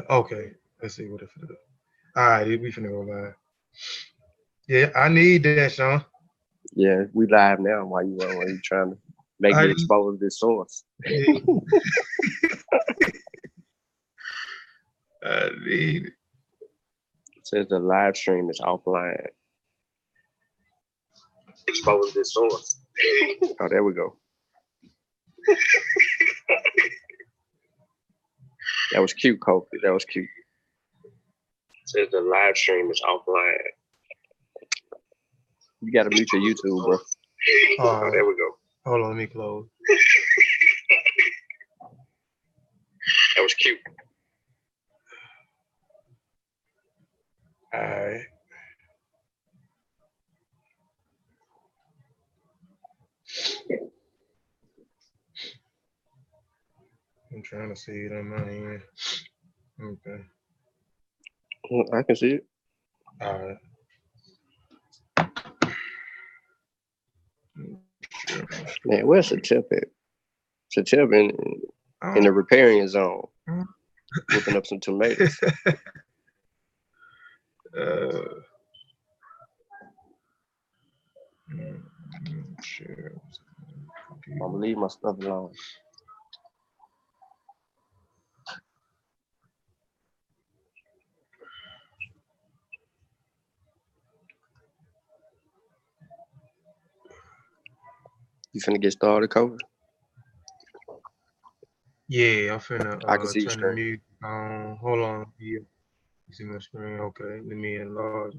Okay, let's see what it is. All right, we finna go live. Yeah, I need that, Sean. Yeah, we live now. While you trying to make me expose this source? Yeah. I need it. It says the live stream is offline. Expose this source. Oh, there we go. That was cute, Kofi. That was cute. It says the live stream is offline. You gotta mute your YouTube, bro. Oh, there we go. Hold on, let me close. That was cute. All right. I'm trying to see it on my end. Okay. I can see it. All right. Man, where's the tip at? The tip in the repairing zone, whipping up some tomatoes. I'm gonna leave my stuff alone. You finna get started, Kofi? Yeah, I'm finna I can see your turn the screen. mute on. Hold on. Yeah. You see my screen? Okay. Let me enlarge.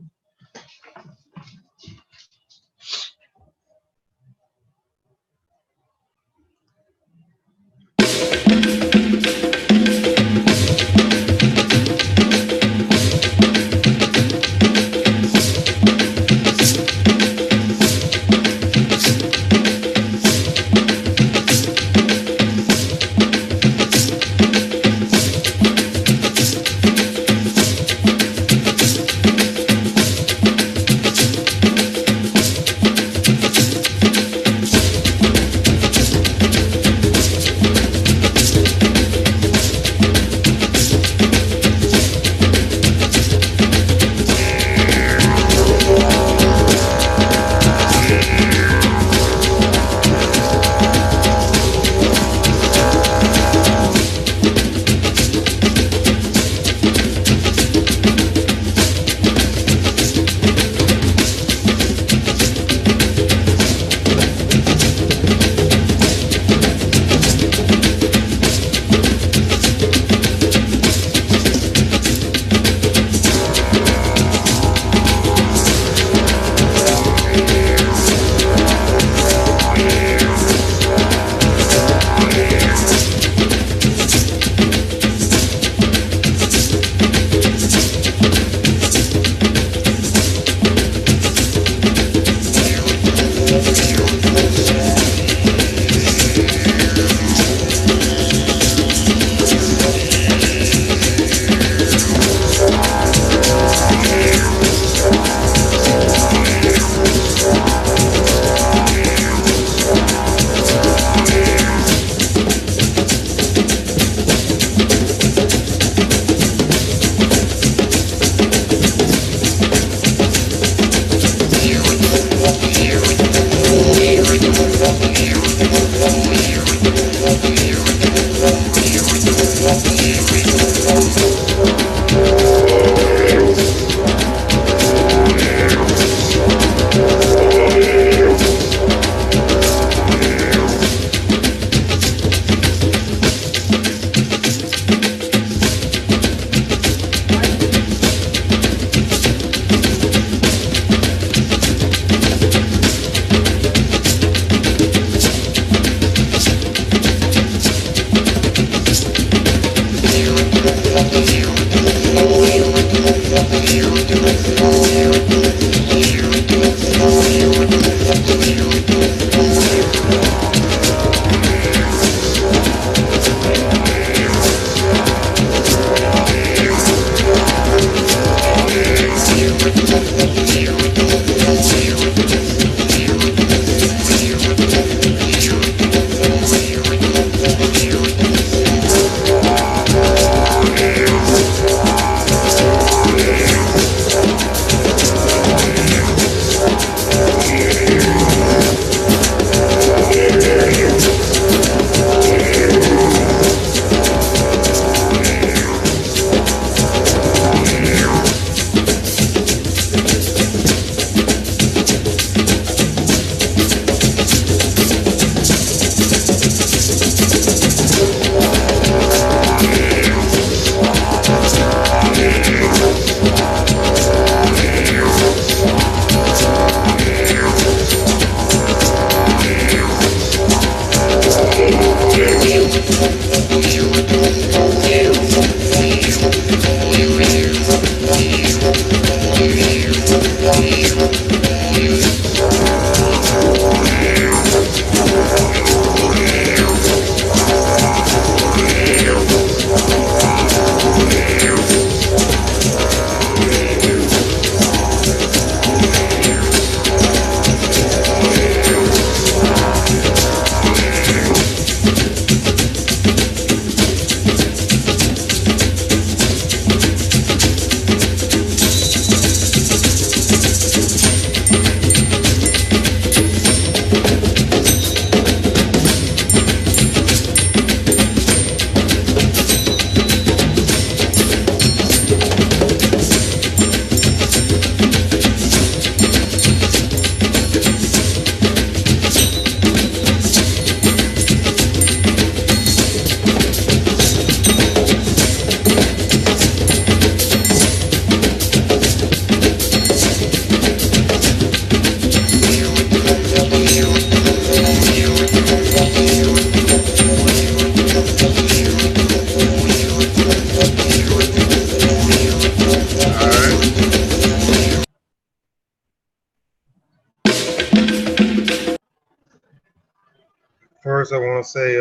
First, I want to say,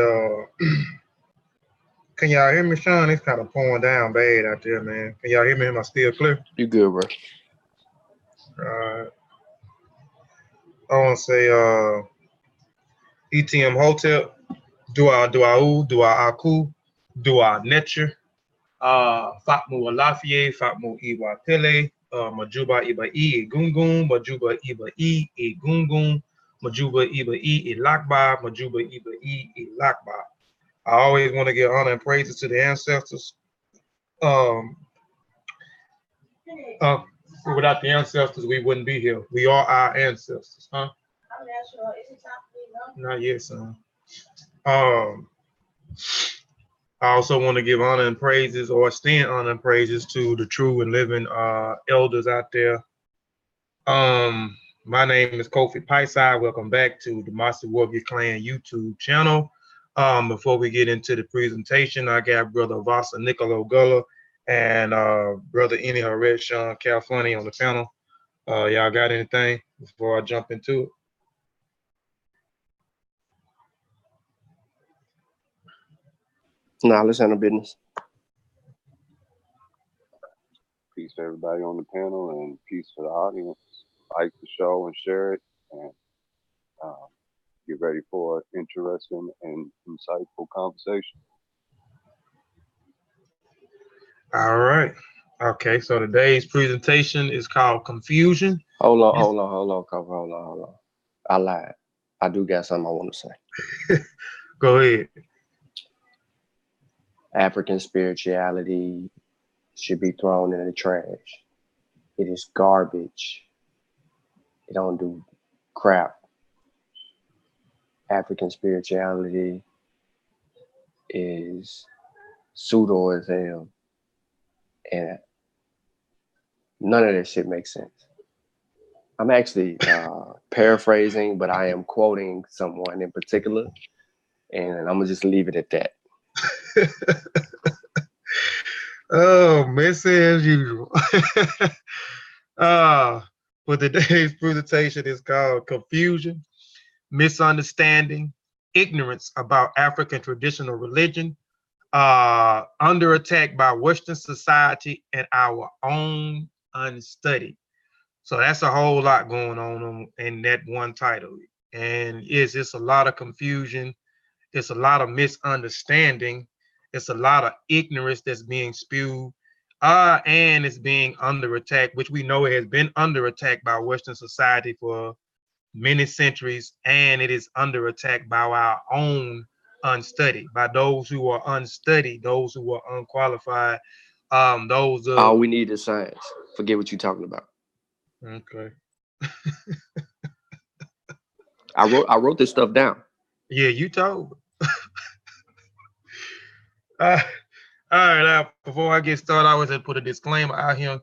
can y'all hear me, Sean? It's kind of pouring down bad out there, man. Can y'all hear me? Am I still clear? You good, bro? I want to say, ETM Hotel, Dua Aku, Dua Netcher, Fatmu Alafie, Fatmu Iwa Pele, Majuba Iba E Gungun, Majuba Iba E Gungun, Majuba Iba E Lakba, Majuba Iba E Lakba. I always want to give honor and praises to the ancestors. Without the ancestors, we wouldn't be here. We are our ancestors, huh? I'm not sure. Is it time for me? Not yet, son. I also want to give honor and praises, or extend honor and praises, to the true and living elders out there. My name is Kofi Piesie. Welcome back to the Master Warrior Clan YouTube channel. Before we get into the presentation, I got Brother Vasa Nicolo Gullah and Brother Eni Haret Sean Calfunny on the panel. Y'all got anything before I jump into it? Nah, let's handle business. Peace to everybody on the panel and peace to the audience. Like the show and share it, and get ready for an interesting and insightful conversation. All right. Okay, so today's presentation is called Confusion. Hold on, Cover. Hold on. I lied. I do got something I want to say. Go ahead. African spirituality should be thrown in the trash. It is garbage. It don't do crap. African spirituality is pseudo as hell. And none of that shit makes sense. I'm actually paraphrasing, but I am quoting someone in particular. And I'm going to just leave it at that. Oh, messy as usual. For today's presentation is called Confusion, Misunderstanding, Ignorance about African Traditional Religion, under attack by Western society and our own unstudied. So that's a whole lot going on in that one title. And it's just a lot of confusion. It's a lot of misunderstanding. It's a lot of ignorance that's being spewed. And it's being under attack, which we know it has been under attack by Western society for many centuries, and it is under attack by our own unstudied, by those who are unstudied, those who are unqualified, those all we need is science. Forget what you're talking about. Okay. I wrote this stuff down. Yeah, you told. All right, now, before I get started, I always have to put a disclaimer out here.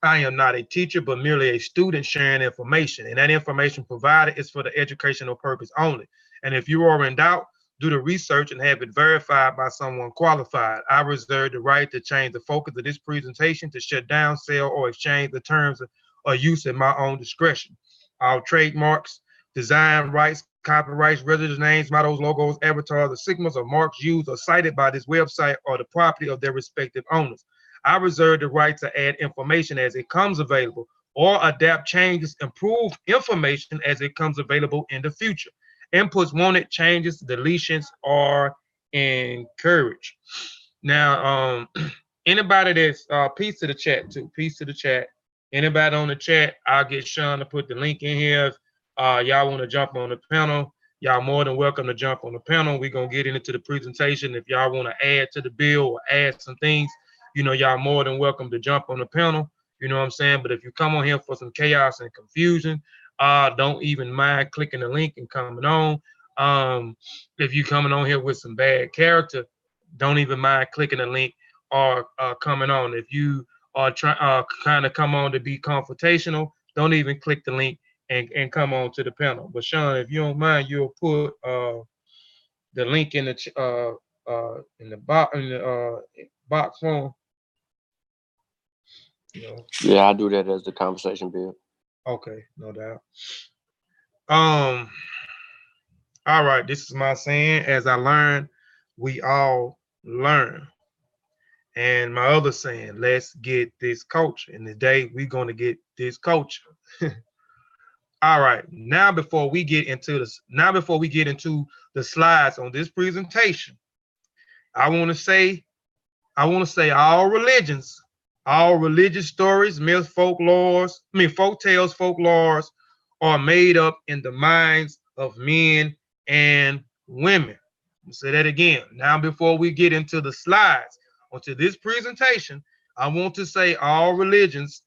I am not a teacher, but merely a student sharing information. And that information provided is for the educational purpose only. And if you are in doubt, do the research and have it verified by someone qualified. I reserve the right to change the focus of this presentation, to shut down, sell, or exchange the terms of use at my own discretion. All trademarks, design rights, copyrights, registered names, mottos, logos, avatars, or signals, or marks used or cited by this website are the property of their respective owners. I reserve the right to add information as it comes available, or adapt changes, improve information as it comes available in the future. Inputs wanted, changes, deletions are encouraged. Now, anybody that's piece to the chat too, piece to the chat. Anybody on the chat, I'll get Sean to put the link in here. Y'all want to jump on the panel, y'all more than welcome to jump on the panel. We're going to get into the presentation. If y'all want to add to the bill or add some things, you know, y'all more than welcome to jump on the panel. You know what I'm saying? But if you come on here for some chaos and confusion, don't even mind clicking the link and coming on. If you coming on here with some bad character, don't even mind clicking the link or coming on. If you are trying kind of come on to be confrontational, don't even click the link and come on to the panel. But Sean, if you don't mind, you'll put the link in the box form. You know. Yeah, I do that as the conversation build. Okay, no doubt. All right, this is my saying. As I learn, we all learn. And my other saying, let's get this culture. And today we're going to get this culture. All right. Before we get into the slides on this presentation, I want to say all religious stories, myths, folk tales, folklores are made up in the minds of men and women. I'll say that again. Now, before we get into the slides onto this presentation, I want to say all religious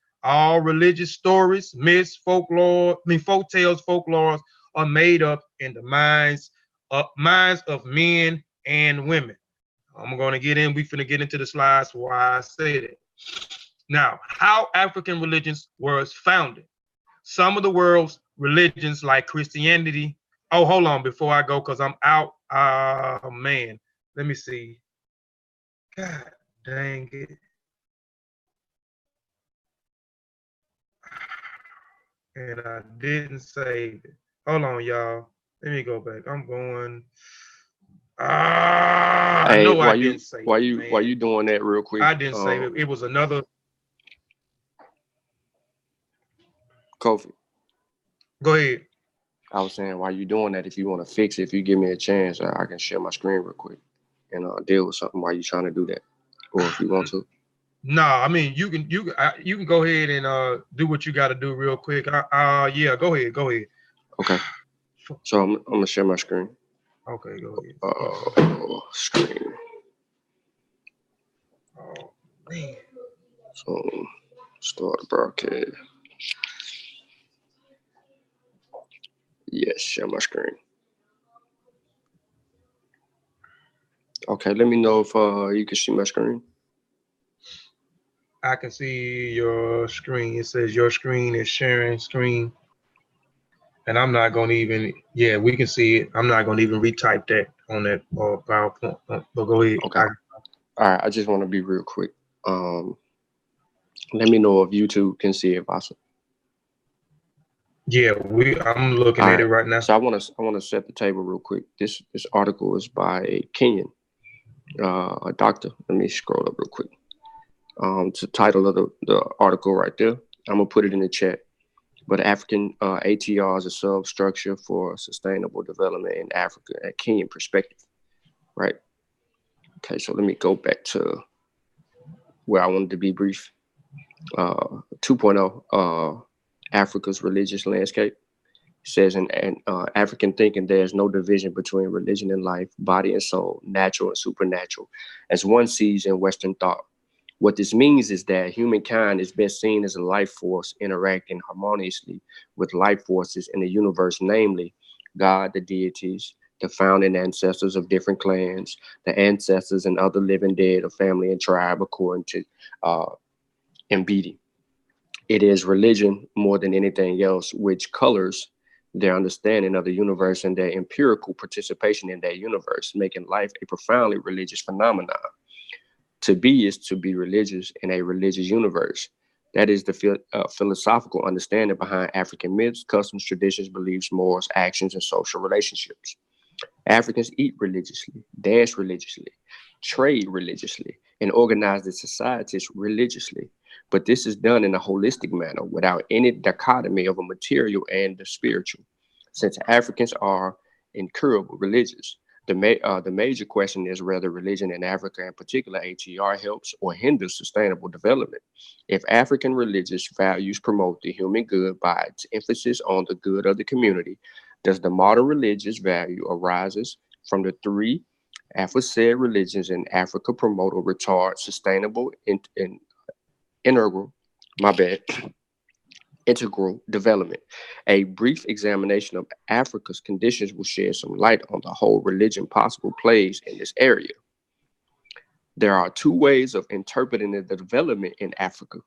stories, myths, folk tales, folklores are made up in the minds of men and women. We finna get into the slides why I say that. Now, how African religions were founded. Some of the world's religions like Christianity. Oh, hold on before I go, because I'm out. Man. Let me see. God dang it. And I didn't save it. Hold on, y'all. Let me go back. I'm going. I Hey, know I didn't save it, why you man. doing that real quick? I didn't save it. It was another. Kofi. Go ahead. I was saying, why you doing that? If you want to fix it, if you give me a chance, I can share my screen real quick and deal with something while you trying to do that, or if you want to. No, I mean you can go ahead and do what you got to do real quick. Yeah, go ahead. Okay. So I'm gonna share my screen. Okay, go ahead. Screen. Oh man. So start the broadcast. Yes, share my screen. Okay, let me know if you can see my screen. I can see your screen. It says your screen is sharing screen. And I'm not going to even, yeah, we can see it. I'm not going to even retype that on that PowerPoint. But go ahead. Okay. All right, I just want to be real quick. Let me know if YouTube can see it, possible. Yeah, I'm looking at it right now. So I want to set the table real quick. This article is by a Kenyan, a doctor. Let me scroll up real quick. It's the title of the article right there. I'm gonna put it in the chat. But African ATR is a substructure for sustainable development in Africa at Kenyan perspective, right? Okay, so let me go back to where I wanted to be brief. 2.0, Africa's religious landscape. Says in African thinking, there's no division between religion and life, body and soul, natural and supernatural, as one sees in Western thought. What this means is that humankind is best seen as a life force interacting harmoniously with life forces in the universe, namely God, the deities, the founding ancestors of different clans, the ancestors and other living dead of family and tribe, according to Mbidi. It is religion more than anything else, which colors their understanding of the universe and their empirical participation in that universe, making life a profoundly religious phenomenon. To be is to be religious in a religious universe. That is the philosophical understanding behind African myths, customs, traditions, beliefs, morals, actions, and social relationships. Africans eat religiously, dance religiously, trade religiously, and organize their societies religiously. But this is done in a holistic manner without any dichotomy of a material and the spiritual. Since Africans are incurable religious, the major question is whether religion in Africa, in particular ATR, helps or hinders sustainable development. If African religious values promote the human good by its emphasis on the good of the community, does the modern religious value arises from the three aforesaid religions in Africa promote or retard sustainable integral development? A brief examination of Africa's conditions will shed some light on the whole religion possible plays in this area. There are two ways of interpreting the development in Africa.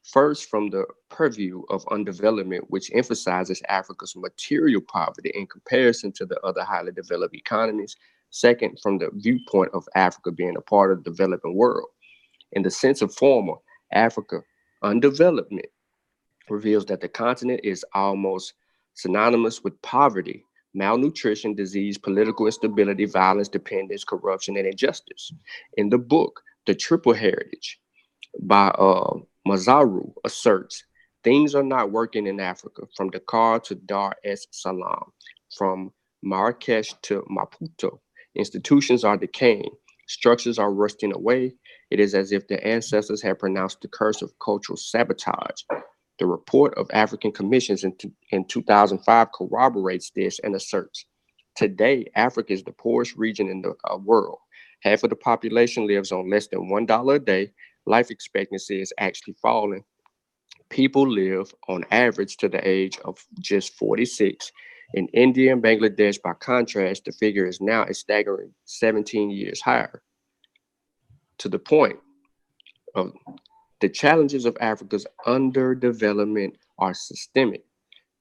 First, from the purview of undevelopment, which emphasizes Africa's material poverty in comparison to the other highly developed economies. Second, from the viewpoint of Africa being a part of the developing world. In the sense of former, Africa undevelopment reveals that the continent is almost synonymous with poverty, malnutrition, disease, political instability, violence, dependence, corruption, and injustice. In the book, The Triple Heritage by Mazaru asserts, things are not working in Africa, from Dakar to Dar es Salaam, from Marrakesh to Maputo. Institutions are decaying, structures are rusting away. It is as if the ancestors had pronounced the curse of cultural sabotage. The report of African commissions in 2005 corroborates this and asserts, today, Africa is the poorest region in the world. Half of the population lives on less than $1 a day. Life expectancy is actually falling. People live on average to the age of just 46. In India and Bangladesh, by contrast, the figure is now a staggering 17 years higher. To the point of the challenges of Africa's underdevelopment are systemic.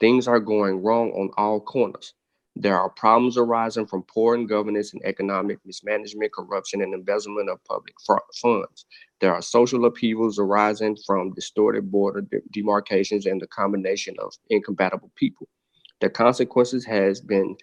Things are going wrong on all corners. There are problems arising from poor governance and economic mismanagement, corruption, and embezzlement of public funds. There are social upheavals arising from distorted border demarcations and the combination of incompatible people. The consequences has been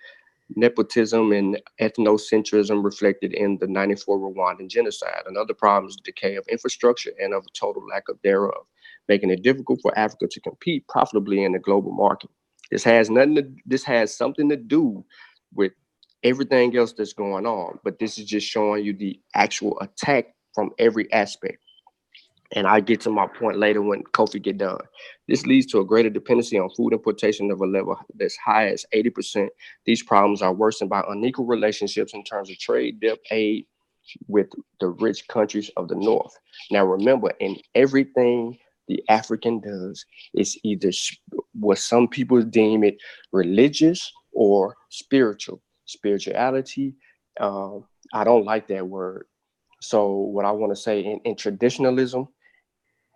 nepotism and ethnocentrism reflected in the 94 Rwandan genocide. Another problem is the decay of infrastructure and of a total lack of thereof, making it difficult for Africa to compete profitably in the global market. This has something to do with everything else that's going on, but this is just showing you the actual attack from every aspect. And I get to my point later when Kofi get done. This leads to a greater dependency on food importation of a level that's high as 80%. These problems are worsened by unequal relationships in terms of trade, debt, aid with the rich countries of the North. Now, remember, in everything the African does, is either what some people deem it religious or spiritual. Spirituality, I don't like that word. So what I want to say in traditionalism,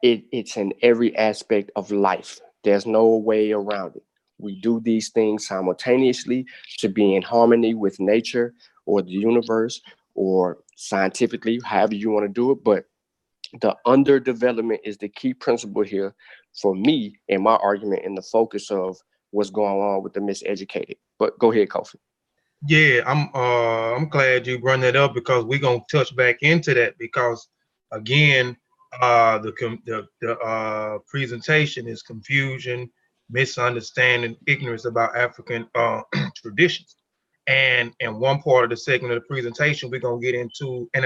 it's in every aspect of life. There's no way around it. We do these things simultaneously to be in harmony with nature or the universe or scientifically, however you want to do it. But the underdevelopment is the key principle here for me in my argument and the focus of what's going on with the miseducated. But go ahead, Kofi. Yeah, I'm glad you brought that up because we're gonna touch back into that because again, the presentation is confusion, misunderstanding, ignorance about African traditions, and one part of the segment of the presentation we're gonna get into, and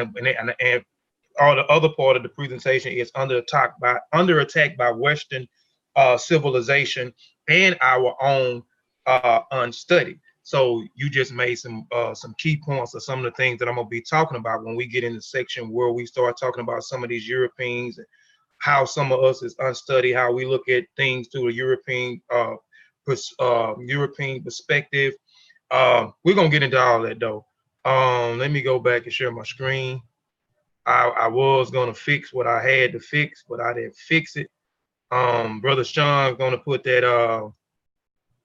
all the other part of the presentation is under attack by Western civilization and our own unstudied. So you just made some key points of some of the things that I'm gonna be talking about when we get in the section where we start talking about some of these Europeans and how some of us is unstudied, how we look at things through a European perspective. We're gonna get into all that though. Let me go back and share my screen. I was gonna fix what I had to fix, but I didn't fix it. Brother Sean's gonna put that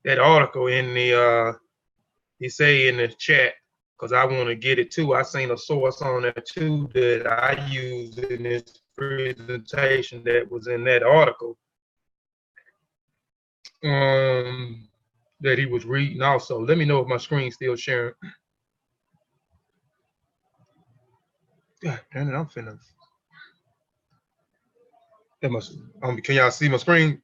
article in the he say in the chat because I want to get it too. I seen a source on there too that I used in this presentation that was in that article that he was reading also. Let me know if my screen's still sharing. God damn it, I'm finna. That must, can y'all see my screen?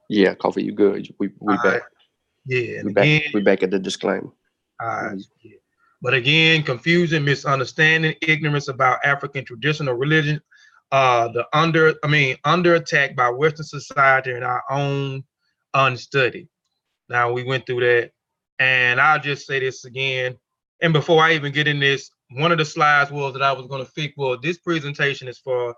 Yeah, Kofi, you good. We back. Right. Yeah, and we back at the disclaimer. Yeah. But again, confusion, misunderstanding, ignorance about African traditional religion, under attack by Western society and our own unstudied. Now we went through that, and I'll just say this again. And before I even get in this, one of the slides was that I was going to fix. Well, this presentation is for,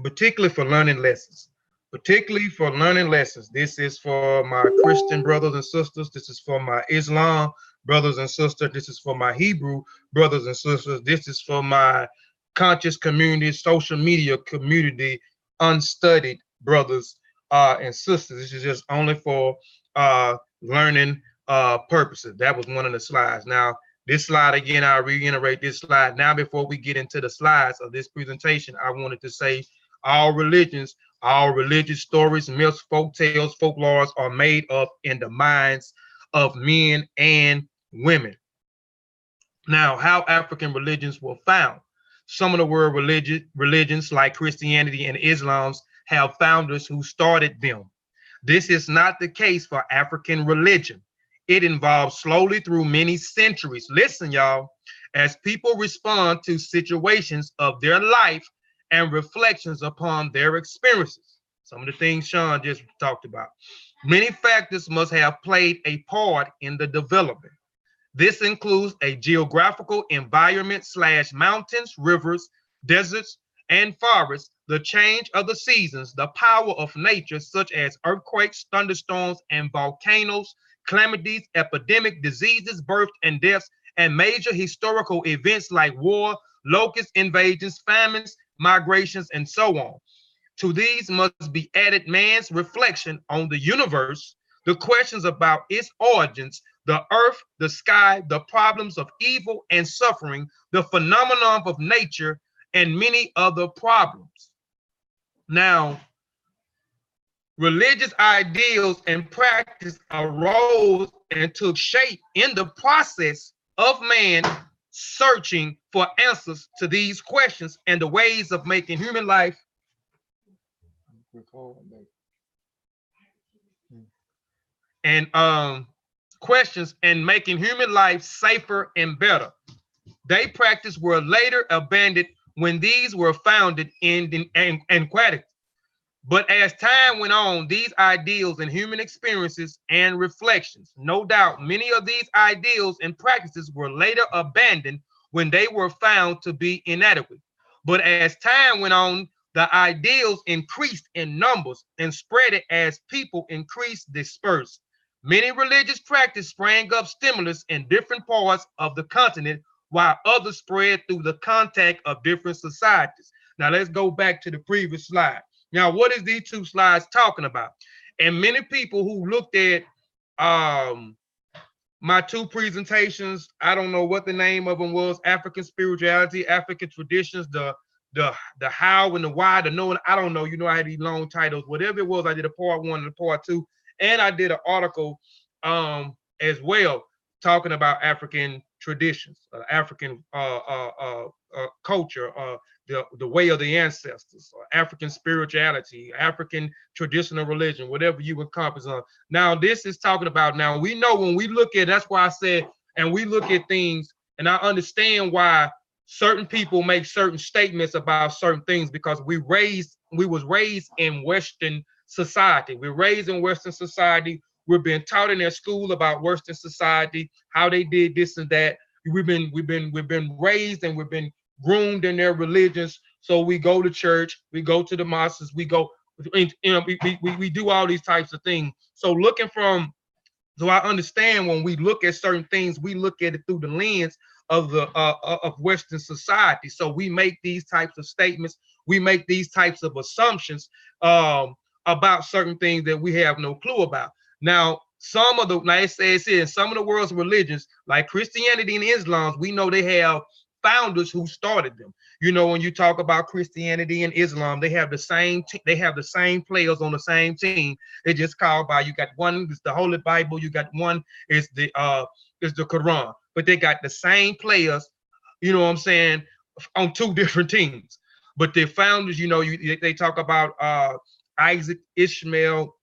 particularly for learning lessons. Particularly for learning lessons. This is for my Christian brothers and sisters. This is for my Islam brothers and sisters. This is for my Hebrew brothers and sisters. This is for my conscious community, social media community, unstudied brothers and sisters. This is just only for learning purposes. That was one of the slides. Now, this slide, again, I'll reiterate this slide. Now, before we get into the slides of this presentation, I wanted to say all religions All religious stories, myths, folk tales, folklores are made up in the minds of men and women. Now, how African religions were found. Some of the world religions like Christianity and Islam have founders who started them. This is not the case for African religion. It evolves slowly through many centuries. Listen, y'all, as people respond to situations of their life and reflections upon their experiences. Some of the things Sean just talked about. Many factors must have played a part in the development. This includes a geographical environment / mountains, rivers, deserts, and forests, the change of the seasons, the power of nature, such as earthquakes, thunderstorms, and volcanoes, calamities, epidemic, diseases, births and deaths, and major historical events like war, locust invasions, famines, migrations, and so on. To these must be added man's reflection on the universe, the questions about its origins, the earth, the sky, the problems of evil and suffering, the phenomenon of nature, and many other problems. Now, religious ideals and practice arose and took shape in the process of man searching for answers to these questions and the ways of making human life and questions and making human life safer and better. They practices were later abandoned when these were founded in antiquity. But as time went on, these ideals and human experiences and reflections, no doubt, many of these ideals and practices were later abandoned when they were found to be inadequate. But as time went on, the ideals increased in numbers and spread it as people increased dispersed. Many religious practices sprang up stimulus in different parts of the continent, while others spread through the contact of different societies. Now let's go back to the previous slide. Now, what is these two slides talking about? And many people who looked at my two presentations, I don't know what the name of them was, African spirituality, African traditions, the how and the why, the knowing, I don't know, you know, I had these long titles, whatever it was, I did a part 1 and a part 2, and I did an article as well talking about African traditions, African culture, the way of the ancestors, African spirituality, African traditional religion, whatever you encompass on. Now, this is talking about, now we know when we look at, that's why I said, and we look at things, and I understand why certain people make certain statements about certain things, because we was raised in Western society. We're raised in Western society. We've been taught in their school about Western society, how they did this and that. We've been raised and we've been groomed in their religions. So we go to church, we go to the mosques, we go, you know, we do all these types of things. So so I understand when we look at certain things, we look at it through the lens of the of Western society. So we make these types of statements, we make these types of assumptions about certain things that we have no clue about. Now, some of the, like it says here, some of the world's religions, like Christianity and Islam, we know they have founders who started them. You know, when you talk about Christianity and Islam, they have the same players on the same team. They just called by, you got one is the Holy Bible, you got one is the Quran, but they got the same players, you know what I'm saying, on two different teams. But the founders, you know, they talk about Isaac, Ishmael,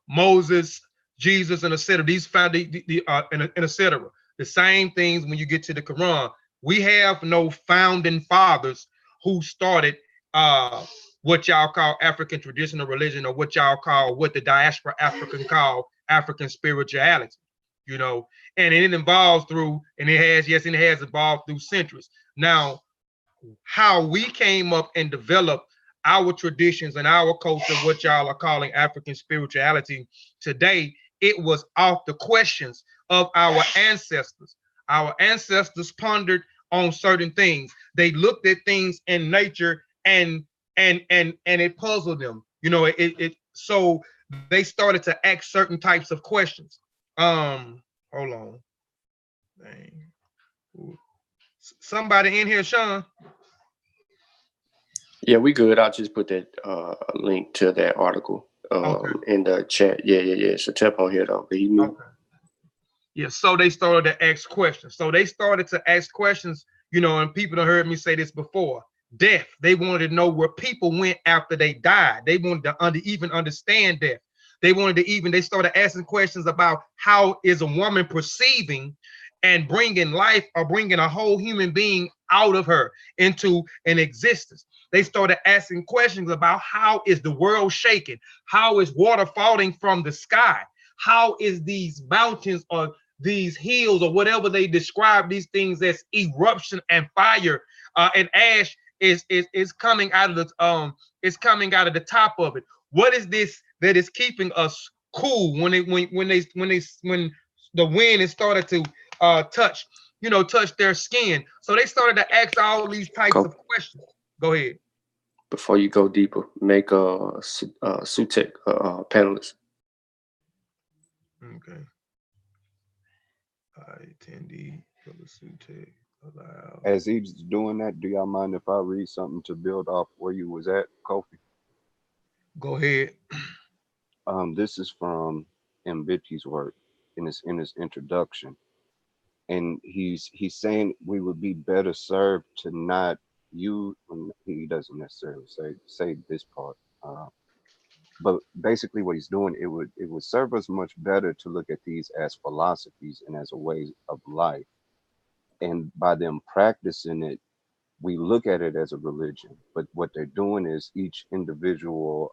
Moses, Jesus, and etc. These founded and etc. The same things when you get to the Quran. We have no founding fathers who started what y'all call African traditional religion, or what y'all call, what the diaspora African call African spirituality. You know, and it involves through, and it has evolved through centuries. Now, how we came up and developed our traditions and our culture, what y'all are calling African spirituality today, it was off the questions of our ancestors. Our ancestors pondered on certain things. They looked at things in nature and it puzzled them. You know, so they started to ask certain types of questions. Hold on. Dang. Somebody in here, Sean? Yeah, we good. I'll just put that link to that article Okay. in the chat. Yeah. So tap on here though. He knew. Okay. Yeah, so they started to ask questions. So they started to ask questions, you know, and people have heard me say this before. Death. They wanted to know where people went after they died. They wanted to even understand death. They started asking questions about how is a woman perceiving and bringing life or bringing a whole human being out of her into an existence. They started asking questions about how is the world shaking? How is water falling from the sky? How is these mountains or these hills or whatever they describe these things as eruption and fire and ash is coming out of the coming out of the top of it. What is this that is keeping us cool when the wind is started to touch their skin? So they started to ask all these types of questions. Go ahead. Before you go deeper, make a Sutek panelist. Okay. Attendee for the Sutek allow. As he's doing that, do y'all mind if I read something to build off where you was at, Kofi? Go ahead. This is from Mbiti's work in his introduction, and he's saying we would be better served to not use. He doesn't necessarily say this part, but basically what he's doing, it would serve us much better to look at these as philosophies and as a way of life, and by them practicing it, we look at it as a religion. But what they're doing is each individual,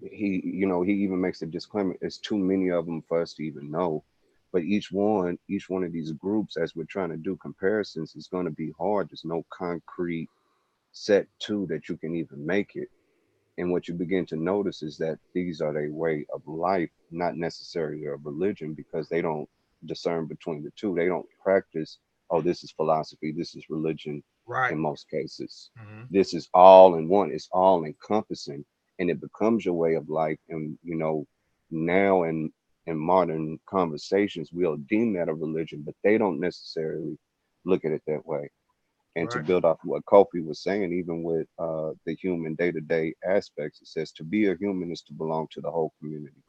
he even makes a disclaimer, it's too many of them for us to even know. But each one of these groups, as we're trying to do comparisons, is going to be hard. There's no concrete set to that you can even make it. And what you begin to notice is that these are a way of life, not necessarily a religion, because they don't discern between the two. They don't practice, oh, this is philosophy, this is religion. Right. In most cases. Mm-hmm. This is all in one. It's all encompassing, and it becomes your way of life. And now in modern conversations, we'll deem that a religion, but they don't necessarily look at it that way. And to Right. build off what Kofi was saying, even with the human day-to-day aspects, it says to be a human is to belong to the whole community.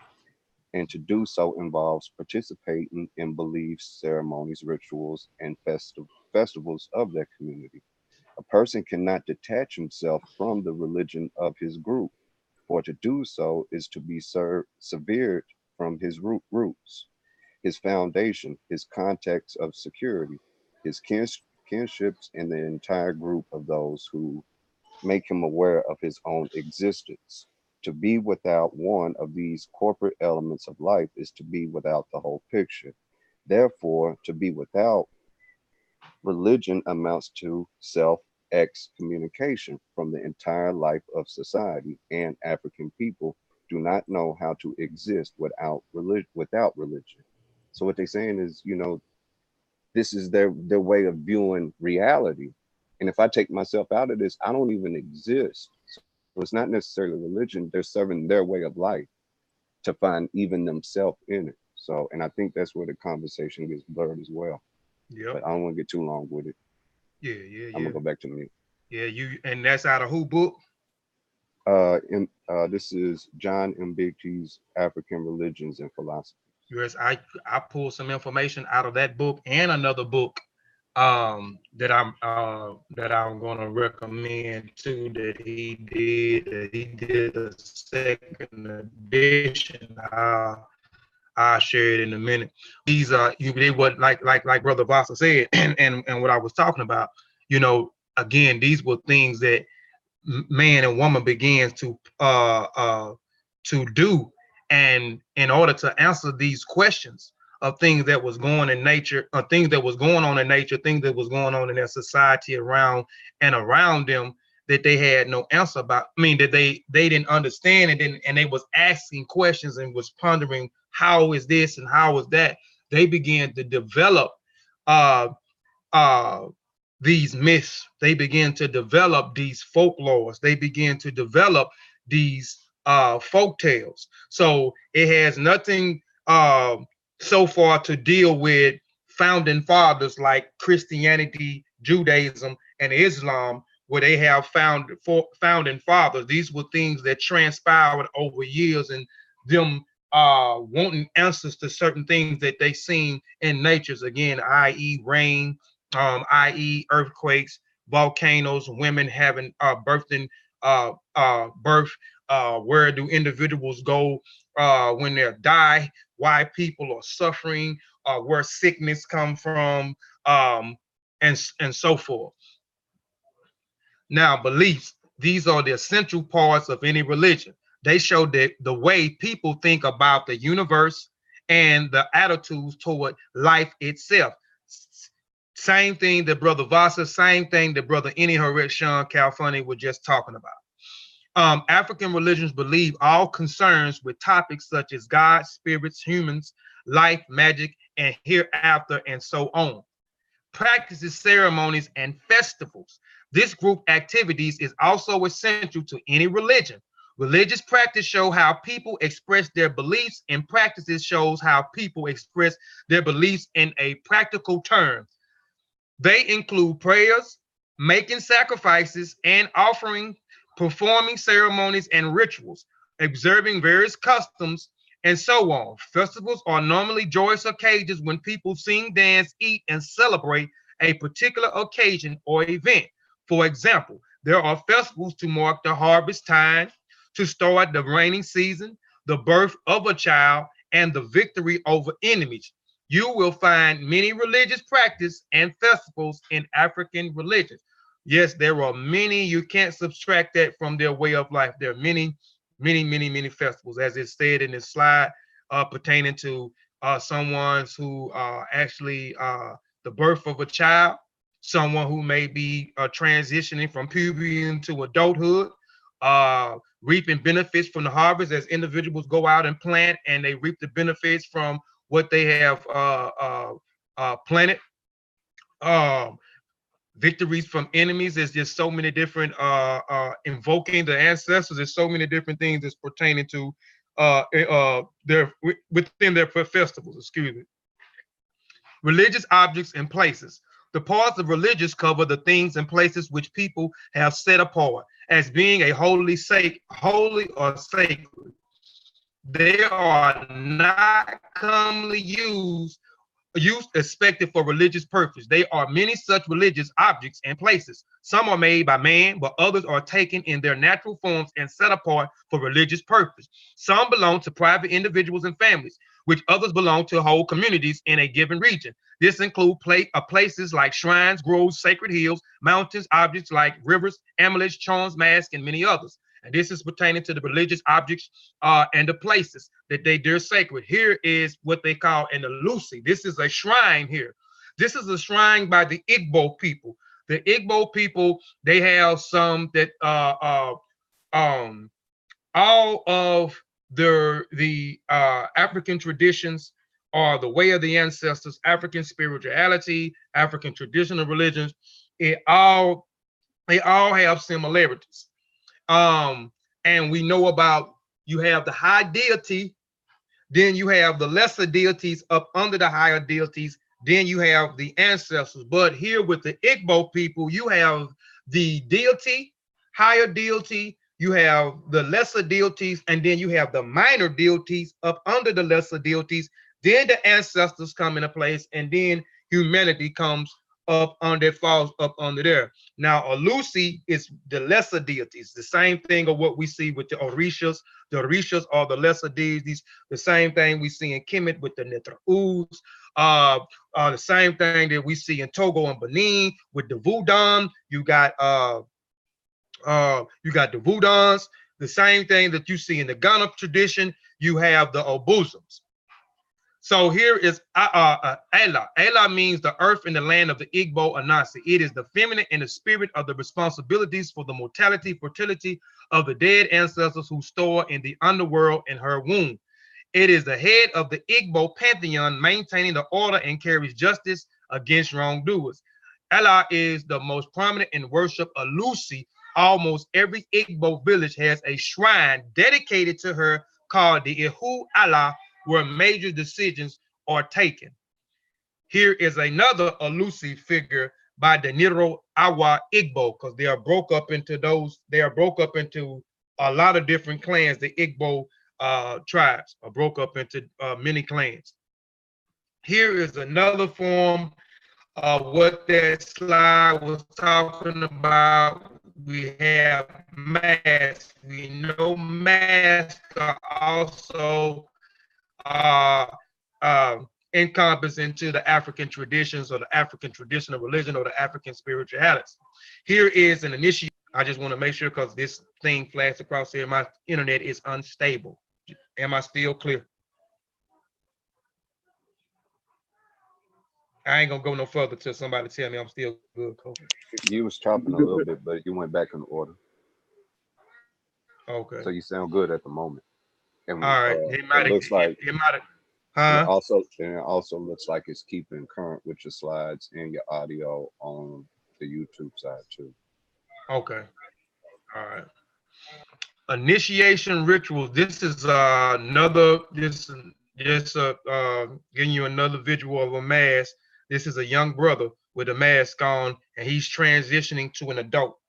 And to do so involves participating in beliefs, ceremonies, rituals, and festivals of that community. A person cannot detach himself from the religion of his group, for to do so is to be severed from his roots, his foundation, his context of security, his kinships, and the entire group of those who make him aware of his own existence. To be without one of these corporate elements of life is to be without the whole picture. Therefore, to be without religion amounts to self-excommunication from the entire life of society, and African people do not know how to exist without religion. So what they're saying is, this is their way of viewing reality. And if I take myself out of this, I don't even exist. So it's not necessarily religion. They're serving their way of life to find even themselves in it. So, and I think that's where the conversation gets blurred as well. Yep. But I don't want to get too long with it. Yeah. I'm gonna go back to mute. Yeah, and that's out of who book? This is John Mbiti's African Religions and Philosophy. Yes, I pulled some information out of that book and another book that I'm gonna recommend too, that he did a second edition. I'll share it in a minute. These are they what like Brother Vasa said, and what I was talking about, again, these were things that man and woman begins to do, and in order to answer these questions of things that was going in nature, or things that was going on in nature, things that was going on in their society around them, that they had no answer about. I mean, that they didn't understand, and they was asking questions and was pondering, how is this and how is that. They began to develop uh these myths. They begin to develop these folklores. They begin to develop these folk tales. So it has nothing so far to deal with founding fathers like Christianity, Judaism, and Islam, where they have founding fathers. These were things that transpired over years, and them wanting answers to certain things that they seen in natures, again, i.e. rain, i.e. earthquakes, volcanoes, women having birth, where do individuals go when they die, why people are suffering, where sickness come from, and so forth. Now, beliefs, these are the essential parts of any religion. They show that the way people think about the universe and the attitudes toward life itself. Same thing that Brother Vasa, same thing that Brother Eni Sean Calfunny was just talking about. African religions believe all concerns with topics such as God, spirits, humans, life, magic, and hereafter, and so on. Practices, ceremonies, and festivals. This group activities is also essential to any religion. Religious practice show how people express their beliefs, and practices shows how people express their beliefs in a practical term. They include prayers, making sacrifices and offering, performing ceremonies and rituals, observing various customs, and so on. Festivals are normally joyous occasions when people sing, dance, eat, and celebrate a particular occasion or event. For example, there are festivals to mark the harvest time, to start the rainy season, the birth of a child, and the victory over enemies. You will find many religious practices and festivals in African religions. Yes, there are many. You can't subtract that from their way of life. There are many, many festivals, as it said in this slide, pertaining to someone who actually the birth of a child, someone who may be transitioning from puberty into adulthood, reaping benefits from the harvest as individuals go out and plant and they reap the benefits from what they have planted. Victories from enemies. There's just so many different invoking the ancestors. There's so many different things that's pertaining to their within their festivals. Excuse me. Religious objects and places. The parts of religious cover the things and places which people have set apart as being a holy or sacred. They are not commonly used expected for religious purpose. There are many such religious objects and places. Some are made by man, but others are taken in their natural forms and set apart for religious purpose. Some belong to private individuals and families, which others belong to whole communities in a given region. This includes places like shrines, groves, sacred hills, mountains, objects like rivers, amulets, charms, masks, and many others. And this is pertaining to the religious objects and the places that they're sacred. Here is what they call an Alusi. This is a shrine here. This is a shrine by the Igbo people. The Igbo people, they have some that all of the African traditions are the way of the ancestors, African spirituality, African traditional religions. They all have similarities. And we know about, you have the high deity, then you have the lesser deities up under the higher deities, then you have the ancestors. But here with the Igbo people, you have the deity, higher deity, you have the lesser deities, and then you have the minor deities up under the lesser deities. Then the ancestors come into place, and then humanity comes up under, falls up under there. Now, Alusi is the lesser deities, the same thing of what we see with the Orishas. The Orishas are the lesser deities, the same thing we see in Kemet with the Netra'us, the same thing that we see in Togo and Benin with the Vudan. You got the Vudans, the same thing that you see in the Ghana tradition. You have the Obuzums. So here is Ela. Ela means the earth and the land of the Igbo Anansi. It is the feminine and the spirit of the responsibilities for the mortality, fertility of the dead ancestors who store in the underworld in her womb. It is the head of the Igbo pantheon, maintaining the order and carries justice against wrongdoers. Ela is the most prominent in worship of Lucy. Almost every Igbo village has a shrine dedicated to her called the Ihu Ala, where major decisions are taken. Here is another elusive figure by De Niro Awa Igbo, because they are broke up into a lot of different clans. The Igbo tribes are broke up into many clans. Here is another form of what that slide was talking about. We have masks. We know masks are also encompass into the African traditions or the African traditional religion or the African spirituality. Here is an initiation. I just want to make sure because this thing flashed across here. My internet is unstable. Am I still clear? I ain't gonna go no further till somebody tell me I'm still good, Kofi. You was chopping a little bit, but you went back in order. Okay. So you sound good at the moment. And all right. it looks like it might have. And it also looks like it's keeping current with your slides and your audio on the YouTube side too. Okay. All right. Initiation rituals. This is giving you another visual of a mask. This is a young brother with a mask on, and he's transitioning to an adult,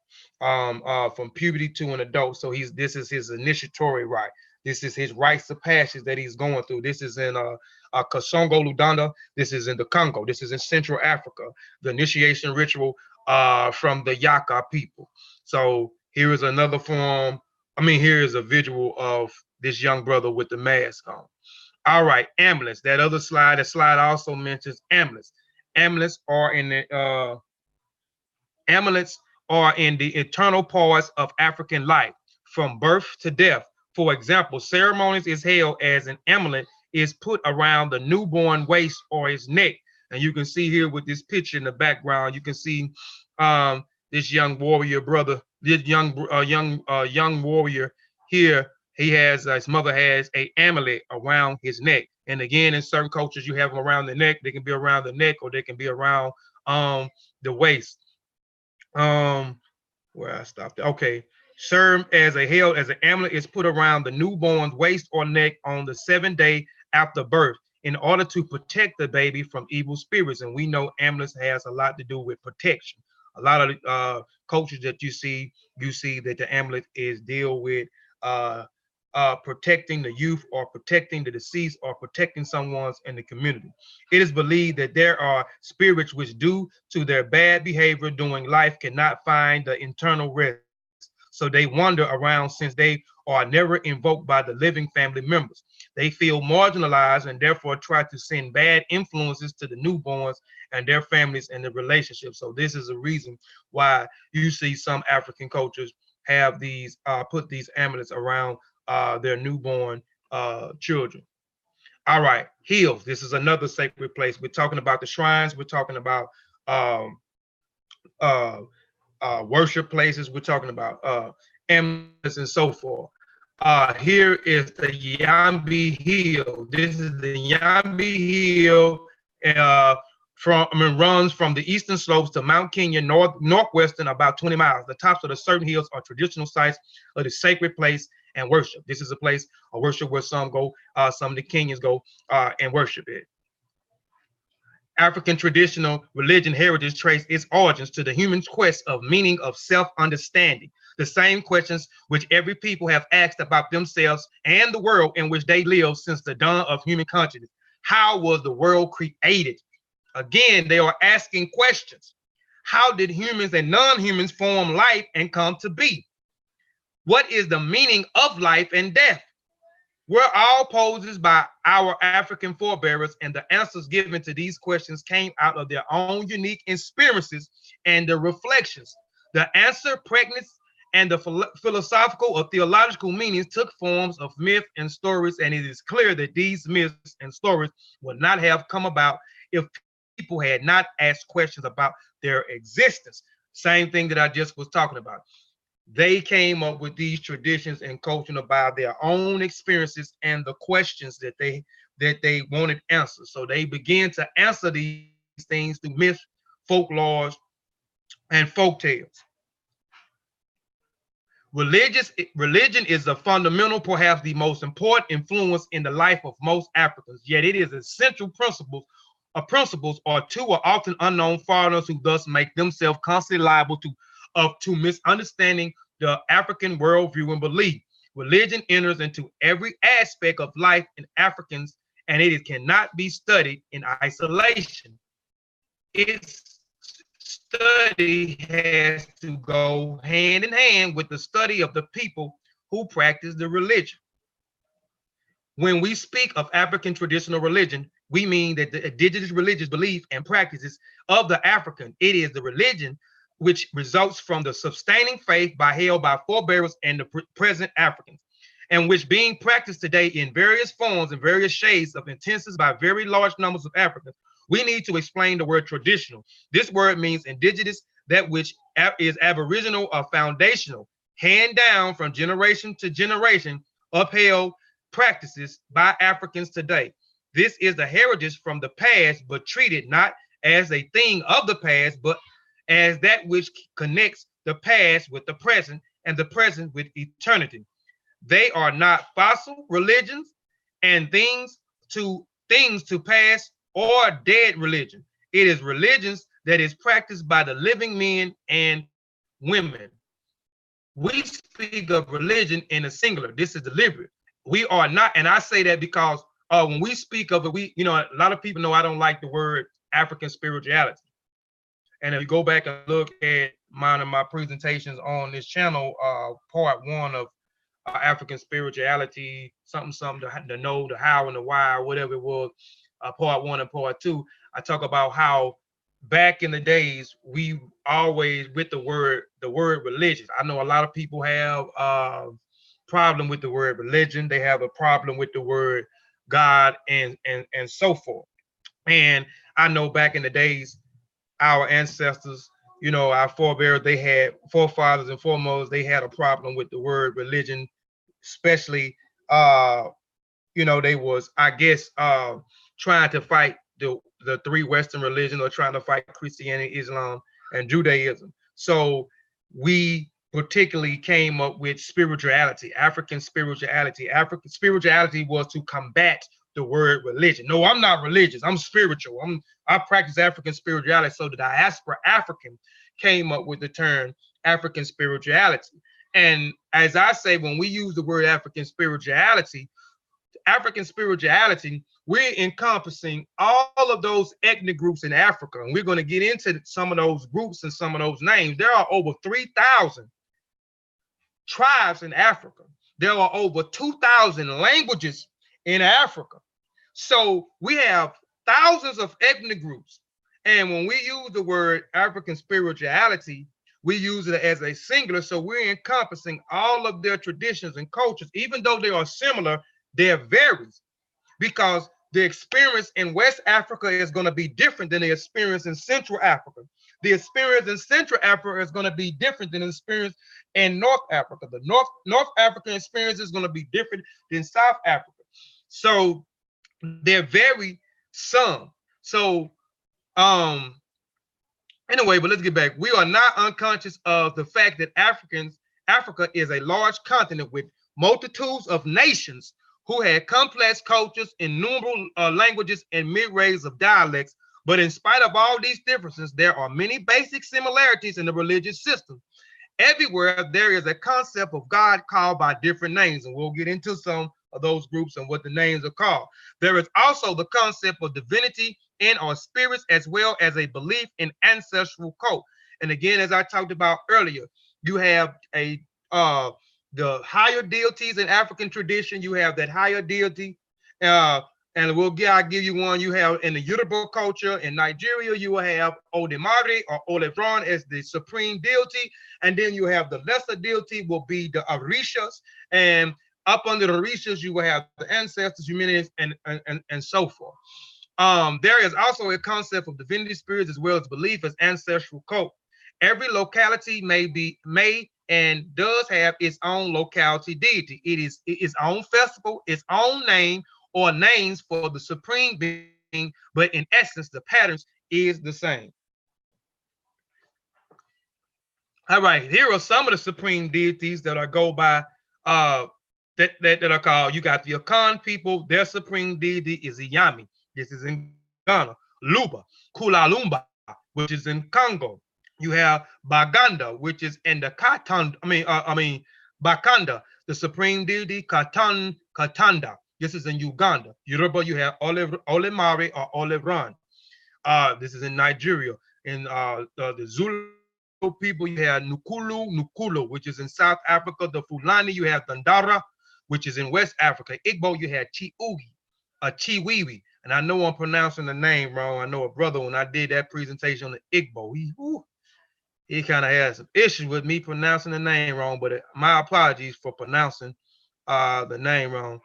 from puberty to an adult. So this is his initiatory rite. This is his rites of passage that he's going through. This is in Kasongo Luganda. This is in the Congo. This is in Central Africa. The initiation ritual from the Yaka people. So here is another form. Here is a visual of this young brother with the mask on. All right, amulets. That other slide, also mentions amulets. Amulets are in the eternal parts of African life, from birth to death. For example, ceremonies is held as an amulet is put around the newborn waist or his neck. And you can see here with this picture in the background, you can see this young warrior brother, this young warrior here. His mother has a amulet around his neck. And again, in certain cultures, you have them around the neck. They can be around the neck or they can be around the waist. Where I stopped. Okay. Served as an amulet is put around the newborn's waist or neck on the 7th day after birth in order to protect the baby from evil spirits. And we know amulets has a lot to do with protection. A lot of cultures that you see that the amulet is deal with protecting the youth or protecting the deceased or protecting someone in the community. It is believed that there are spirits which, due to their bad behavior during life, cannot find the internal rest. So they wander around since they are never invoked by the living family members. They feel marginalized and therefore try to send bad influences to the newborns and their families and the relationships. So this is a reason why you see some African cultures have these put these amulets around their newborn children. All right, hills. This is another sacred place. We're talking about the shrines. We're talking about worship places. We're talking about amulets and so forth. Here is the Yambi Hill. This is the Yambi Hill. Runs from the eastern slopes to Mount Kenya, northwestern, about 20 miles. The tops of the certain hills are traditional sites of the sacred place and worship. This is a place of worship where some go, some of the Kenyans go and worship it. African traditional religion heritage trace its origins to the human quest of meaning of self-understanding. The same questions which every people have asked about themselves and the world in which they live since the dawn of human consciousness. How was the world created? Again, they are asking questions. How did humans and non-humans form life and come to be? What is the meaning of life and death? We're all posed by our African forebears, and the answers given to these questions came out of their own unique experiences and the reflections. The answer, pregnancy, and the philosophical or theological meanings took forms of myth and stories, and it is clear that these myths and stories would not have come about if people had not asked questions about their existence. Same thing that I just was talking about. They came up with these traditions and culture about their own experiences and the questions that they wanted answers. So they began to answer these things through myths, folklore, and folk tales. Religion is a fundamental, perhaps the most important influence in the life of most Africans, yet it is essential principle principles, or two are often unknown foreigners who thus make themselves constantly liable to misunderstanding the African worldview and belief. Religion enters into every aspect of life in Africans, and it cannot be studied in isolation. Its study has to go hand in hand with the study of the people who practice the religion. When we speak of African traditional religion, we mean that the indigenous religious belief and practices of the African. It is the religion which results from the sustaining faith held by forebears and the present Africans, and which being practiced today in various forms and various shades of intensity by very large numbers of Africans. We need to explain the word traditional. This word means indigenous, that which is aboriginal or foundational, hand down from generation to generation, upheld practices by Africans today. This is the heritage from the past, but treated not as a thing of the past, but as that which connects the past with the present and the present with eternity. They are not fossil religions and things to pass or dead religion. It is religions that is practiced by the living men and women. We speak of religion in a singular. This is deliberate. We are not, and I say that because when we speak of it, a lot of people know I don't like the word African spirituality. And if you go back and look at my presentations on this channel, part 1 of African spirituality, something, the know, the how, and the why, or whatever it was, part 1 and part 2, I talk about how back in the days we always with the word religious. I know a lot of people have problem with the word religion. They have a problem with the word God and so forth. And I know back in the days, our ancestors, our forebears, they had forefathers and foremost, they had a problem with the word religion, especially, they was, I guess, trying to fight the 3 Western religions, or trying to fight Christianity, Islam, and Judaism. So we particularly came up with spirituality, African spirituality. African spirituality was to combat the word religion. No, I'm not religious. I'm spiritual. I practice African spirituality. So the diaspora African came up with the term African spirituality. And as I say, when we use the word African spirituality, we're encompassing all of those ethnic groups in Africa. And we're going to get into some of those groups and some of those names. There are over 3,000 tribes in Africa. There are over 2,000 languages in Africa. So we have thousands of ethnic groups. And when we use the word African spirituality, we use it as a singular. So we're encompassing all of their traditions and cultures. Even though they are similar, there varies, because the experience in West Africa is going to be different than the experience in Central Africa. The experience in Central Africa is going to be different than the experience in North Africa. The North African experience is going to be different than South Africa. So they're very some. So anyway, but let's get back. We are not unconscious of the fact that Africa is a large continent with multitudes of nations who had complex cultures, innumerable languages, and myriads of dialects. But in spite of all these differences, there are many basic similarities in the religious system. Everywhere there is a concept of God called by different names, and we'll get into some of those groups and what the names are called. There is also the concept of divinity and or spirits, as well as a belief in ancestral cult. And again, as I talked about earlier, you have the higher deities in African tradition. You have that higher deity, and I'll give you one. You have in the Yoruba culture in Nigeria, you will have Odemare or Olefron as the supreme deity, and then you have the lesser deity will be the Orishas, and up under the Orishas you will have the ancestors, humanities, and so forth. There is also a concept of divinity spirits, as well as belief as ancestral cult. Every locality may and does have its own locality deity. It is its own festival, its own name, or names for the supreme being, but in essence, the patterns is the same. All right, here are some of the supreme deities that are go by that are called. You got the Akan people. Their supreme deity is Iyami. This is in Ghana. Luba, Kulalumba, which is in Congo. You have Baganda, which is in the Bakanda, the supreme deity Katanda. This is in Uganda. Yoruba, you have Olemare or Oleran. This is in Nigeria. In the Zulu people, you have Nukulu, which is in South Africa. The Fulani, you have Dandara, which is in West Africa. Igbo, you have Chiugi, Chiwiwi. And I know I'm pronouncing the name wrong. I know a brother, when I did that presentation on the Igbo, he kind of had some issues with me pronouncing the name wrong, but my apologies for pronouncing the name wrong.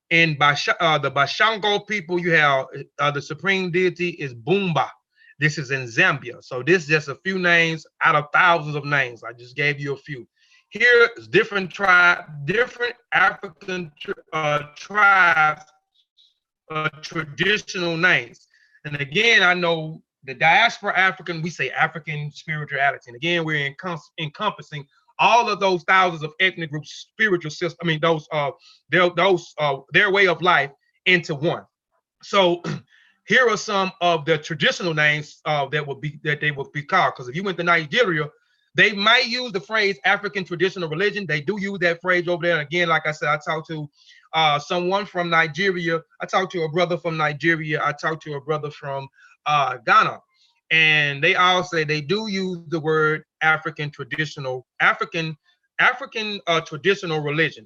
In the Bashango people, you have the supreme deity is Bumba. This is in Zambia. So this is just a few names out of thousands of names. I just gave you a few. Here is different African tribes, traditional names. And again, I know the diaspora African, we say African spirituality. And again, we're encompassing all of those thousands of ethnic groups, spiritual system. I mean, their way of life into one. So here are some of the traditional names that they would be called. Because if you went to Nigeria, they might use the phrase African traditional religion. They do use that phrase over there. And again, like I said, I talked to someone from Nigeria. I talked to a brother from Nigeria. I talked to a brother from Ghana. And they all say they do use the word African traditional religion.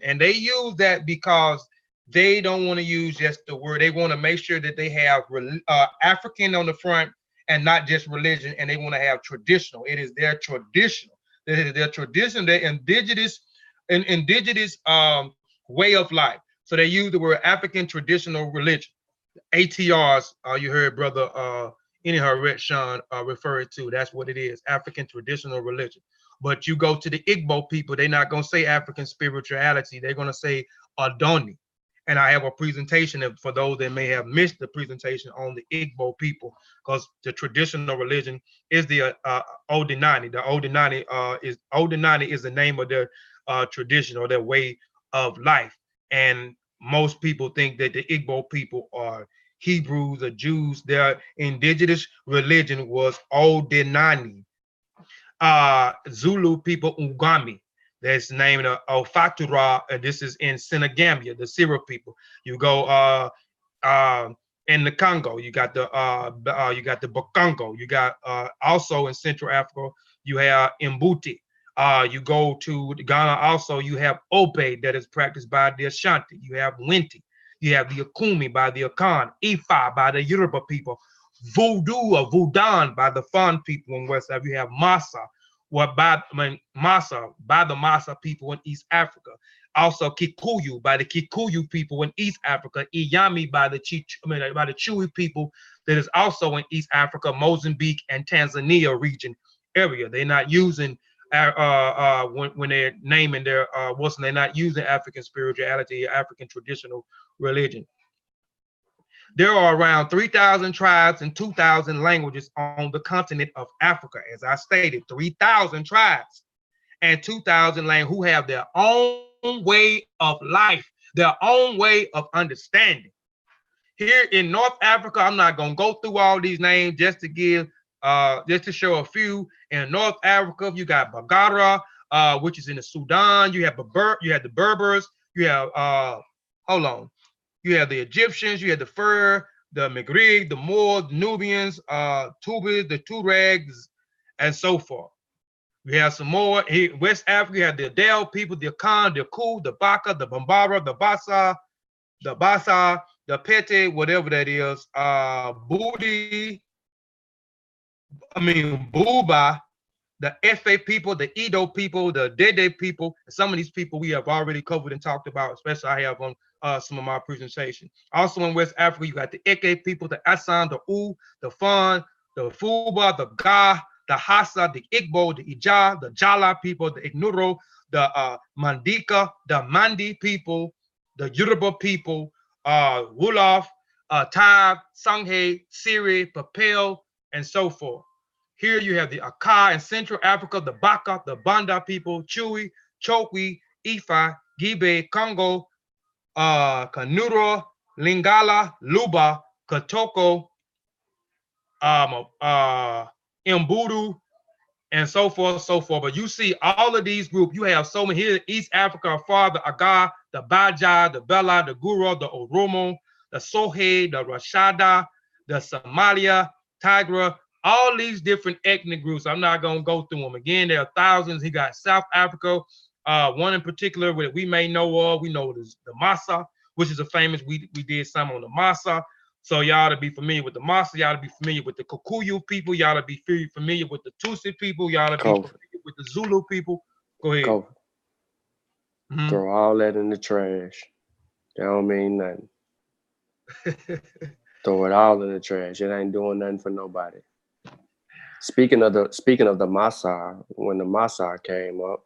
And they use that because they don't want to use just the word. They want to make sure that they have African on the front and not just religion. And they want to have traditional. It is their traditional. It is their tradition, their indigenous way of life. So they use the word African traditional religion. ATRs, you heard brother Sean referred to. That's what it is, African traditional religion. But you go to the Igbo people, they're not going to say African spirituality. They're going to say Adoni. And I have a presentation for those that may have missed the presentation on the Igbo people, because the traditional religion is the Odinani. The Odinani is the name of their tradition or their way of life. And most people think that the Igbo people are Hebrews or Jews. Their indigenous religion was Odinani. Zulu people, Ugami. That's named Ofatura, and this is in Senegambia, the Sira people. You go in the Congo, you got the Bakongo. You got also in Central Africa, you have Mbuti. You go to Ghana, also you have Obe that is practiced by the Ashanti. You have Winti. You have the Akumi by the Akan, Ifa by the Yoruba people, Voodoo or Vudan by the Fon people in West Africa. You have Masa, Masa by the Masa people in East Africa. Also Kikuyu by the Kikuyu people in East Africa. Iyami by the Chui people that is also in East Africa, Mozambique and Tanzania region area. They're not using when they're naming their they're not using African spirituality or African traditional religion. There are around 3,000 tribes and 2,000 languages on the continent of Africa. As I stated, 3,000 tribes and 2,000 languages who have their own way of life, their own way of understanding. Here in North Africa, I'm not going to go through all these names, just to show a few. In North Africa, you got Bagara, which is in the Sudan. You have the Berbers. You have you have the Egyptians. You have the Fur, the Maghreb, the Moors, the Nubians, Tubas, the Tuaregs, and so forth. We have some more. Here, West Africa, you have the Adel people, the Akan, the Ku, the Baka, the Bambara, the Basa, the Pete, whatever that is, Buba, the Efe people, the Edo people, the Dede people. Some of these people we have already covered and talked about, especially I have on some of my presentation. Also in West Africa, you got the Eke people, the Asan, the U, the Fon, the Fuba, the Ga, the Hassa, the Igbo, the Ija, the Jala people, the Ignuro, the Mandika, the Mandi people, the Yoruba people, Wolof, Tab, Sanghe, Siri, Papel, and so forth. Here you have the Aka in Central Africa, the Baka, the Banda people, Chui, Chokwi, Ifa, Gibe, Congo, Kanuro, Lingala, Luba, Katoko, Mbudu, and so forth, so forth. But you see all of these groups, you have so many here, East Africa, Father Aga, the Baja, the Bella, the Guru, the Oromo, the Sohe, the Rashada, the Somalia, Tigra, all these different ethnic groups. I'm not going to go through them. Again, there are thousands. He got South Africa, one in particular that we may know of. We know the Massa, which is a famous, we did some on the Massa. So y'all to be familiar with the Massa, y'all to be familiar with the Kikuyu people, y'all to be familiar with the Tutsi people, y'all to be familiar with the Zulu people. Go ahead. Go. Throw all that in the trash. That don't mean nothing. Throw it all in the trash. It ain't doing nothing for nobody. Speaking of the Massa, when the Massa came up,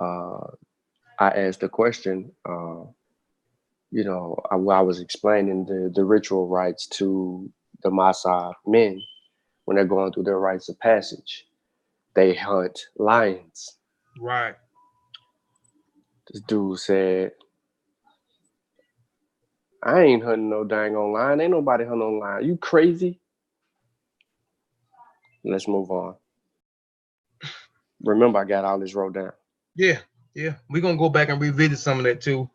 I asked the question. You know, I was explaining the ritual rites to the Massa men when they're going through their rites of passage. They hunt lions. Right. This dude said, I ain't hunting no dang on lion. Ain't nobody hunting on lion. You crazy? Let's move on. Remember, I got all this wrote down. Yeah. We're going to go back and revisit some of that too.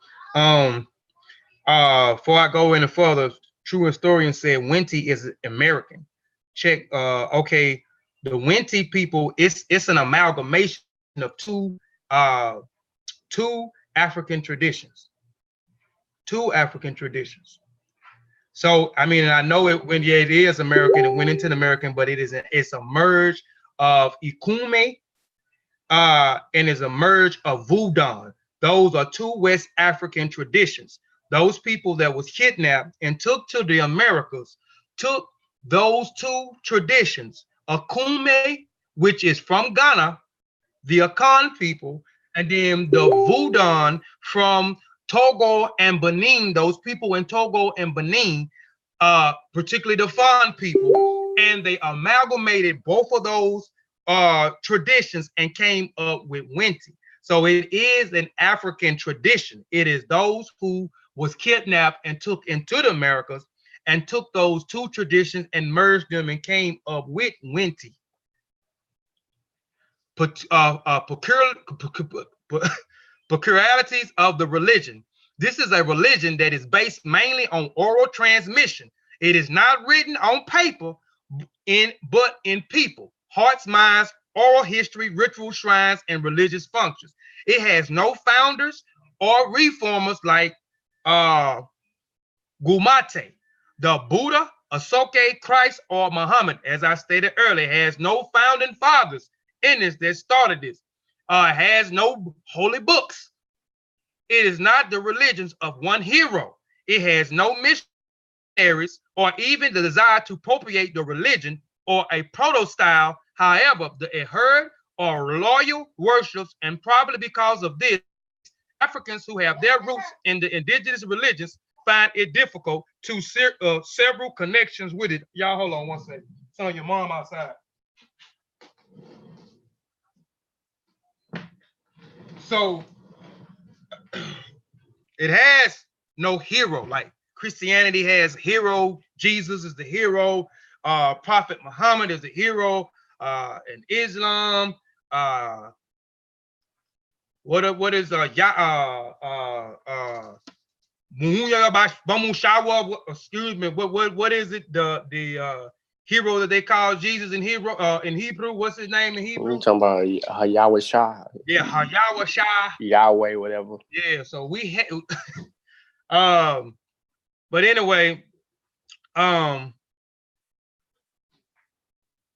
Before I go any further, True Historian said Winti is American. Check. Okay, the Winti people, it's an amalgamation of two African traditions. Two African traditions. So I mean, I know it is American. It went into the American, but it's a merge of Ikume, and is a merge of Voodoo. Those are two West African traditions. Those people that was kidnapped and took to the Americas took those two traditions, Akume, which is from Ghana, the Akan people, and then the Voodoo from Togo and Benin, those people in Togo and Benin, particularly the Fan people, and they amalgamated both of those traditions and came up with Winti. So it is an African tradition. It is those who was kidnapped and took into the Americas and took those two traditions and merged them and came up with Winti. Peculiarities of the religion. This is a religion that is based mainly on oral transmission. It is not written on paper, but in people, hearts, minds, oral history, ritual shrines, and religious functions. It has no founders or reformers like Gumate. The Buddha, Asoke, Christ, or Muhammad, as I stated earlier, has no founding fathers in this that started this. Has no holy books. It is not the religions of one hero. It has no missionaries or even the desire to appropriate the religion or a proto-style. However, it heard or loyal worships, and probably because of this, Africans who have their roots in the indigenous religions find it difficult to several connections with it. Y'all hold on one second. Son, your mom outside. So it has no hero. Like Christianity has hero. Jesus is the hero. Prophet Muhammad is the hero. In Islam, what is excuse me, what is it, the hero that they call Jesus in Hebrew? What's his name in Hebrew? We're talking about Yahweh Shah. Yeah, Yahweh Shah. Yahweh, whatever. Yeah, so we had but anyway, and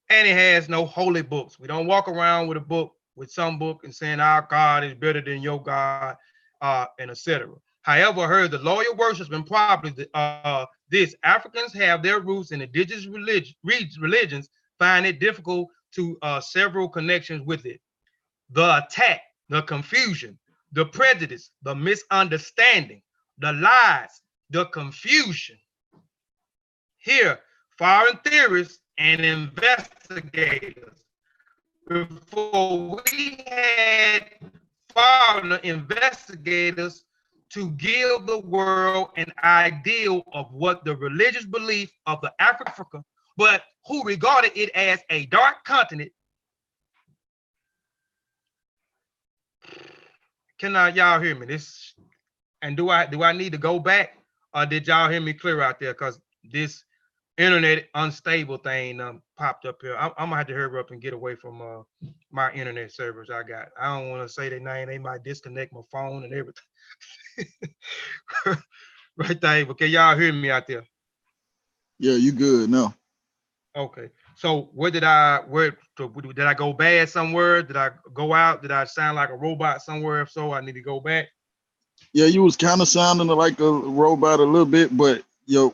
it has no holy books. We don't walk around with a book, with some book, and saying our God is better than your God, and etc. However, I heard the loyal worshipmen probably this Africans have their roots in indigenous religions, find it difficult to several connections with it. The attack, the confusion, the prejudice, the misunderstanding, the lies, the confusion. Here, foreign theorists and investigators. Before we had foreign investigators to give the world an ideal of what the religious belief of the Africa, but who regarded it as a dark continent. Can y'all hear me? This, and do I need to go back, or did y'all hear me clear out there? Because this internet unstable thing popped up here. I'm gonna have to hurry up and get away from my internet servers I got. I don't want to say their name. They might disconnect my phone and everything. Right there. But can y'all hear me out there? Yeah, you good now. Okay. So did I go bad somewhere? Did I go out? Did I sound like a robot somewhere? If so, I need to go back. Yeah, you was kind of sounding like a robot a little bit, but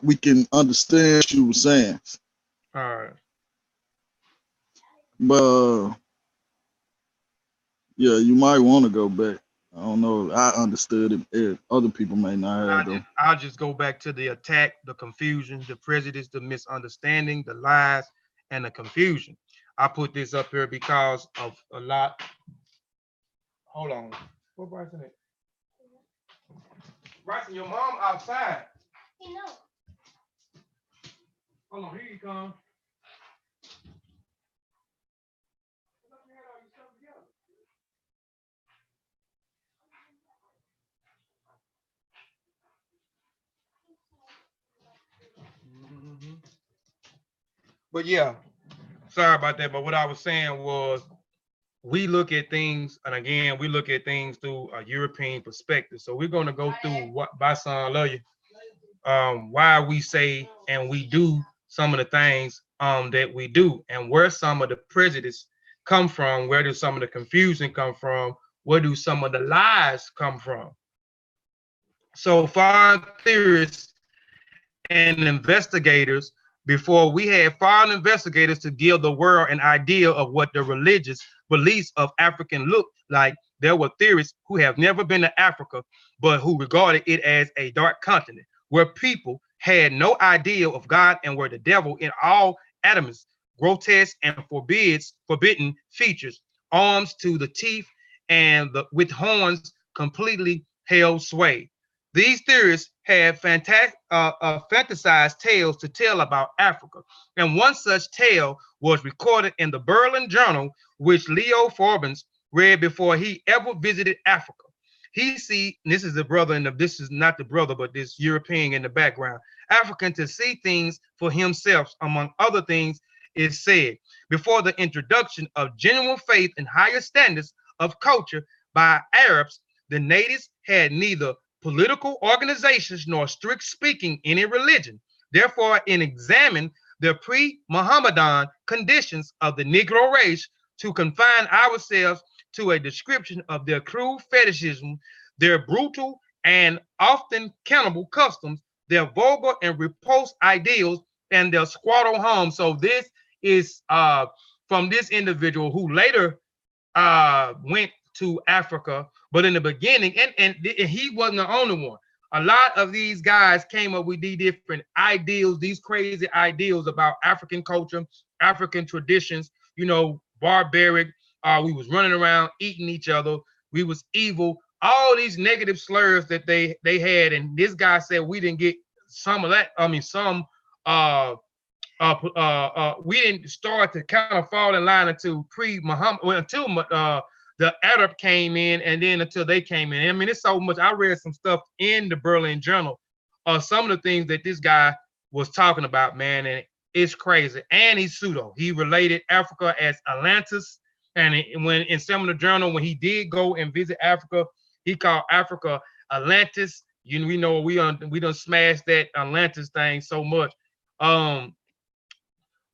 we can understand what you were saying. All right. But yeah, you might want to go back. I don't know. I understood it. Other people may not have. I'll just go back to the attack, the confusion, the prejudice, the misunderstanding, the lies, and the confusion. I put this up here because of a lot. Hold on. Where Bryson at? Bryson, your mom outside. He knows. Hold on, here you come. But yeah, sorry about that. But what I was saying was, we look at things, and again, we look at things through a European perspective. So we're going to go through what, by son, love you, why we say and we do some of the things that we do, and where some of the prejudice come from, where do some of the confusion come from, where do some of the lies come from. So foreign theorists and investigators, before we had foreign investigators to give the world an idea of what the religious beliefs of African looked like, there were theorists who have never been to Africa, but who regarded it as a dark continent, where people had no idea of God and where the devil in all atoms, grotesque and forbidden features, arms to the teeth and with horns completely held sway. These theorists had fantasized tales to tell about Africa, and one such tale was recorded in the Berlin Journal, which Leo Forbes read before he ever visited Africa. This is the brother, and this is not the brother, but this European in the background. African to see things for himself, among other things, is said. Before the introduction of genuine faith and higher standards of culture by Arabs, the natives had neither political organizations nor strict speaking any religion. Therefore, in examining the pre-Muhammadan conditions of the Negro race, to confine ourselves to a description of their crude fetishism, their brutal and often cannibal customs, their vulgar and repulsed ideals, and their squatter homes. So this is from this individual who later went to Africa, but in the beginning, and he wasn't the only one. A lot of these guys came up with these different ideals, these crazy ideals about African culture, African traditions, barbaric. We was running around eating each other. We was evil. All these negative slurs that they had, and this guy said we didn't get some of that. I mean, we didn't start to kind of fall in line until pre-Muhammad, until the Arab came in, and then until they came in. I mean, it's so much. I read some stuff in the Berlin Journal, some of the things that this guy was talking about, man, and it's crazy. And he's pseudo. He related Africa as Atlantis, and when in some of the journal, when he did go and visit Africa, he called Africa Atlantis. We know we done smashed that Atlantis thing so much.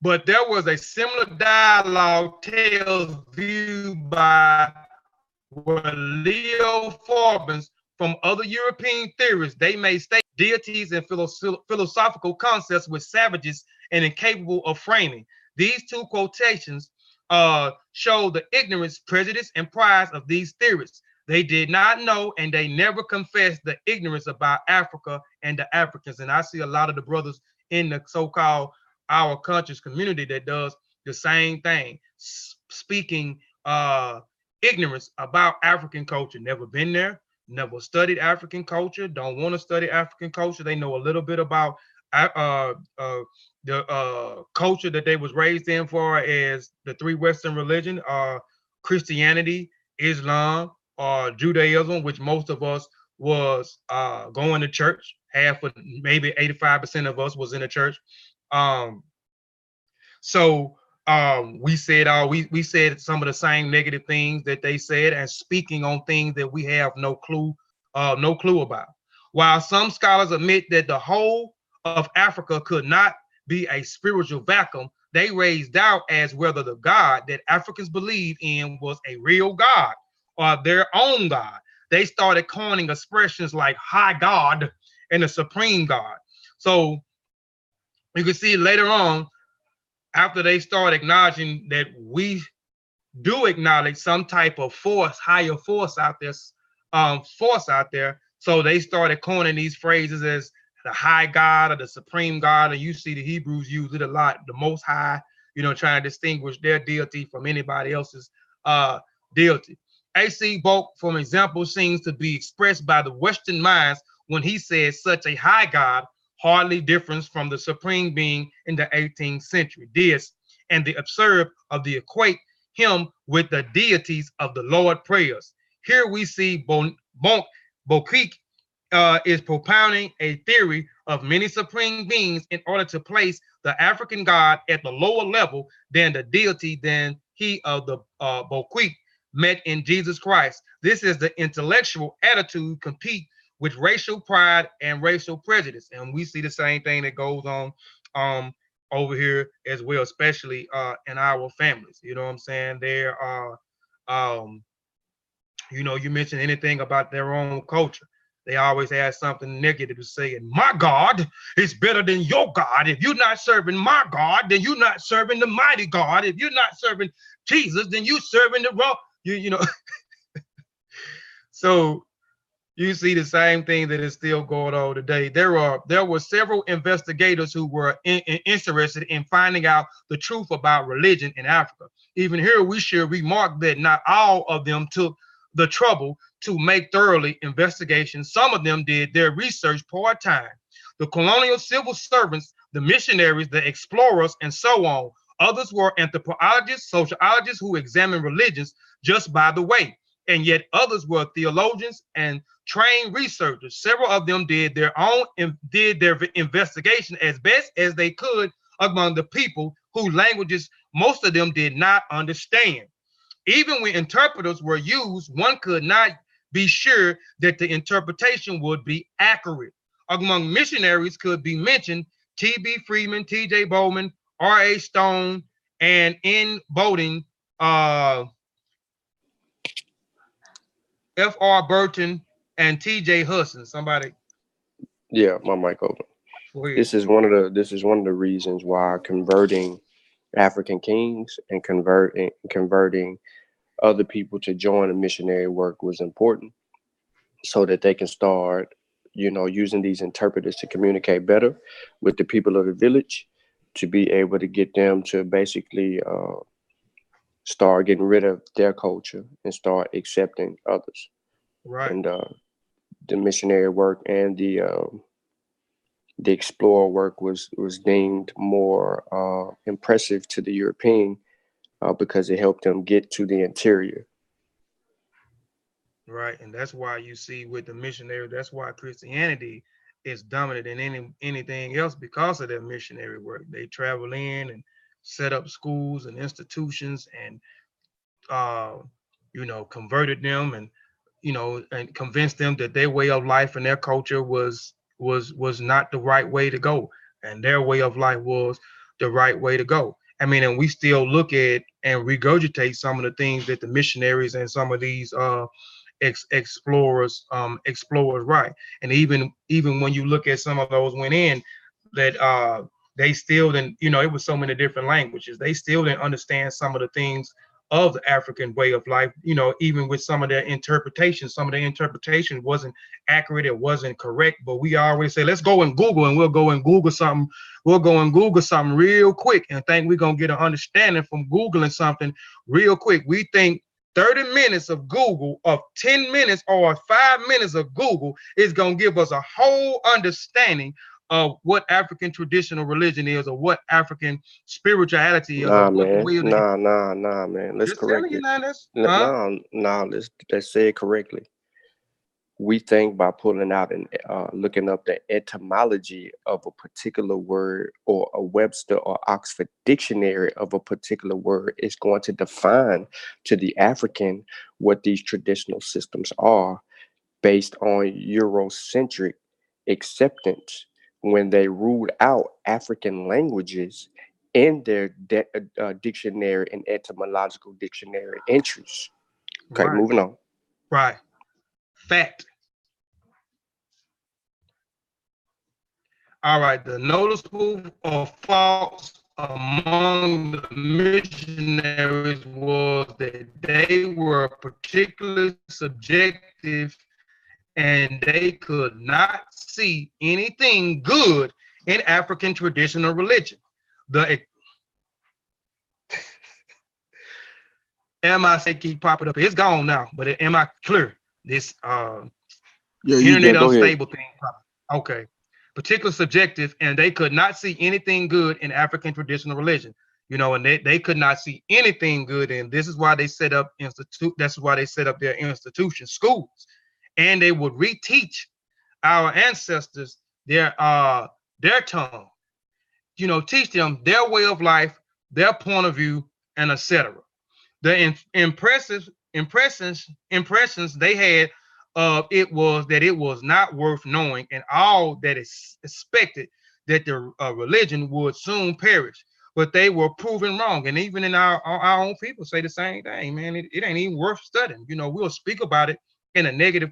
But there was a similar dialogue tales viewed by Leo Forbes from other European theorists. They may state deities and philosophical concepts with savages and incapable of framing. These two quotations show the ignorance, prejudice, and pride of these theorists. They did not know, and they never confessed the ignorance about Africa and the Africans. And I see a lot of the brothers in the so-called our conscious community that does the same thing, speaking ignorance about African culture. Never been there, never studied African culture, don't want to study African culture. They know a little bit about culture that they was raised in, for as the three Western religion are Christianity, Islam, or Judaism, which most of us was going to church. Half of, maybe 85% of us was in the church. So we said we said some of the same negative things that they said, and speaking on things that we have no clue about. While some scholars admit that the whole of Africa could not be a spiritual vacuum, they raised doubt as whether the God that Africans believed in was a real God or their own God. They started coining expressions like high God and the supreme God. So you can see later on, after they start acknowledging that we do acknowledge some type of force, higher force out there, so they started coining these phrases as the high God or the supreme God, and you see the Hebrews use it a lot, the Most High, trying to distinguish their deity from anybody else's deity. A.C. Boak, for example, seems to be expressed by the Western minds when he says such a high God hardly differs from the supreme being in the 18th century. This and the absurd of the equate him with the deities of the Lord prayers. Here we see Bokik is propounding a theory of many supreme beings in order to place the African God at the lower level than the deity than he of the Bokik met in Jesus Christ. This is the intellectual attitude compete with racial pride and racial prejudice. And we see the same thing that goes on over here as well, especially in our families. You know what I'm saying? There are, you mention anything about their own culture, they always have something negative to say. And my God is better than your God. If you're not serving my God, then you're not serving the mighty God. If you're not serving Jesus, then you're serving the wrong. So you see the same thing that is still going on today. There were several investigators who were interested in finding out the truth about religion in Africa. Even here, we should remark that not all of them took the trouble to make thoroughly investigations. Some of them did their research part-time. The colonial civil servants, the missionaries, the explorers, and so on. Others were anthropologists, sociologists who examined religions just by the way. And yet others were theologians and trained researchers. Several of them did their investigation as best as they could among the people whose languages most of them did not understand. Even when interpreters were used, one could not be sure that the interpretation would be accurate. Among missionaries could be mentioned T.B. Freeman, T.J. Bowman, R.A. Stone, and N. Bowden, F.R. Burton, and T.J. Hudson. Somebody? Yeah, my mic open. This is one of the reasons why converting African kings and converting other people to join the missionary work was important, so that they can start, using these interpreters to communicate better with the people of the village, to be able to get them to basically start getting rid of their culture and start accepting others. Right. And the missionary work and the explorer work was deemed more impressive to the European because it helped them get to the interior. Right, and that's why you see with the missionary, that's why Christianity is dominant in anything else, because of their missionary work. They travel in and set up schools and institutions and converted them and and convinced them that their way of life and their culture was not the right way to go, and their way of life was the right way to go. I mean, and we still look at and regurgitate some of the things that the missionaries and some of these explorers right. And even when you look at some of those went in, that they still didn't, it was so many different languages, they still didn't understand some of the things of the African way of life. Even with some of their interpretation wasn't accurate, it wasn't correct. But we always say, let's go and Google, and we'll go and Google something real quick and think we're gonna get an understanding from Googling something real quick. We think 30 minutes of Google, of 10 minutes or 5 minutes of Google is going to give us a whole understanding of what African traditional religion is, or what African spirituality is, or Nah, what the man. way of the, Nah, man. Let's just telling correct you it. now, that's huh? No, let's say it correctly. We think by pulling out and looking up the etymology of a particular word, or a Webster or Oxford dictionary of a particular word, is going to define to the African what these traditional systems are, based on Eurocentric acceptance, when they ruled out African languages in their dictionary and etymological dictionary entries. Okay, Right, moving on. right. Fact. All right, the noticeable faults among the missionaries was that they were particularly subjective, and they could not see anything good in African traditional religion. The MIC keep popping up. It's gone now, but am I clear? This Yeah, you Yeah, internet go ahead. unstable thing. Okay. Particular subjective, and they could not see anything good in African traditional religion. You know, and they could not see anything good, and this is why they set up that's why they set up their institutions, schools, and they would reteach our ancestors their tongue. You know, teach them their way of life, their point of view, and etc. The impressions they had of it was that it was not worth knowing, and all that is expected that the religion would soon perish. But they were proven wrong, and even in our own people say the same thing. Man, it ain't even worth studying. You know, we'll speak about it in a negative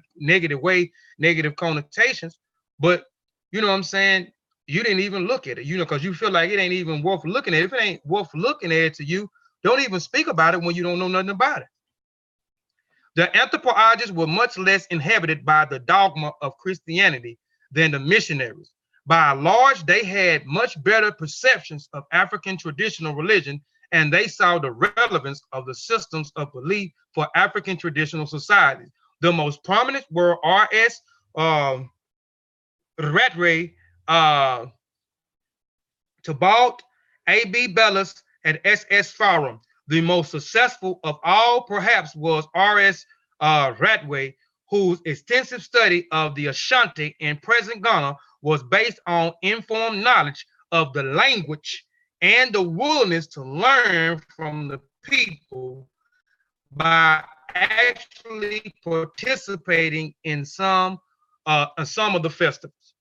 way, negative connotations, but you know what I'm saying, you didn't even look at it, you know, because you feel like it ain't even worth looking at. If it ain't worth looking at it to you, don't even speak about it when you don't know nothing about it. The anthropologists were much less inhabited by the dogma of Christianity than the missionaries. By and large, they had much better perceptions of African traditional religion, and they saw the relevance of the systems of belief for African traditional societies. The most prominent were R.S. Rattray, Tybalt, A.B. Bellis, and S.S. Farum. The most successful of all, perhaps, was R.S. Rattray, whose extensive study of the Ashanti in present Ghana was based on informed knowledge of the language and the willingness to learn from the people by actually participating in some of the festivals.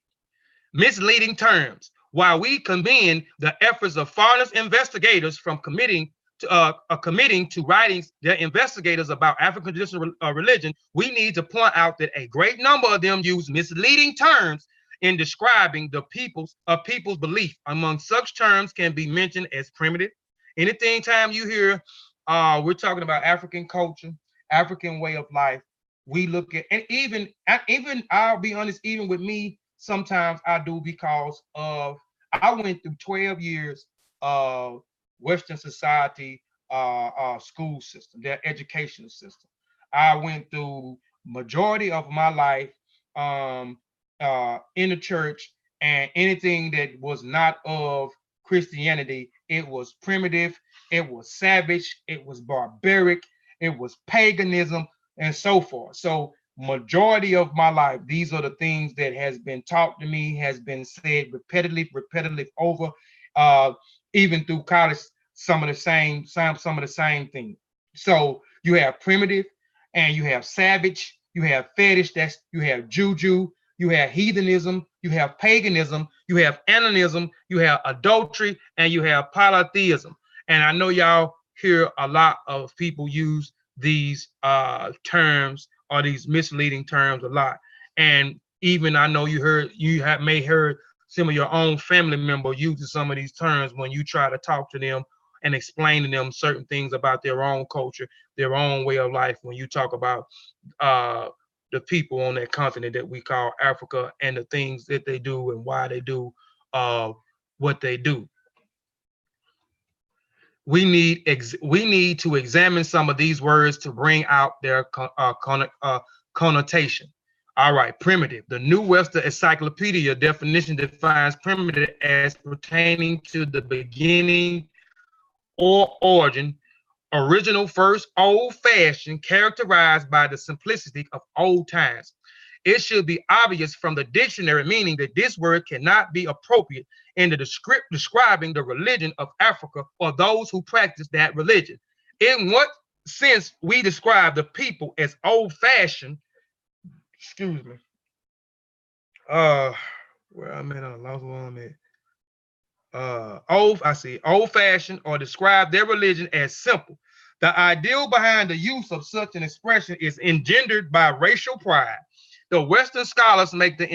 Misleading terms. While we commend the efforts of foreign investigators from committing to writing their investigators about African traditional religion, we need to point out that a great number of them use misleading terms in describing the people's belief. Among such terms can be mentioned as primitive. Anything time you hear we're talking about African culture, African way of life, we look at, and even I'll be honest, even with me, sometimes I do, because of I went through 12 years of Western society school system, their educational system. I went through majority of my life in the church, and anything that was not of Christianity, it was primitive, it was savage, it was barbaric, it was paganism, and so forth. So majority of my life, these are the things that has been taught to me, has been said repetitively over, even through college, some of the same things. So you have primitive, and you have savage, you have fetish, you have juju, you have heathenism, you have paganism, you have animism, you have adultery, and you have polytheism. And I know y'all hear a lot of people use these terms, or these misleading terms, a lot. And even I know you may heard some of your own family member using some of these terms when you try to talk to them and explain to them certain things about their own culture, their own way of life. When you talk about the people on that continent that we call Africa, and the things that they do and why they do what they do. We need to examine some of these words to bring out their connotation. All right, primitive. The New Western Encyclopedia definition defines primitive as pertaining to the beginning or origin, original, first, old-fashioned, characterized by the simplicity of old times. It should be obvious from the dictionary meaning that this word cannot be appropriate in the describing the religion of Africa or those who practice that religion. In what sense we describe the people as old-fashioned, excuse me, where I'm at, I lost one I'm at. Old-fashioned, or describe their religion as simple. The ideal behind the use of such an expression is engendered by racial pride. The Western scholars make the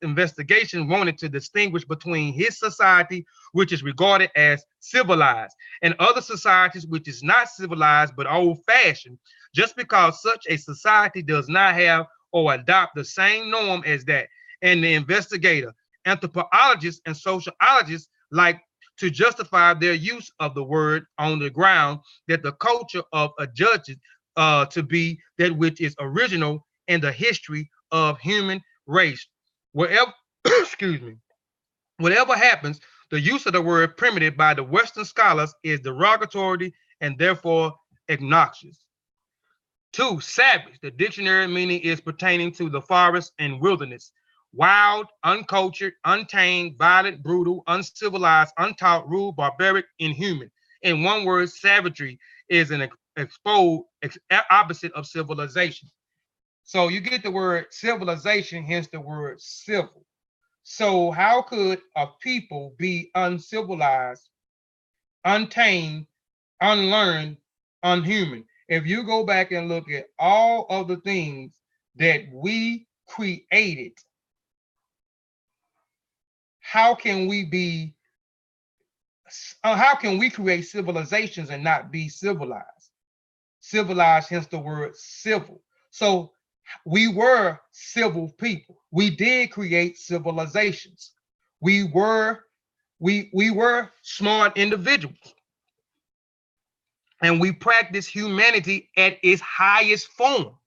investigation wanted to distinguish between his society, which is regarded as civilized, and other societies which is not civilized but old-fashioned, just because such a society does not have or adopt the same norm as that. And the investigator, anthropologists, and sociologists like to justify their use of the word on the ground that the culture of a judges to be that which is original in the history of human race. Wherever, excuse me, whatever happens, the use of the word primitive by the Western scholars is derogatory and therefore obnoxious. 2, savage. The dictionary meaning is pertaining to the forest and wilderness. Wild, uncultured, untamed, violent, brutal, uncivilized, untaught, rude, barbaric, inhuman. In one word, savagery is an opposite of civilization. So you get the word civilization, hence the word civil. So how could a people be uncivilized, untamed, unlearned, unhuman? If you go back and look at all of the things that we created, how can we create civilizations and not be civilized? Civilized, hence the word civil. So we were civil people. We did create civilizations. We were smart individuals. And we practice humanity at its highest form.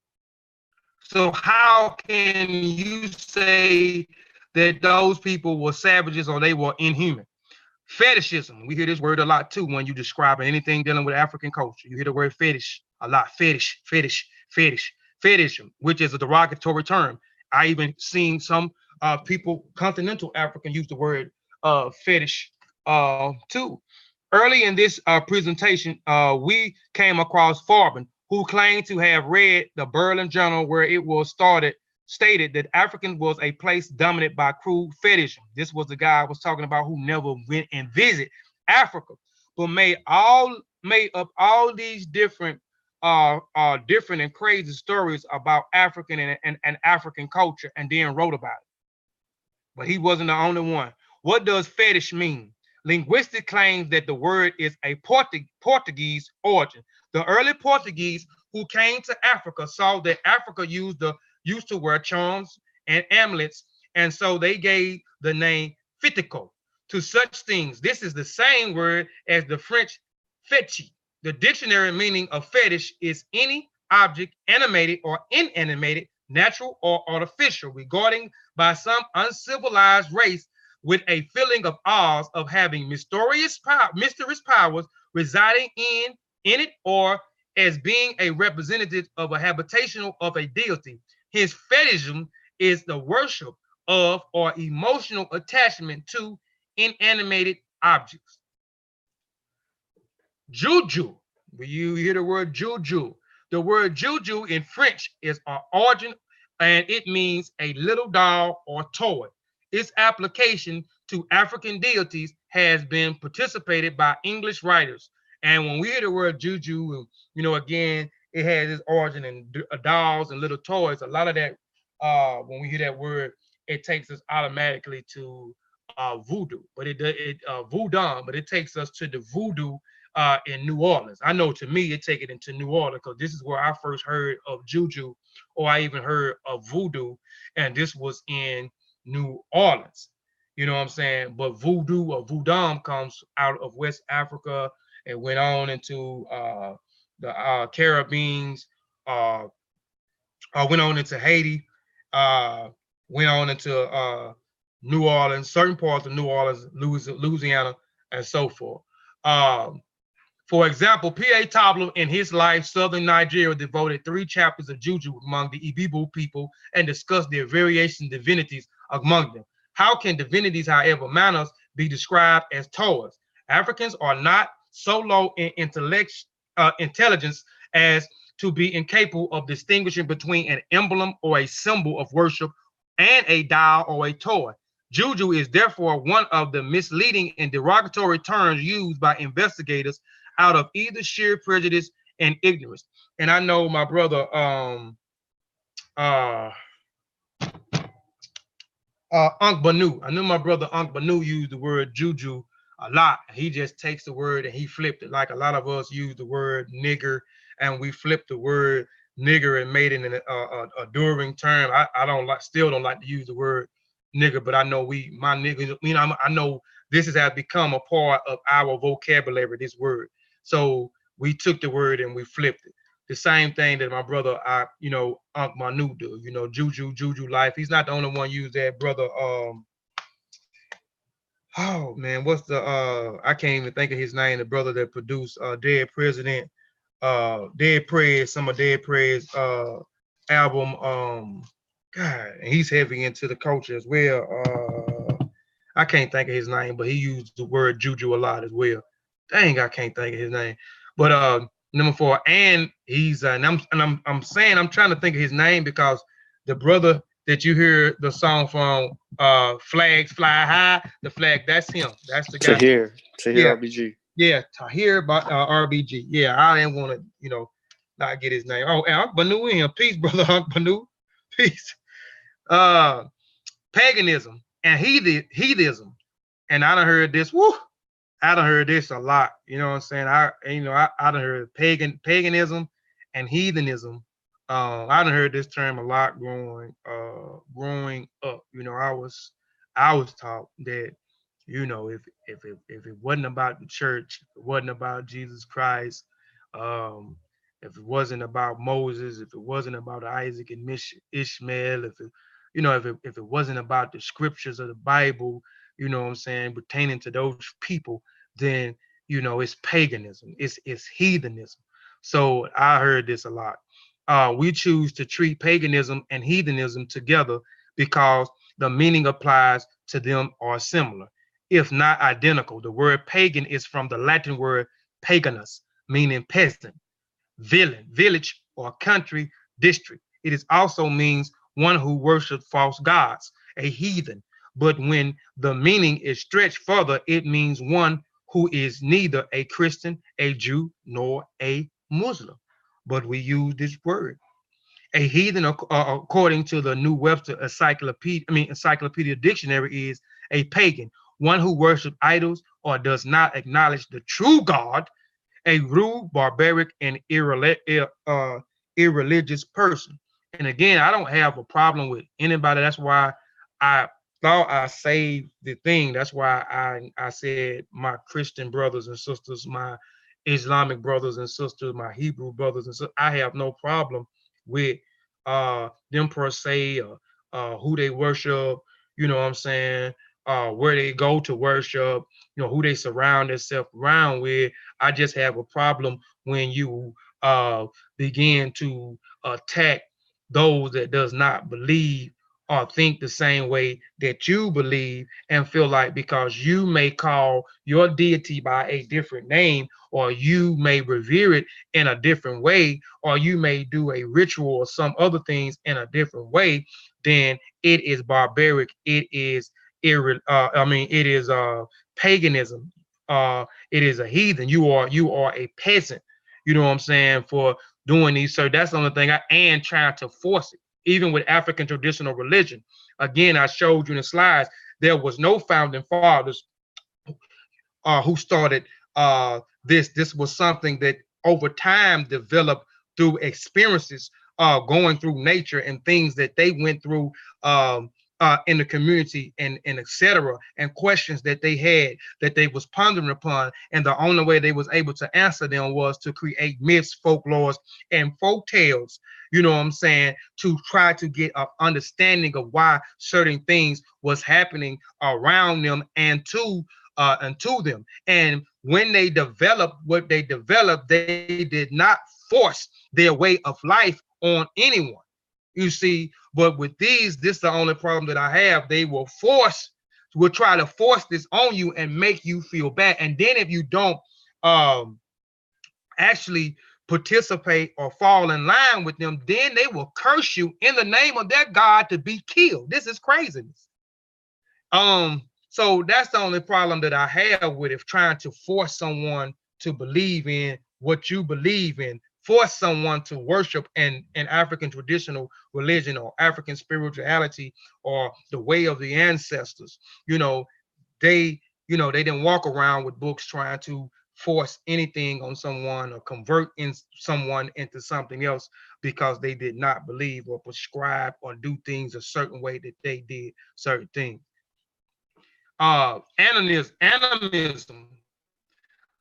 So how can you say that those people were savages or they were inhuman? Fetishism. We hear this word a lot too when you describe anything dealing with African culture. You hear the word fetish a lot. Fetish, fetishism, which is a derogatory term. I even seen some people, continental African, use the word fetish too. Early in this presentation, we came across Farben, who claimed to have read the Berlin Journal, where it was stated that African was a place dominated by crude fetishism. This was the guy I was talking about who never went and visited Africa, but made up all these different and crazy stories about African and African culture, and then wrote about it. But he wasn't the only one. What does fetish mean? Linguistic claims that the word is a Portuguese origin. The early Portuguese who came to Africa saw that Africa used to wear charms and amulets, and so they gave the name fetico to such things. This is the same word as the French fetiche. The dictionary meaning of fetish is any object, animated or inanimated, natural or artificial, regarding by some uncivilized race with a feeling of awe of having mysterious powers residing in it, or as being a representative of a habitational of a deity. His fetishism is the worship of or emotional attachment to inanimated objects. Juju. You hear the word juju. The word juju in French is an origin, and it means a little doll or toy. Its application to African deities has been participated by English writers. And when we hear the word juju, again, it has its origin in dolls and little toys. A lot of that, when we hear that word, it takes us automatically to voodoo, but voodoo, but it takes us to the voodoo in New Orleans. I know to me, it take it into New Orleans because this is where I first heard of juju, or I even heard of voodoo, and this was in New Orleans. You know what I'm saying? But voodoo or voodoo comes out of West Africa and went on into the Caribbeans, went on into Haiti, went on into New Orleans, certain parts of New Orleans, Louisiana, and so forth. For example, P.A. Tablo in his life, Southern Nigeria, devoted 3 chapters of Juju among the Igbo people and discussed their variation divinities among them. How can divinities, however, manners, be described as toys? Africans are not so low in intelligence as to be incapable of distinguishing between an emblem or a symbol of worship and a doll or a toy. Juju is therefore one of the misleading and derogatory terms used by investigators out of either sheer prejudice and ignorance. And I know my brother Unc Banu. I knew my brother Unc Banu used the word juju a lot. He just takes the word and he flipped it, like a lot of us use the word nigger, and we flipped the word nigger and made it an enduring term. Still don't like to use the word nigger, but I know my niggas, I know this has become a part of our vocabulary, this word. So we took the word and we flipped it. The same thing that my brother, Unc Manu do, Juju life. He's not the only one use that, brother. Oh man, what's the I can't even think of his name, the brother that produced Dead President, Dead Prez, some of Dead Prez album. God, and he's heavy into the culture as well. I can't think of his name, but he used the word juju a lot as well. Dang, I can't think of his name. But number 4, and he's and I'm saying I'm trying to think of his name because the brother that you hear the song from, Flags Fly High, the flag, that's him. That's the guy. Tahir Yeah. RBG. Yeah, Tahir by RBG. Yeah, I didn't want to, not get his name. Oh, and Unc Banu in here. Peace, brother Unc Banu. Peace. Paganism and heathenism. And I done heard this, I done heard this a lot. You know what I'm saying? I done heard paganism and heathenism. I done heard this term a lot growing up. I was taught that, if it wasn't about the church, if it wasn't about Jesus Christ, if it wasn't about Moses, if it wasn't about Isaac and Ishmael, if it wasn't about the scriptures of the Bible, you know what I'm saying, pertaining to those people, then it's paganism, it's heathenism. So I heard this a lot. We choose to treat paganism and heathenism together because the meaning applies to them are similar, if not identical. The word pagan is from the Latin word paganus, meaning peasant, villain, village, or country district. It is also means one who worships false gods, a heathen. But when the meaning is stretched further, it means one who is neither a Christian, a Jew, nor a Muslim. But we use this word. A heathen, according to the New Webster Encyclopedia Dictionary, is a pagan, one who worships idols or does not acknowledge the true God, a rude, barbaric, and irreligious person. And again, I don't have a problem with anybody. That's why I thought I saved the thing. That's why I said my Christian brothers and sisters, my Islamic brothers and sisters, my Hebrew brothers and sisters. I have no problem with them per se, or who they worship, you know what I'm saying, where they go to worship, who they surround themselves around with. I just have a problem when you begin to attack those that does not believe or think the same way that you believe, and feel like because you may call your deity by a different name, or you may revere it in a different way, or you may do a ritual or some other things in a different way, then it is barbaric. It is it is paganism. It is a heathen. You are a peasant. You know what I'm saying, for doing these. So that's the only thing. And trying to force it, even with African traditional religion. Again, I showed you in the slides, there was no founding fathers who started this. This was something that over time developed through experiences, going through nature and things that they went through in the community, and etc., and questions that they had that they was pondering upon, and the only way they was able to answer them was to create myths, folklores, and folk tales, you know what I'm saying, to try to get an understanding of why certain things was happening around them and to them. And when they developed what they developed, they did not force their way of life on anyone, you see. But with these, this is the only problem that I have. They will try to force this on you and make you feel bad. And then if you don't actually participate or fall in line with them, then they will curse you in the name of their God to be killed. This is craziness. So that's the only problem that I have with it, trying to force someone to believe in what you believe in, force someone to worship an African traditional religion or African spirituality or the way of the ancestors. You know, they didn't walk around with books trying to force anything on someone or convert someone into something else because they did not believe or prescribe or do things a certain way that they did certain things. Animism,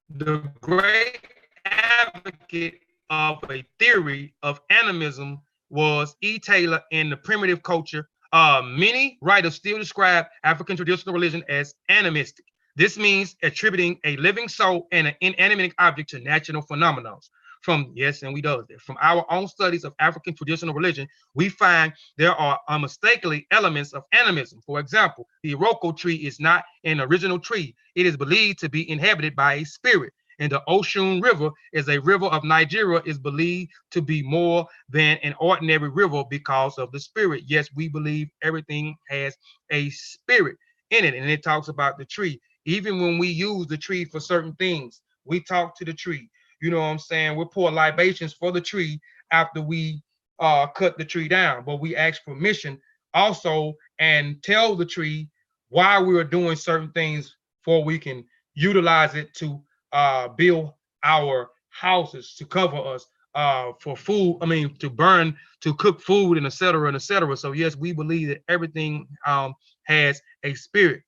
the great advocate of a theory of animism was E. Taylor in The Primitive Culture. Many writers still describe African traditional religion as animistic. This means attributing a living soul and an inanimate object to natural phenomena. From our own studies of African traditional religion, we find there are unmistakably elements of animism. For example, the Iroko tree is not an original tree. It is believed to be inhabited by a spirit. And the Osun River is a river of Nigeria, is believed to be more than an ordinary river because of the spirit. Yes, we believe everything has a spirit in it. And it talks about the tree. Even when we use the tree for certain things, we talk to the tree. You know what I'm saying? We pour libations for the tree after we cut the tree down, but we ask permission also and tell the tree why we are doing certain things before we can utilize it to build our houses, to cover us, for food. I mean, to burn, to cook food, and etc. and etc. So yes, we believe that everything has a spirit,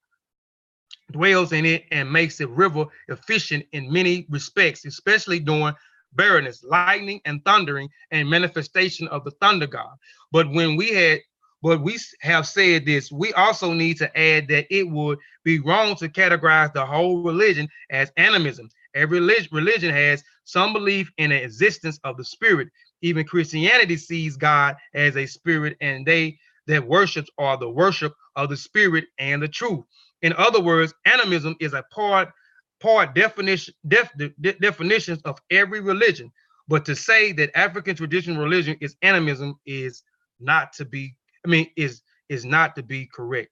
dwells in it, and makes the river efficient in many respects, especially during barrenness, lightning and thundering, and manifestation of the thunder god. But we have said this, we also need to add that it would be wrong to categorize the whole religion as animism. Every religion has some belief in the existence of the spirit. Even Christianity sees God as a spirit, and they that worships are the worship of the spirit and the truth. In other words, animism is a part definitions of every religion. But to say that African traditional religion is animism is not to be, is not to be correct.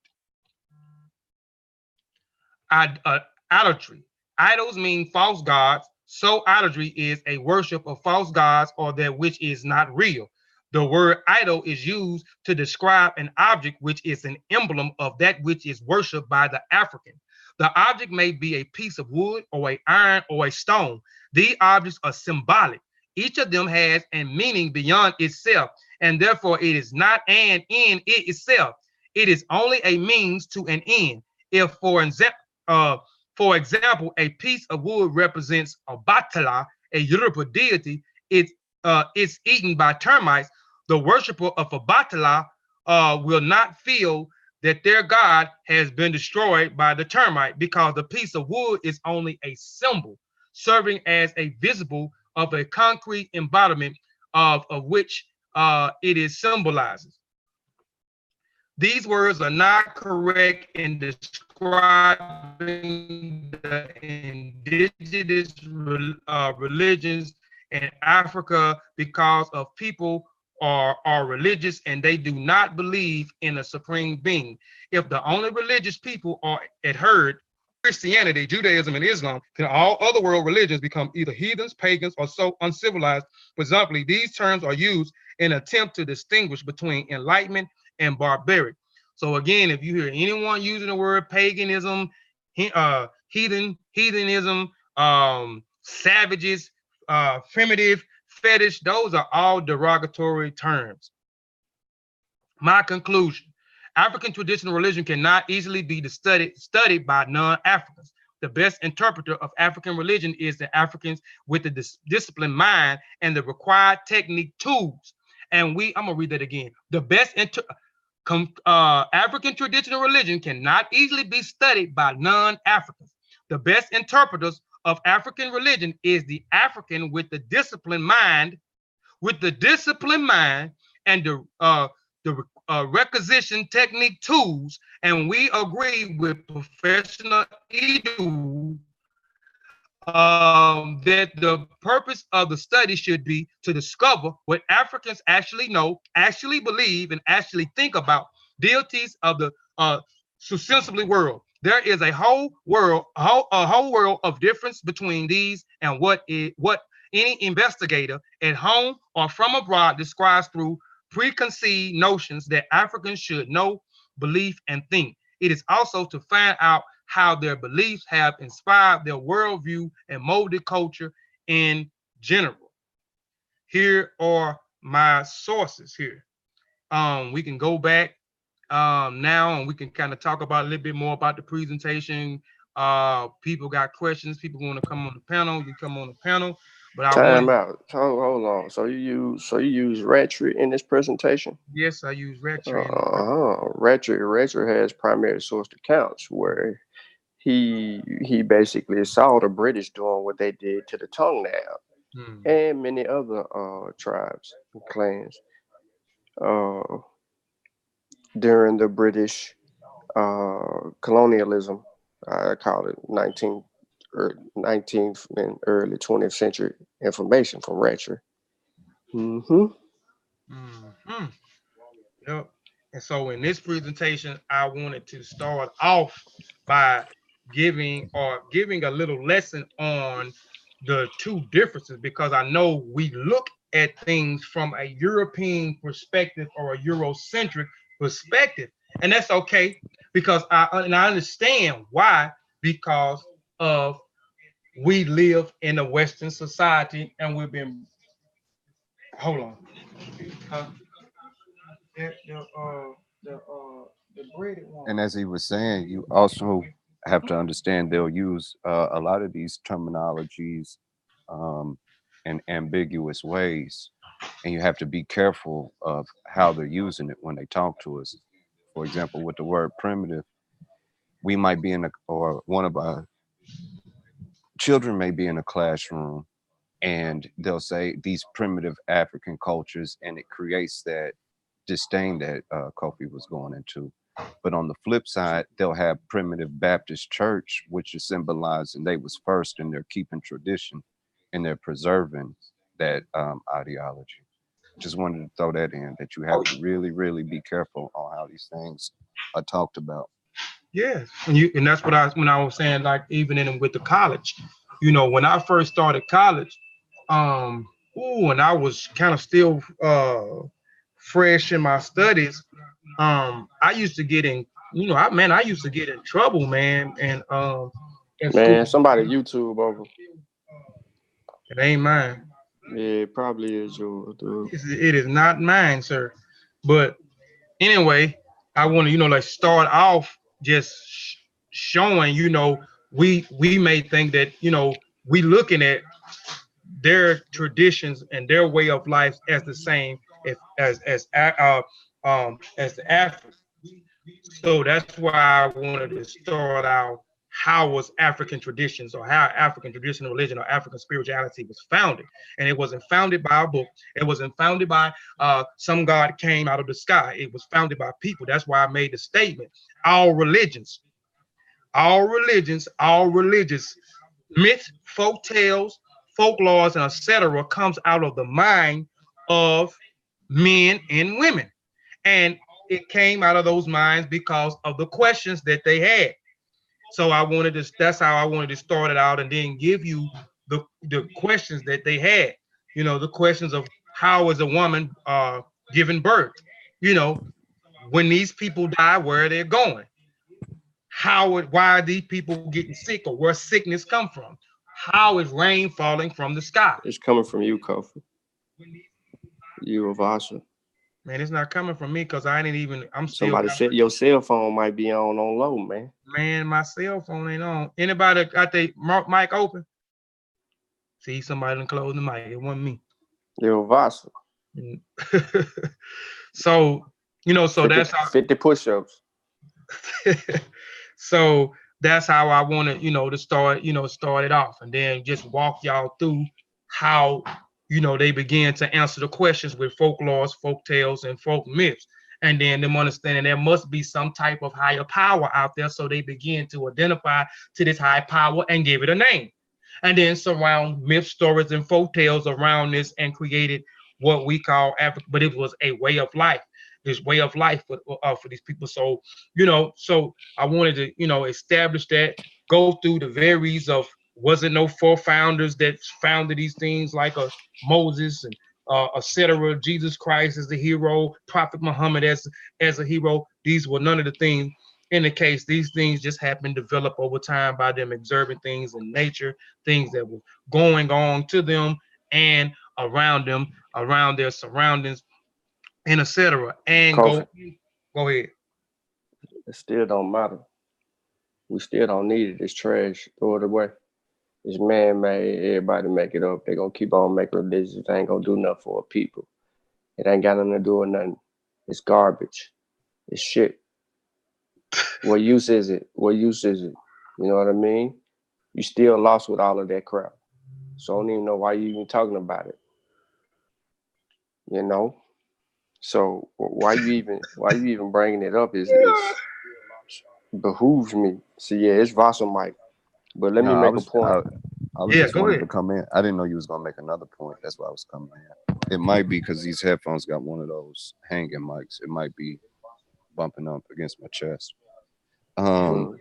Idolatry. Idols mean false gods. So idolatry is a worship of false gods or that which is not real. The word idol is used to describe an object which is an emblem of that which is worshipped by the African. The object may be a piece of wood or an iron or a stone. These objects are symbolic. Each of them has a meaning beyond itself, and therefore it is not an end in itself. It is only a means to an end. If, for example, a piece of wood represents a Batala, a Yoruba deity, it's eaten by termites, the worshiper of a Batala will not feel that their god has been destroyed by the termite, because the piece of wood is only a symbol, serving as a visible of a concrete embodiment of which it is symbolizes. These words are not correct in describing the indigenous religions in Africa, because of people are religious and they do not believe in a supreme being. If the only religious people are adhered Christianity, Judaism, and Islam, then all other world religions become either heathens, pagans, or so uncivilized. Presumably, these terms are used in an attempt to distinguish between enlightenment and barbaric. So again, if you hear anyone using the word paganism, heathenism, savages, primitive, fetish, those are all derogatory terms. My conclusion: African traditional religion cannot easily be studied by non-Africans. The best interpreter of African religion is the Africans with the disciplined mind and the required technique tools. And I'm gonna read that again. The best African traditional religion cannot easily be studied by non-Africans. The best interpreters of African religion is the African with the disciplined mind, and the requisition technique tools, and we agree with Professional Edu that the purpose of the study should be to discover what Africans actually know, actually believe, and actually think about deities of the sensibly world. There is a whole world of difference between these and what any investigator at home or from abroad describes through preconceived notions that Africans should know, believe, and think. It is also to find out how their beliefs have inspired their worldview and molded culture in general. Here are my sources here. We can go back now and we can kind of talk about a little bit more about the presentation. People got questions. People want to come on the panel. You come on the panel. But Time out. Hold on. So you use rhetoric in this presentation? Yes, I use rhetoric. Rhetoric has primary source accounts where he basically saw the British doing what they did to the Tongnab and many other tribes and clans during the British colonialism. I call it 19th and early 20th century information from rhetoric. Yep. And so in this presentation, I wanted to start off by giving a little lesson on the two differences, because I know we look at things from a European perspective or a Eurocentric perspective, and that's okay, because I understand why, because of we live in a Western society and we've been hold on. The braided one. And as he was saying, you also have to understand they'll use a lot of these terminologies in ambiguous ways, and you have to be careful of how they're using it when they talk to us. For example, with the word primitive, we might be or one of our children may be in a classroom and they'll say these primitive African cultures, and it creates that disdain that Kofi was going into. But on the flip side, they'll have primitive Baptist church, which is symbolizing they was first and they're keeping tradition and they're preserving that ideology. Just wanted to throw that in, that you have to really, really be careful on how these things are talked about. Yes, and that's what when I was saying, like even with the college, when I first started college, and I was kind of still fresh in my studies, I used to get in, I used to get in trouble, man, and man, somebody YouTube over. It ain't mine. Yeah, it probably is yours, dude. It is not mine, sir. But anyway, I want to, like start off just showing, we may think that, we looking at their traditions and their way of life as the same as the African. So that's why I wanted to start out how was African traditions, or how African traditional religion or African spirituality was founded. And it wasn't founded by a book. It wasn't founded by some God came out of the sky. It was founded by people. That's why I made the statement, all religious, myths, folk tales, folklores, and etc. comes out of the mind of men and women. And it came out of those minds because of the questions that they had. So that's how I wanted to start it out, and then give you the questions that they had. The questions of how is a woman giving birth? When these people die, where are they going? Why are these people getting sick, or where sickness come from? How is rain falling from the sky? It's coming from you, Kofi. You of Asha. Man, it's not coming from me because I didn't even. I'm still. Somebody said your cell phone might be on low, man. Man, my cell phone ain't on. Anybody got their mic open? See, somebody done close the mic. It wasn't me. Your Vasa. So, so 50, that's how 50 push-ups. so that's how I wanted, to start it off and then just walk y'all through how, they began to answer the questions with folklores, folk tales, and folk myths. And then them understanding there must be some type of higher power out there. So they begin to identify to this high power and give it a name. And then surround myth stories and folk tales around this and created what we call Africa, but it was a way of life, this way of life for these people. So, so I wanted to, establish that, go through the varies of wasn't no forefounders that founded these things like a Moses and etc. Jesus Christ as the hero, Prophet Muhammad as a hero. These were none of the things in the case. These things just happened to develop over time by them observing things in nature, things that were going on to them and around them, around their surroundings, and etc. And Kofi, go ahead. it still don't matter. We still don't need it. It's trash. Throw it away. It's man-made. Everybody make it up. They gonna keep on making religions. They ain't gonna do nothing for people. It ain't got nothing to do with nothing. It's garbage. It's shit. What use is it? What use is it? You know what I mean? You still lost with all of that crap. So I don't even know why you even talking about it. You know? So why you even bringing it up is behooves me. So yeah, it's Vasa Mike. But let me No, make a point. I was Yeah, just go wanted ahead. to come in. I didn't know you was gonna make another point. That's why I was coming in. It might be because these headphones got one of those hanging mics. It might be bumping up against my chest. Um, Mm.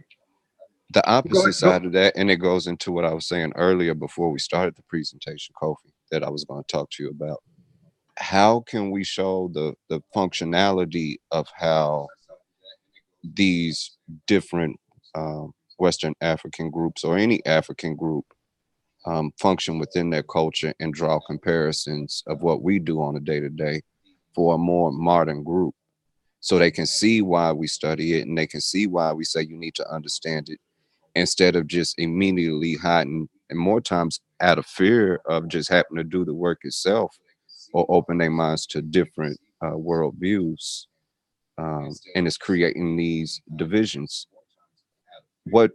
the Go opposite ahead. Go. side of that, and it goes into what I was saying earlier before we started the presentation, Kofi, that I was going to talk to you about. How can we show the functionality of how these different Western African groups or any African group function within their culture and draw comparisons of what we do on a day-to-day for a more modern group, so they can see why we study it and they can see why we say you need to understand it, instead of just immediately hiding, and more times out of fear of just having to do the work itself or open their minds to different worldviews. And it's creating these divisions. What,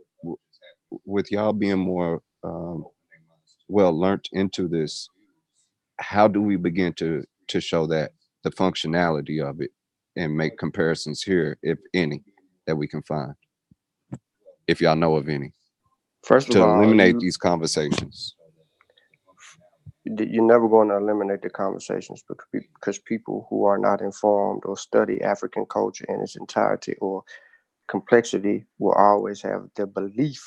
with y'all being more well learned into this, how do we begin to show that the functionality of it and make comparisons here, if any, that we can find, if y'all know of any, First of to all, eliminate these conversations? you're never going to eliminate the conversations because people who are not informed or study African culture in its entirety or complexity will always have the belief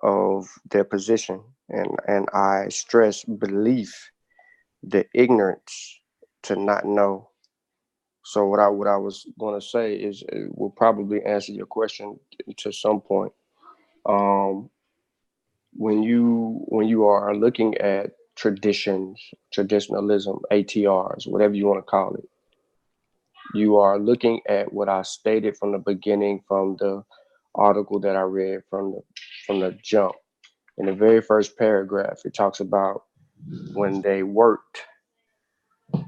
of their position, and I stress belief, the ignorance to not know. So what I was going to say is it will probably answer your question to some point. Um, when you are looking at traditions, traditionalism, ATRs, whatever you want to call it, you are looking at what I stated from the beginning, from the article that I read from the jump. In the very first paragraph, it talks about when they worked,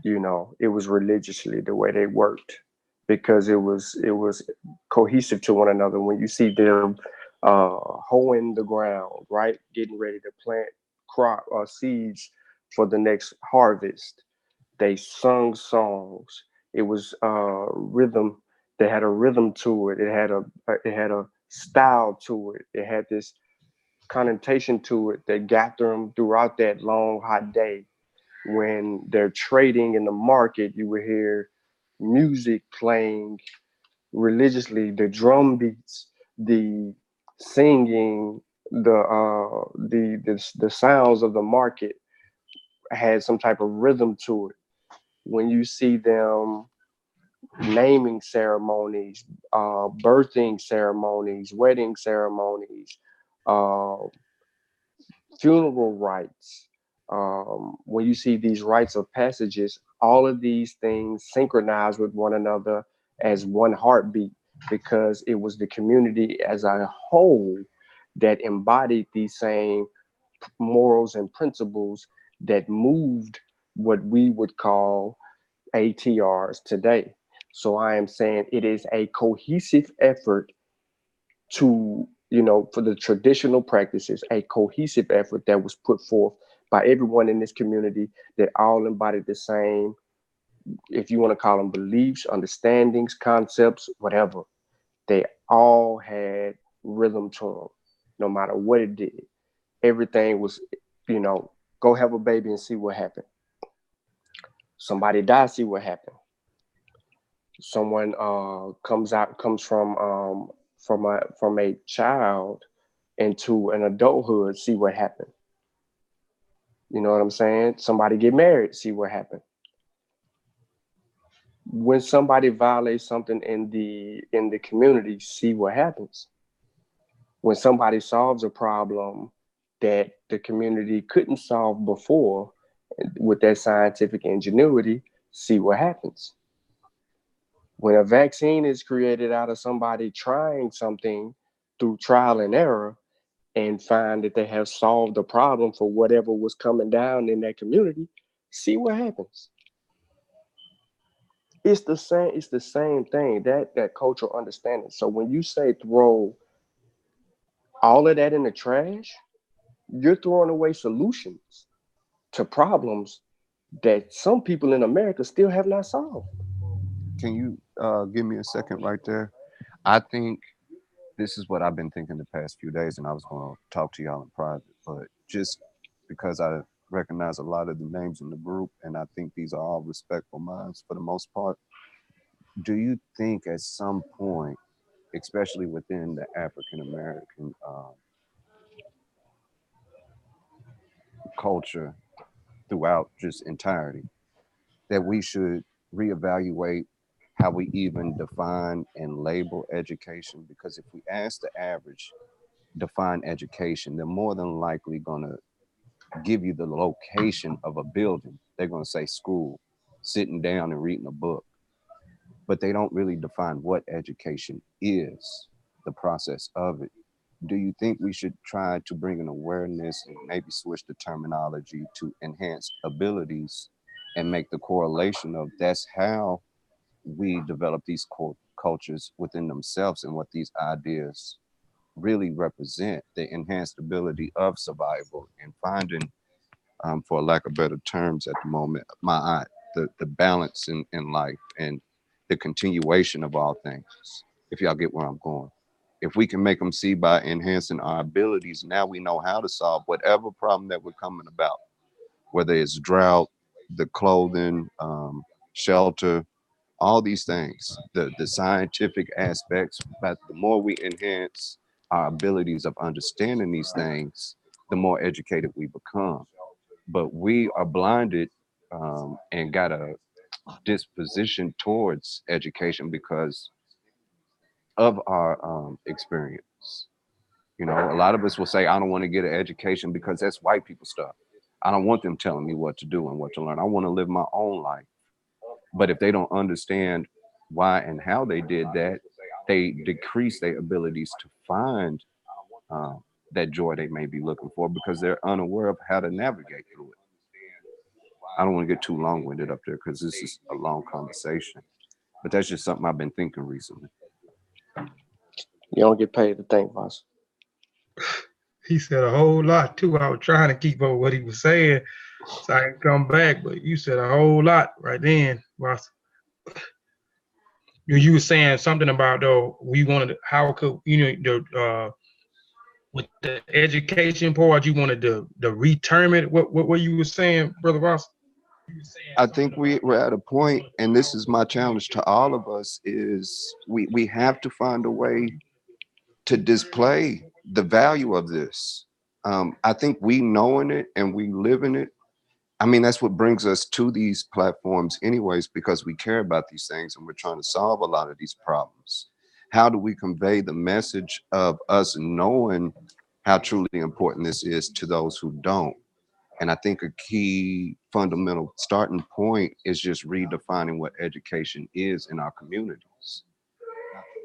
it was religiously the way they worked, because it was cohesive to one another. When you see them hoeing the ground, right, getting ready to plant crop or seeds for the next harvest, they sung songs. It was rhythm. They had a rhythm to it. It had a style to it. It had this connotation to it that got them throughout that long hot day. When they're trading in the market, you would hear music playing religiously, the drum beats, the singing, the sounds of the market had some type of rhythm to it. When you see them naming ceremonies, birthing ceremonies, wedding ceremonies, uh, funeral rites, when you see these rites of passages all of these things synchronized with one another as one heartbeat, because it was the community as a whole that embodied these same morals and principles that moved what we would call ATRs today. So I am saying it is a cohesive effort to, for the traditional practices, a cohesive effort that was put forth by everyone in this community that all embodied the same, if you want to call them beliefs, understandings, concepts, whatever. They all had rhythm to them, no matter what it did. Everything was, go have a baby and see what happened. Somebody die, see what happened. Someone comes from a child into an adulthood, see what happened. You know what I'm saying? Somebody get married, see what happened. When somebody violates something in the community, see what happens. When somebody solves a problem that the community couldn't solve before with their scientific ingenuity, see what happens. When a vaccine is created out of somebody trying something through trial and error and find that they have solved the problem for whatever was coming down in that community, see what happens. It's the same thing, that cultural understanding. So when you say throw all of that in the trash, you're throwing away solutions to problems that some people in America still have not solved. Can you give me a second right there? I think this is what I've been thinking the past few days, and I was going to talk to y'all in private, but just because I recognize a lot of the names in the group, and I think these are all respectful minds for the most part, do you think at some point, especially within the African American culture throughout just entirety, that we should reevaluate how we even define and label education? Because if we ask the average, define education, they're more than likely going to give you the location of a building. They're going to say school, sitting down and reading a book, but they don't really define what education is, the process of it. Do you think we should try to bring an awareness and maybe switch the terminology to enhance abilities and make the correlation of that's how we develop these cultures within themselves and what these ideas really represent, the enhanced ability of survival and finding, for lack of better terms at the moment, the balance in life and the continuation of all things, if y'all get where I'm going. If we can make them see by enhancing our abilities, now we know how to solve whatever problem that we're coming about, whether it's drought, the clothing, shelter, all these things, the scientific aspects. But the more we enhance our abilities of understanding these things, the more educated we become. But we are blinded and got a disposition towards education because of our experience. You know, a lot of us will say, I don't want to get an education because that's white people stuff. I don't want them telling me what to do and what to learn. I want to live my own life. But if they don't understand why and how they did that, they decrease their abilities to find that joy they may be looking for because they're unaware of how to navigate through it. I don't want to get too long-winded up there because this is a long conversation, but that's just something I've been thinking recently. You don't get paid to think, boss. He said a whole lot too. I was trying to keep up with what he was saying so I can come back, but you said a whole lot right then, Ross. You were saying something about though we wanted how could with the education part you wanted to reterm it. What you were saying, Brother Ross? I think we're at a point, and this is my challenge to all of us, is we have to find a way to display the value of this. I think we knowing it and we live in it. I mean, that's what brings us to these platforms anyways, because we care about these things and we're trying to solve a lot of these problems. How do we convey the message of us knowing how truly important this is to those who don't? And I think a key fundamental starting point is just redefining what education is in our communities.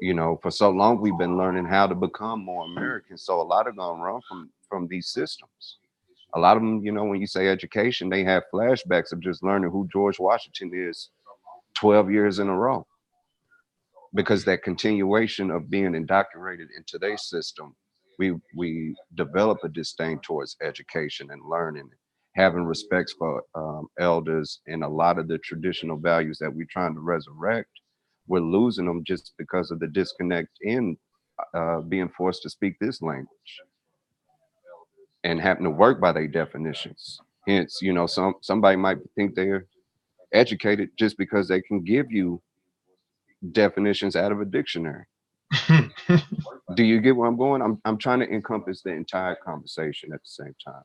You know, for so long we've been learning how to become more American. So a lot are gonna run from these systems. A lot of them, you know, when you say education, they have flashbacks of just learning who George Washington is 12 years in a row. Because that continuation of being indoctrinated in today's system, we develop a disdain towards education and learning, having respects for elders, and a lot of the traditional values that we're trying to resurrect. We're losing them just because of the disconnect in being forced to speak this language and having to work by their definitions. Hence, you know, somebody might think they're educated just because they can give you definitions out of a dictionary. Do you get where I'm going? I'm trying to encompass the entire conversation at the same time,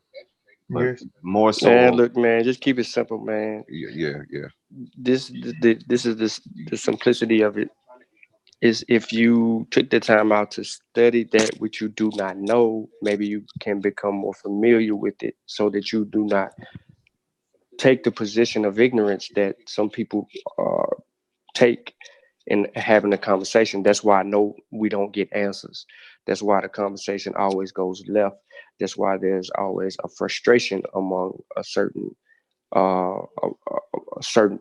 but Yes. more so. Man, look, man, just keep it simple, man. Yeah. This is the simplicity of it. Is if you took the time out to study that which you do not know, maybe you can become more familiar with it, so that you do not take the position of ignorance that some people take in having a conversation. That's why I know we don't get answers. That's why the conversation always goes left. That's why there's always a frustration among a certain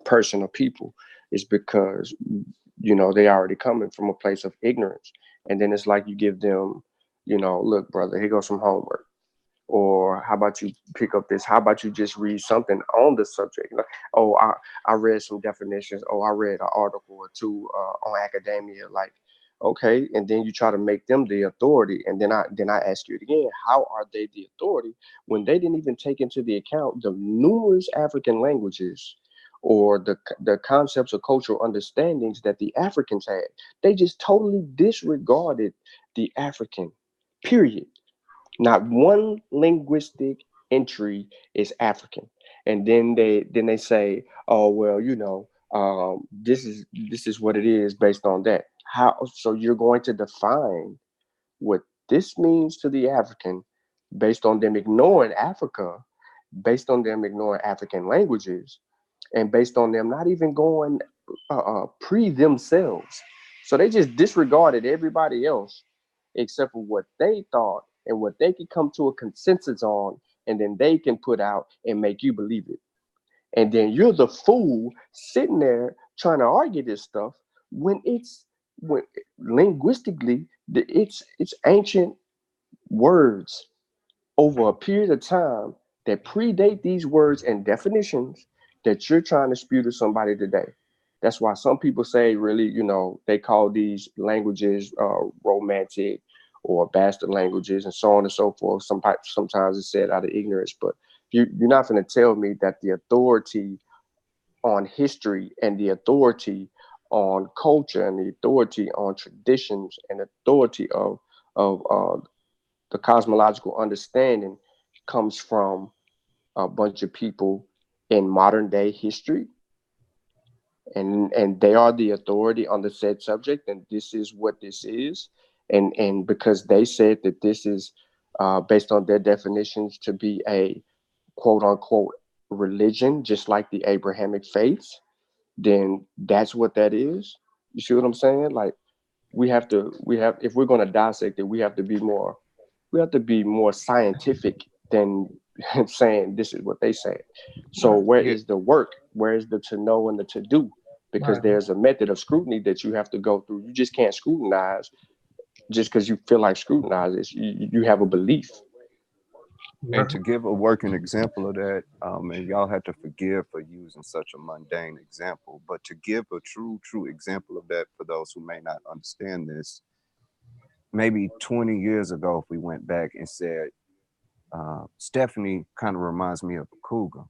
person or people. Is because, you know, they already coming from a place of ignorance, and then it's like you give them, you know, look, brother, here goes some homework. Or how about you pick up this? How about you just read something on the subject? Like, oh, I read some definitions. Oh, I read an article or two on academia. Like, okay, and then you try to make them the authority, and then I ask you it again. How are they the authority when they didn't even take into the account the numerous African languages or the concepts of cultural understandings that the Africans had? They just totally disregarded the African. Period. Not one linguistic entry is African, and then they say, "Oh well, you know, this is what it is based on that." How? So you're going to define what this means to the African based on them ignoring Africa, based on them ignoring African languages, and based on them not even going pre themselves. So they just disregarded everybody else except for what they thought and what they could come to a consensus on, and then they can put out and make you believe it. And then you're the fool sitting there trying to argue this stuff when when linguistically it's ancient words over a period of time that predate these words and definitions that you're trying to spew to somebody today. That's why some people say, really, you know, they call these languages romantic or bastard languages and so on and so forth. Sometimes it's said out of ignorance, but you're not going to tell me that the authority on history and the authority on culture and the authority on traditions and authority of the cosmological understanding comes from a bunch of people in modern day history, and they are the authority on the said subject, and this is what this is, and because they said that this is based on their definitions to be a quote unquote religion, just like the Abrahamic faiths, then that's what that is. You see what I'm saying? Like, we have if we're going to dissect it, we have to be more scientific than saying this is what they say. So Right. where Yeah. is the work? Where is the to know and the to do? Because Right. there's a method of scrutiny that you have to go through. You just can't scrutinize just because you feel like scrutinizing. You have a belief. And Right. to give a working example of that, and y'all have to forgive for using such a mundane example, but to give a true example of that for those who may not understand this, maybe 20 years ago, if we went back and said, Stephanie kind of reminds me of a cougar,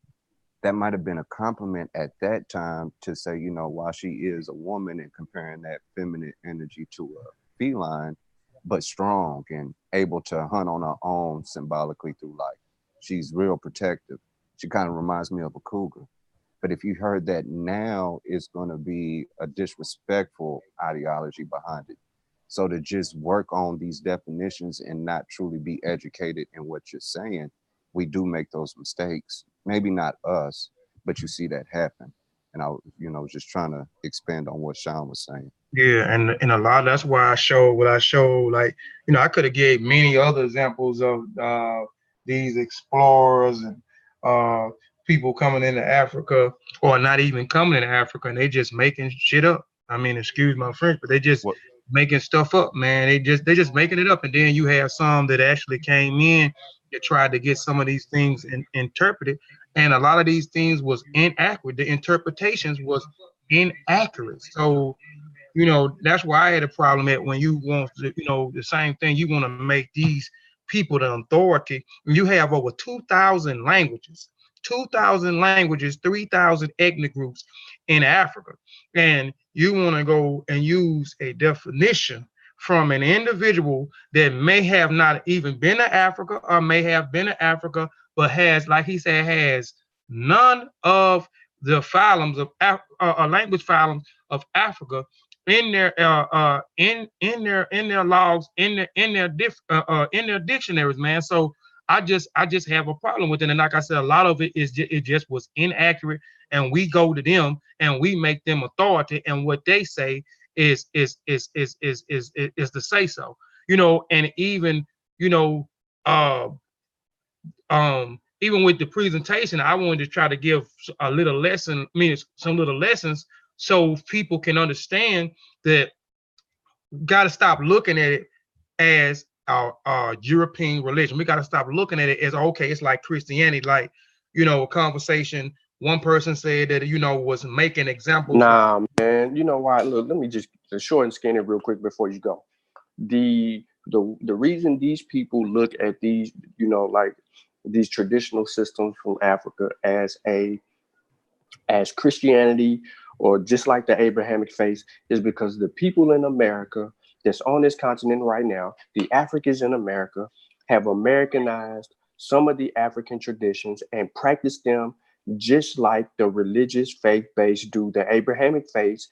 that might have been a compliment at that time to say, you know, while she is a woman and comparing that feminine energy to a feline, but strong and able to hunt on her own symbolically through life. She's real protective. She kind of reminds me of a cougar. But if you heard that now, it's going to be a disrespectful ideology behind it. So to just work on these definitions and not truly be educated in what you're saying, we do make those mistakes. Maybe not us, but you see that happen. And I, just trying to expand on what Sean was saying. Yeah, and a lot, that's why I showed what I showed. Like, I could have gave many other examples of these explorers and people coming into Africa, or not even coming into Africa, and they just making shit up. I mean, excuse my French, but they just What? making stuff up, man. They just making it up, and then you have some that actually came in that tried to get some of these things interpreted, and a lot of these things was inaccurate. The interpretations was inaccurate. So that's why I had a problem at when you want to, the same thing. You want to make these people the authority. You have over 2,000 languages, 3,000 ethnic groups in Africa. And you want to go and use a definition from an individual that may have not even been to Africa or may have been to Africa, but has, like he said, has none of the phylums of language phylums of Africa in their in their logs, in their dictionaries, man. So I just have a problem with it, and like I said, a lot of it is it just was inaccurate, and we go to them and we make them authority, and what they say is the say so, and even uh even with the presentation, I wanted to try to give a little lesson, some little lessons, so people can understand that got to stop looking at it as our European religion. We got to stop looking at it as, okay, it's like Christianity, like, a conversation. One person said that, was making examples. Nah, man. You know why? Look, let me just short and skinny real quick before you go. The reason these people look at these, like these traditional systems from Africa as Christianity, or just like the Abrahamic faith, is because the people in America that's on this continent right now, the Africans in America, have Americanized some of the African traditions and practice them just like the religious faith-based do. The Abrahamic faith,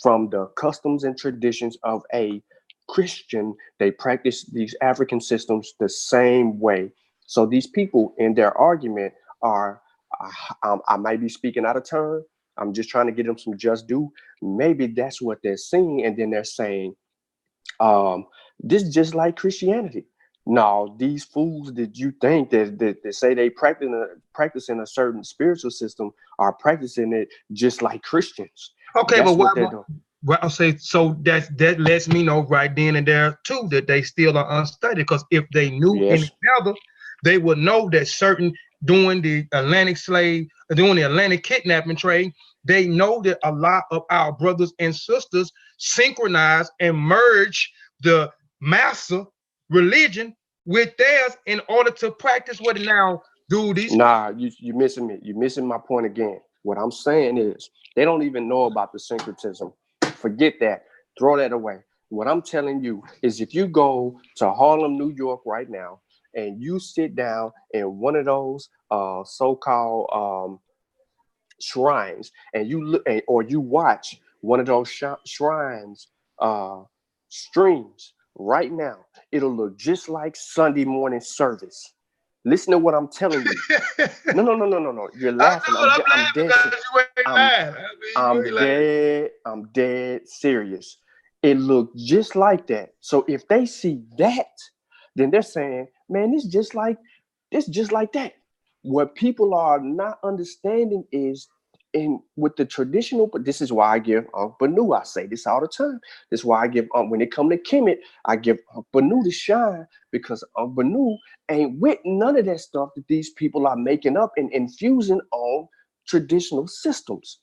from the customs and traditions of a Christian, they practice these African systems the same way. So these people in their argument are, I might be speaking out of turn. I'm just trying to get them some just due. Maybe that's what they're saying. And then they're saying, this is just like Christianity. No, these fools that you think that say they practicing a certain spiritual system are practicing it just like Christians. Okay, that's but well, I'll say, so that lets me know right then and there too that they still are unstudied, because if they knew any better, they would know that during the Atlantic kidnapping trade, they know that a lot of our brothers and sisters synchronize and merge the master religion with theirs in order to practice what it now do. These you're missing me. You're missing my point again. What I'm saying is they don't even know about the syncretism. Forget that. Throw that away. What I'm telling you is, if you go to Harlem, New York right now, and you sit down in one of those so-called shrines, and you look, or you watch one of those shrines streams right now, it'll look just like Sunday morning service. Listen to what I'm telling you. No. You're laughing. I'm dead serious. It looked just like that. So if they see that, then they're saying, man, this just like that. What people are not understanding is, with the traditional, but this is why I give Unc Banu, I say this all the time. This is why I give when it come to Kemet, I give Unc Banu the shine, because Unc Banu ain't with none of that stuff that these people are making up and infusing on traditional systems.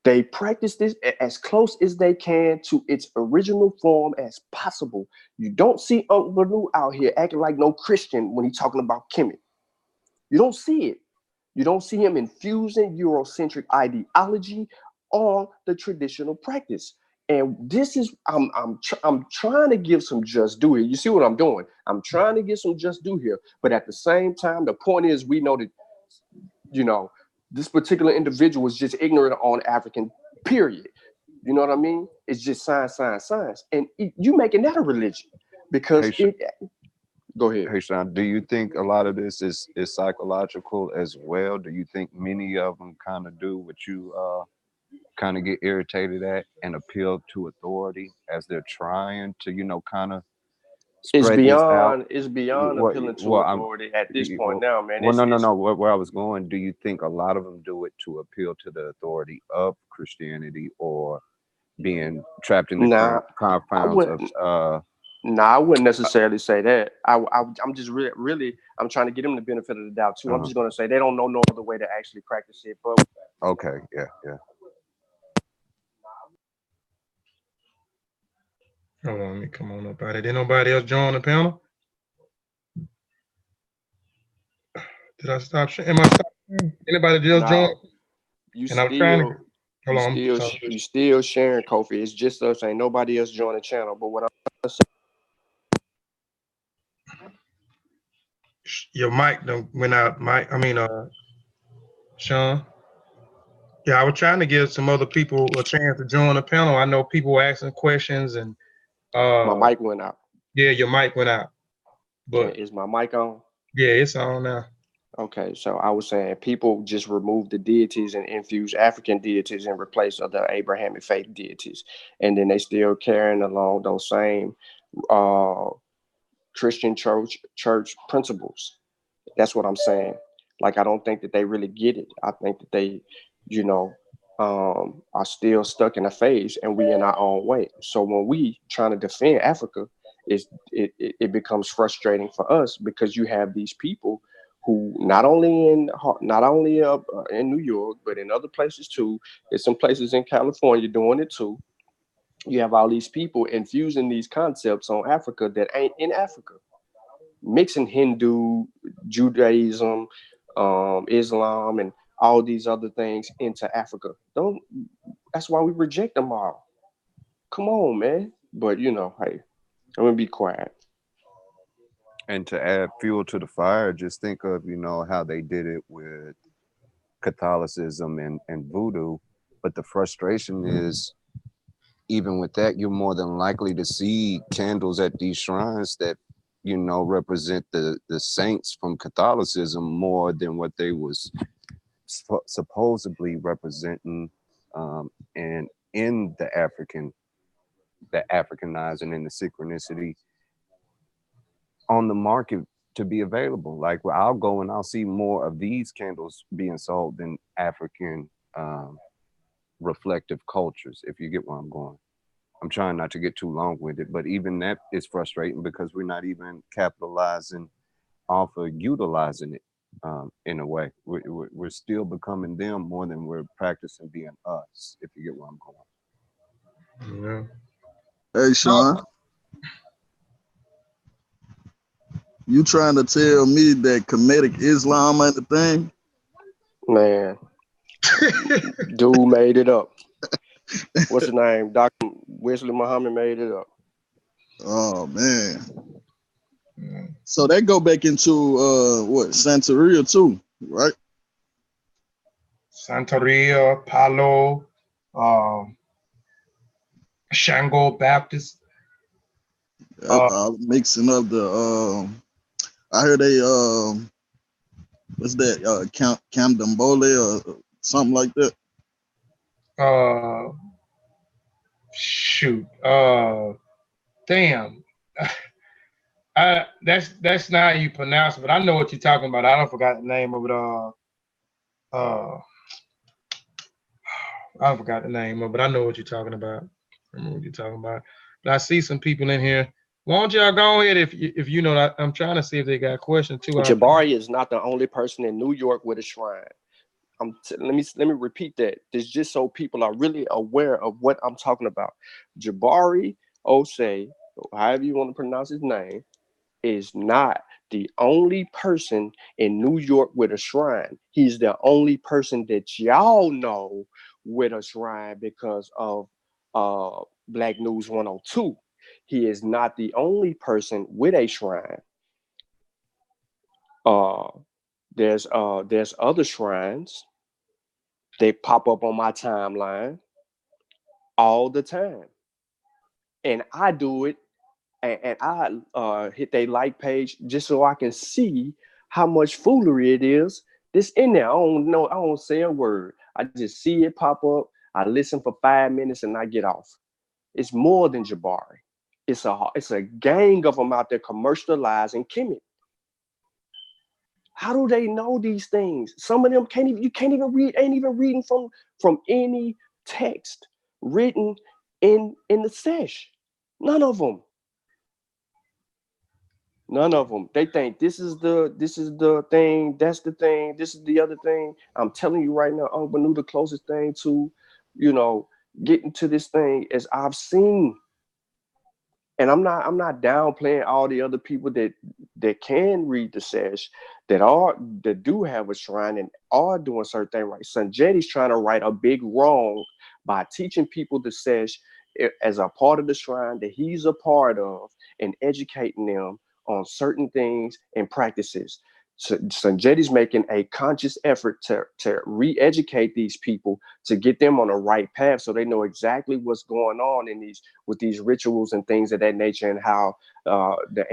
They practice this as close as they can to its original form as possible. You don't see Unc Banu out here acting like no Christian when he's talking about Kemet. You don't see it. You don't see him infusing Eurocentric ideology on the traditional practice. And this is, I'm trying to give some just due here. You see what I'm doing? I'm trying to give some just due here. But at the same time, the point is, we know that, this particular individual is just ignorant on African, period. You know what I mean? It's just science. And you making that a religion, because Go ahead. Hey, Sean, do you think a lot of this is psychological as well? Do you think many of them kind of do what you kind of get irritated at and appeal to authority as they're trying to, kind of It's spread this out? beyond appealing to authority at this point now, man. Well, no. Where I was going, do you think a lot of them do it to appeal to the authority of Christianity or being trapped in the confines of I wouldn't necessarily say that. I'm just really I'm trying to get them the benefit of the doubt too. I'm just gonna say they don't know no other way to actually practice it. But okay, yeah. Hold on, let me come on up out of it. Did nobody else join the panel? Did I stop sharing? Am I stopping? Anybody just join? You and I'm trying to hold on. You still sharing, Kofi. It's just us. Ain't nobody else join the channel. But what I'm saying, your mic went out. Sean. Yeah, I was trying to give some other people a chance to join the panel. I know people were asking questions and my mic went out. Yeah, your mic went out. But is my mic on? Yeah, it's on now. Okay, so I was saying people just remove the deities and infuse African deities in replace of the Abrahamic faith deities, and then they still carrying along those same Christian church principles. That's what I'm saying. Like, I don't think that they really get it. I think that they, are still stuck in a phase, and we in our own way. So when we trying to defend Africa, it becomes frustrating for us because you have these people who not only in New York, but in other places too. There's some places in California doing it too. You have all these people infusing these concepts on Africa that ain't in Africa, mixing Hindu, Judaism, Islam, and all these other things into Africa. That's why we reject them all. Come on, man. But hey, I'm gonna be quiet. And to add fuel to the fire, just think of, how they did it with Catholicism and voodoo. But the frustration is, even with that, you're more than likely to see candles at these shrines that, represent the saints from Catholicism more than what they was supposedly representing and in the Africanizing and the synchronicity on the market to be available. Like, I'll go and I'll see more of these candles being sold than African reflective cultures, if you get where I'm going. I'm trying not to get too long with it, but even that is frustrating because we're not even capitalizing off of utilizing it in a way. We're still becoming them more than we're practicing being us, if you get where I'm going. Yeah. Hey, Sean. You trying to tell me that Kemetic Islam ain't the thing? Man, dude made it up. What's his name? Dr. Wesley Muhammad made it up. Oh, man. So that go back into Santeria too, right? Santeria, Palo, Shango Baptist. Mixing up the I heard they what's that Camdambole or something like that. Shoot. Damn. That's not how you pronounce it, but I know what you're talking about. I don't forgot the name of it. I forgot the name of it, but I know what you're talking about. I know what you're talking about. But I see some people in here. Why don't y'all go ahead if you know that? I'm trying to see if they got questions too. Jabari is not the only person in New York with a shrine. Let me repeat that. This just so people are really aware of what I'm talking about. Jabari Osei, however you want to pronounce his name, is not the only person in New York with a shrine. He's the only person that y'all know with a shrine because of Black News 102. He is not the only person with a shrine. There's other shrines. They pop up on my timeline all the time. And I do it and I hit their like page just so I can see how much foolery it is. This in there. I don't say a word. I just see it pop up. I listen for 5 minutes and I get off. It's more than Jabari. It's a gang of them out there commercializing Kemet. How do they know these things? Some of them you can't even read, ain't even reading from any text written in the sesh. None of them. None of them. They think this is the thing, that's the thing, this is the other thing. I'm telling you right now, Uncle Banu, the closest thing to, getting to this thing as I've seen. And I'm not downplaying all the other people that can read the sesh, that do have a shrine and are doing certain things right. Sanjetti's trying to right a big wrong by teaching people the sesh as a part of the shrine that he's a part of and educating them on certain things and practices. So Sanjetti's making a conscious effort to re-educate these people, to get them on the right path so they know exactly what's going on with these rituals and things of that nature, and how the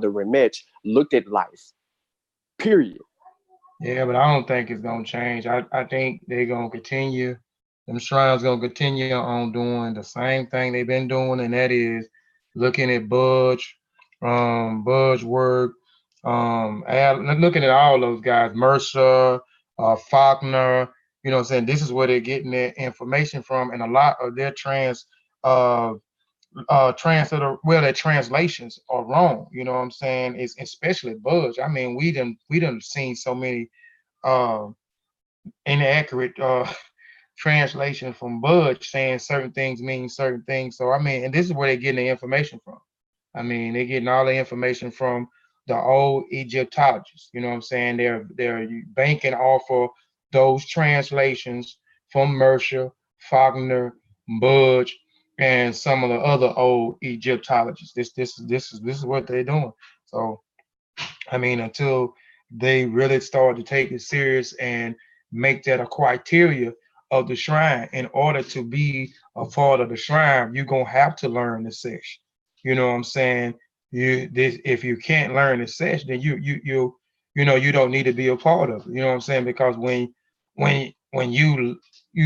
Remech looked at life. Period. Yeah, but I don't think it's gonna change. I think they're gonna continue. Them shrines gonna continue on doing the same thing they've been doing, and that is looking at Budge work, looking at all those guys, Mercer, Faulkner. You know what I'm saying? This is where they're getting their information from, and a lot of their their translations are wrong. You know what I'm saying? It's especially Budge. I mean, we done seen so many inaccurate translation from Budge saying certain things mean certain things. So I mean, and this is where they're getting the information from. I mean, they're getting all the information from the old Egyptologists. You know what I'm saying? They're banking off of those translations from Mercer, Faulkner, Budge, and some of the other old Egyptologists. This is what they're doing. So I mean, until they really start to take it serious and make that a criteria of the shrine, in order to be a part of the shrine, you're gonna have to learn the sesh. You know what I'm saying? If you can't learn the sesh, then you don't need to be a part of it. You know what I'm saying? Because when you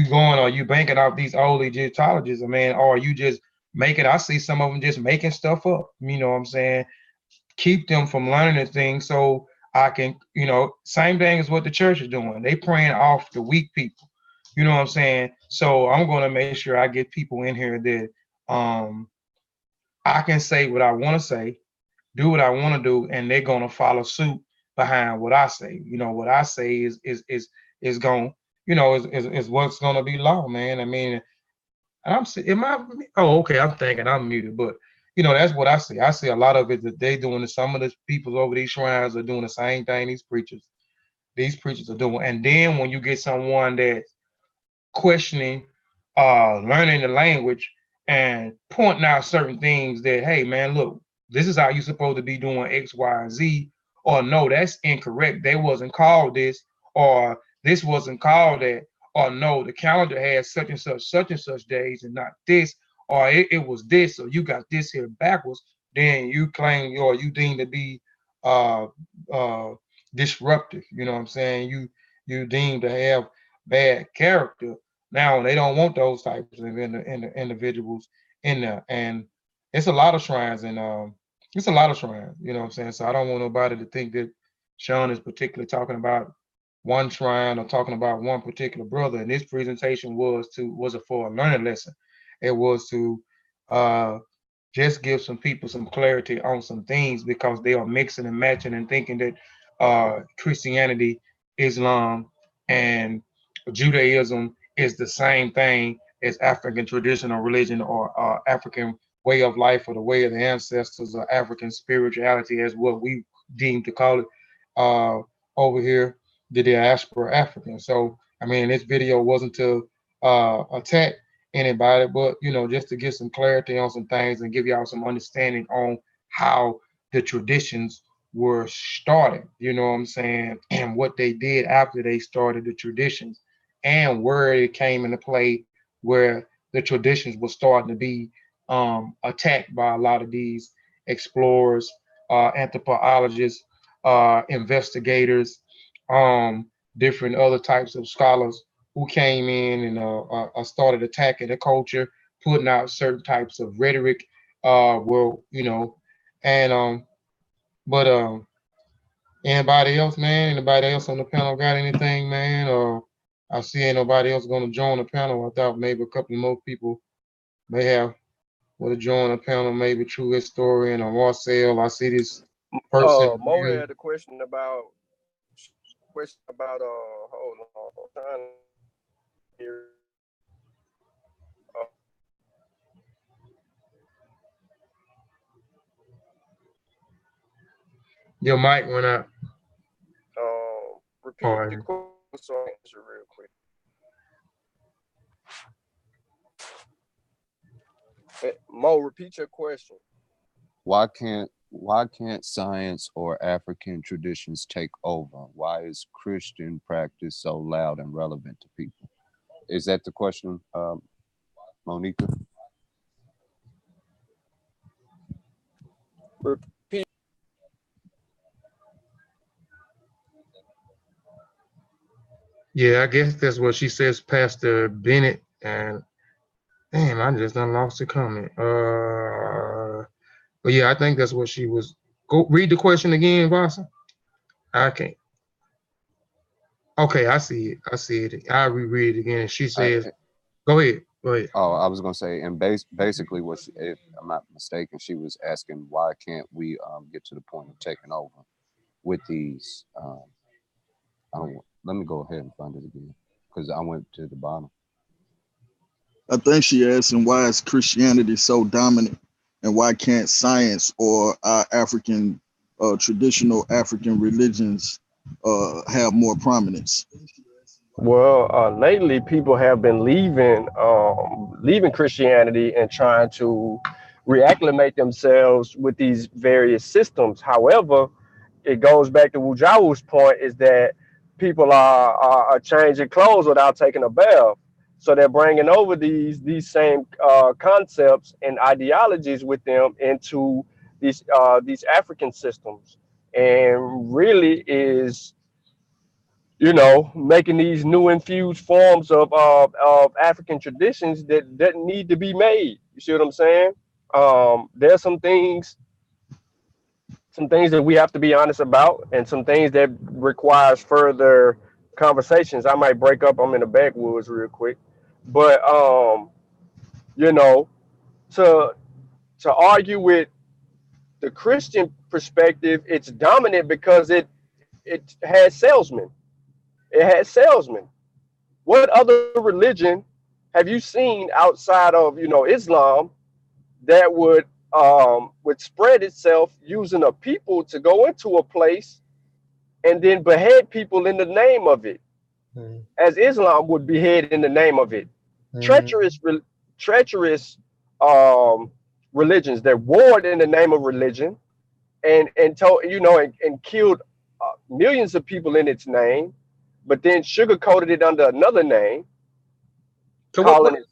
going, or you banking off these old Egyptologists, man, or you just I see some of them just making stuff up. You know what I'm saying? Keep them from learning the thing, so I can, same thing as what the church is doing. They praying off the weak people. You know what I'm saying? So I'm going to make sure I get people in here that I can say what I want to say, do what I want to do, and they're going to follow suit behind what I say. What I say is going, is what's going to be law, man. I mean, okay, I'm thinking I'm muted, but that's what I see. I see a lot of it that they doing. Some of the people over these shrines are doing the same thing these preachers are doing. And then when you get someone that's questioning, learning the language and pointing out certain things that, hey man, look, this is how you're supposed to be doing X, Y, and Z, or no, that's incorrect. They wasn't called this, or this wasn't called that, or no, the calendar has such and such days and not this, or it was this, or you got this here backwards. Then you claim, or you deem to be uh disruptive. You know what I'm saying? You deem to have bad character. Now they don't want those types of individuals in there, and it's a lot of shrines, and it's a lot of shrines. You know what I'm saying? So I don't want nobody to think that Sean is particularly talking about one shrine or talking about one particular brother. And this presentation was for a learning lesson. It was to just give some people some clarity on some things, because they are mixing and matching and thinking that Christianity, Islam, and Judaism is the same thing as African traditional religion, or African way of life, or the way of the ancestors, or African spirituality, as what we deem to call it over here, the diaspora African. So, I mean, this video wasn't to attack anybody, but just to get some clarity on some things and give y'all some understanding on how the traditions were started, you know what I'm saying, and what they did after they started the traditions, and where it came into play, where the traditions were starting to be attacked by a lot of these explorers, anthropologists, investigators, different other types of scholars who came in and started attacking the culture, putting out certain types of rhetoric. Well, and but anybody else, man? Anybody else on the panel got anything, man? Or I see ain't nobody else gonna join the panel. I thought maybe a couple more people may have would have joined the panel, maybe True Historian or Marcel. I see this person. Mo had a question about hold on, I'm trying to hear. Your mic went out. Repeat the question so I answer real quick. Mo, repeat your question. Why can't science or African traditions take over? Why is Christian practice so loud and relevant to people? Is that the question, Monica? Repeat. Yeah, I guess that's what she says, Pastor Bennett. And damn, I just done lost the comment. But yeah, I think that's what she was. Go read the question again, Vasa. I can't. Okay, I see it. I see it. I'll reread it again. She says, go ahead. Go ahead. Oh, I was gonna say, and basically, what if I'm not mistaken, she was asking why can't we get to the point of taking over with these. Let me go ahead and find it again because I went to the bottom. I think she asked him why is Christianity so dominant, and why can't science or our African traditional African religions have more prominence? Well, lately people have been leaving Christianity and trying to reacclimate themselves with these various systems. However, it goes back to Wujawu's point is that people are changing clothes without taking a bath. So they're bringing over these same concepts and ideologies with them into these African systems, and really is making these new infused forms of African traditions that need to be made. You see what I'm saying? There's some things that we have to be honest about, and some things that requires further conversations. I might break up. I'm in the backwoods real quick, but to argue with the Christian perspective, it's dominant because it has salesmen. It has salesmen. What other religion have you seen outside of Islam that would spread itself using a people to go into a place and then behead people in the name of it, as Islam would behead in the name of it? Treacherous religions that warred in the name of religion and killed millions of people in its name, but then sugarcoated it under another name, So calling it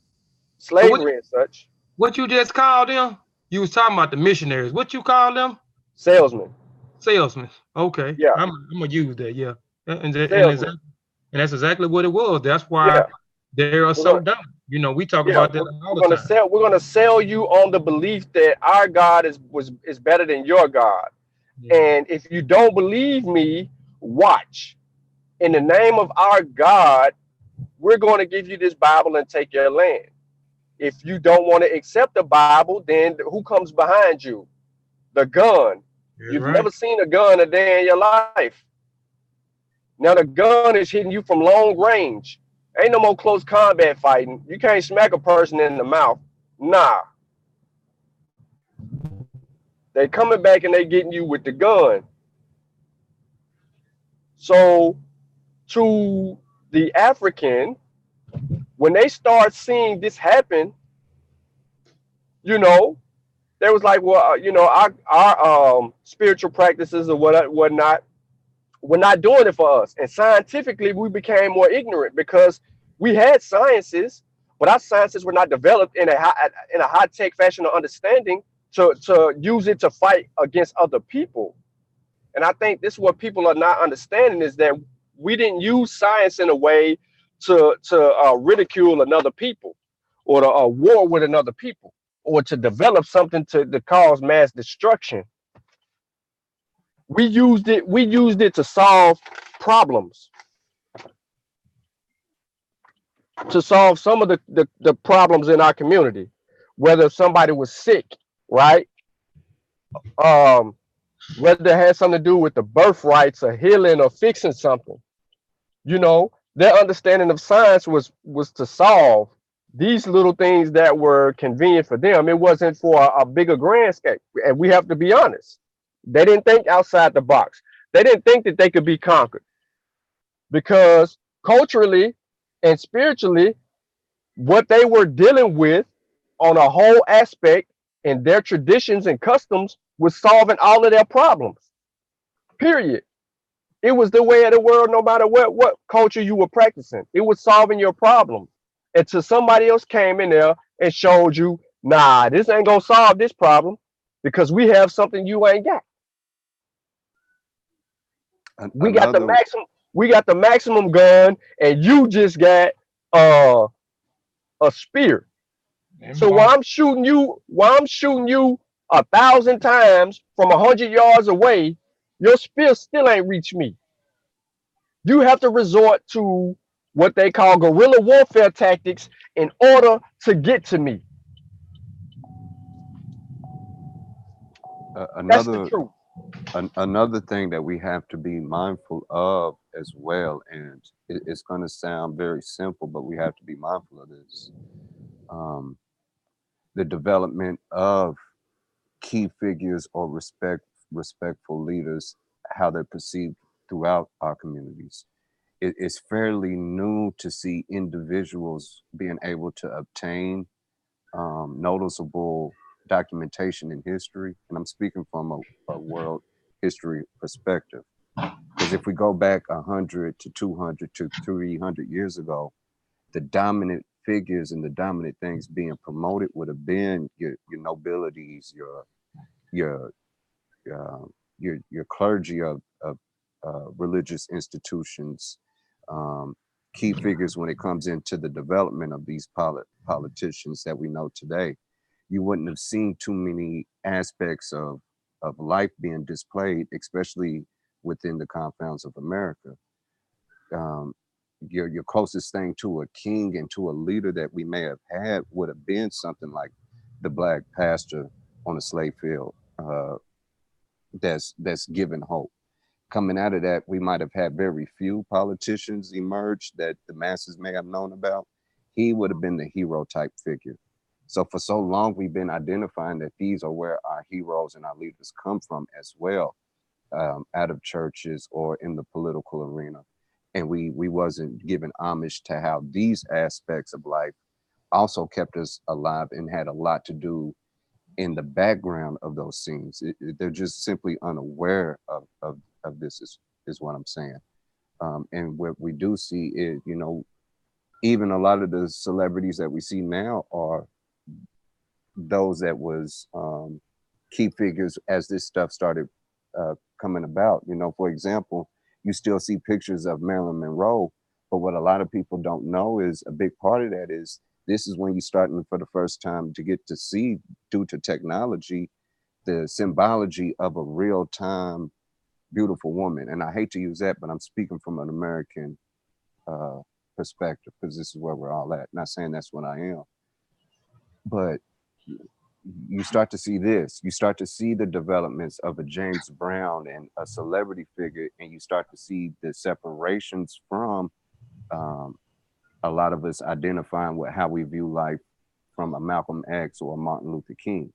slavery and such. What you just called them? You was talking about the missionaries. What you call them? Salesmen. Salesmen. Okay. Yeah. I'm gonna use that. Yeah. And that's exactly what it was. That's why they are so dumb. We talk about that all the time. We're gonna sell you on the belief that our God is better than your God. Yeah. And if you don't believe me, watch. In the name of our God, we're going to give you this Bible and take your land. If you don't want to accept the Bible, then who comes behind you? The gun. You've never seen a gun a day in your life. Now the gun is hitting you from long range. Ain't no more close combat fighting. You can't smack a person in the mouth. Nah. They coming back and they getting you with the gun. So to the African, when they start seeing this happen, they was like, well, our spiritual practices or whatnot, we're not doing it for us. And scientifically, we became more ignorant because we had sciences, but our sciences were not developed in a high-tech fashion of understanding to use it to fight against other people. And I think this is what people are not understanding, is that we didn't use science in a way to ridicule another people, or to war with another people, or to develop something to cause mass destruction. We used it to solve problems, to solve some of the problems in our community, whether somebody was sick, right? Um, whether it had something to do with the birthrights or healing or fixing something. You know, their understanding of science was to solve these little things that were convenient for them. It wasn't for a bigger grand scale. And we have to be honest. They didn't think outside the box. They didn't think that they could be conquered, because culturally and spiritually, what they were dealing with on a whole aspect in their traditions and customs was solving all of their problems. Period. It was the way of the world, no matter what culture you were practicing. It was solving your problems. Until somebody else came in there and showed you, nah, this ain't gonna solve this problem, because we have something you ain't got. We got the Another, maximum. We got the maximum gun, and you just got uh, a spear. And So bomb. while I'm shooting you 1,000 times from 100 yards away, your spear still ain't reached me. You have to resort to what they call guerrilla warfare tactics in order to get to me. That's the another truth. another thing that we have to be mindful of as well, and it's going to sound very simple, but we have to be mindful of this. Um, the development of key figures or respectful leaders, how they're perceived throughout our communities. It's fairly new to see individuals being able to obtain noticeable documentation in history, and I'm speaking from a world history perspective. Because if we go back 100 to 200 to 300 years ago, the dominant figures and the dominant things being promoted would have been your nobilities, your your clergy of religious institutions, key figures when it comes into the development of these politicians that we know today. You wouldn't have seen too many aspects of life being displayed, especially within the confines of America. Um, your closest thing to a king and to a leader that we may have had would have been something like the black pastor on a slave field, that's given hope. Coming out of that, we might have had very few politicians emerge that the masses may have known about. He would have been the hero type figure. So for so long, we've been identifying that these are where our heroes and our leaders come from as well, out of churches or in the political arena. And we wasn't giving homage to how these aspects of life also kept us alive and had a lot to do in the background of those scenes. They're just simply unaware of this is what I'm saying. And what we do see is, even a lot of the celebrities that we see now are those that was key figures as this stuff started coming about. For example, you still see pictures of Marilyn Monroe, but what a lot of people don't know is a big part of that is this is when you're starting for the first time to get to see, due to technology, the symbology of a real-time beautiful woman. And I hate to use that, but I'm speaking from an American perspective, because this is where we're all at. Not saying that's what I am, but you start to see this. You start to see the developments of a James Brown and a celebrity figure, and you start to see the separations from a lot of us identifying with how we view life from a Malcolm X or a Martin Luther King.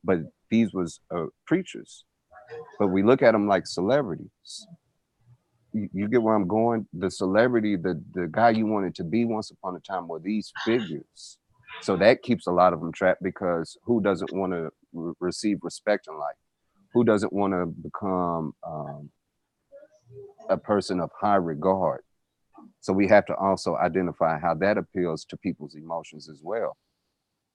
But these was preachers, but we look at them like celebrities. You get where I'm going? The celebrity, the guy you wanted to be once upon a time were these figures. So that keeps a lot of them trapped, because who doesn't want to receive respect in life? Who doesn't want to become a person of high regard? So we have to also identify how that appeals to people's emotions as well.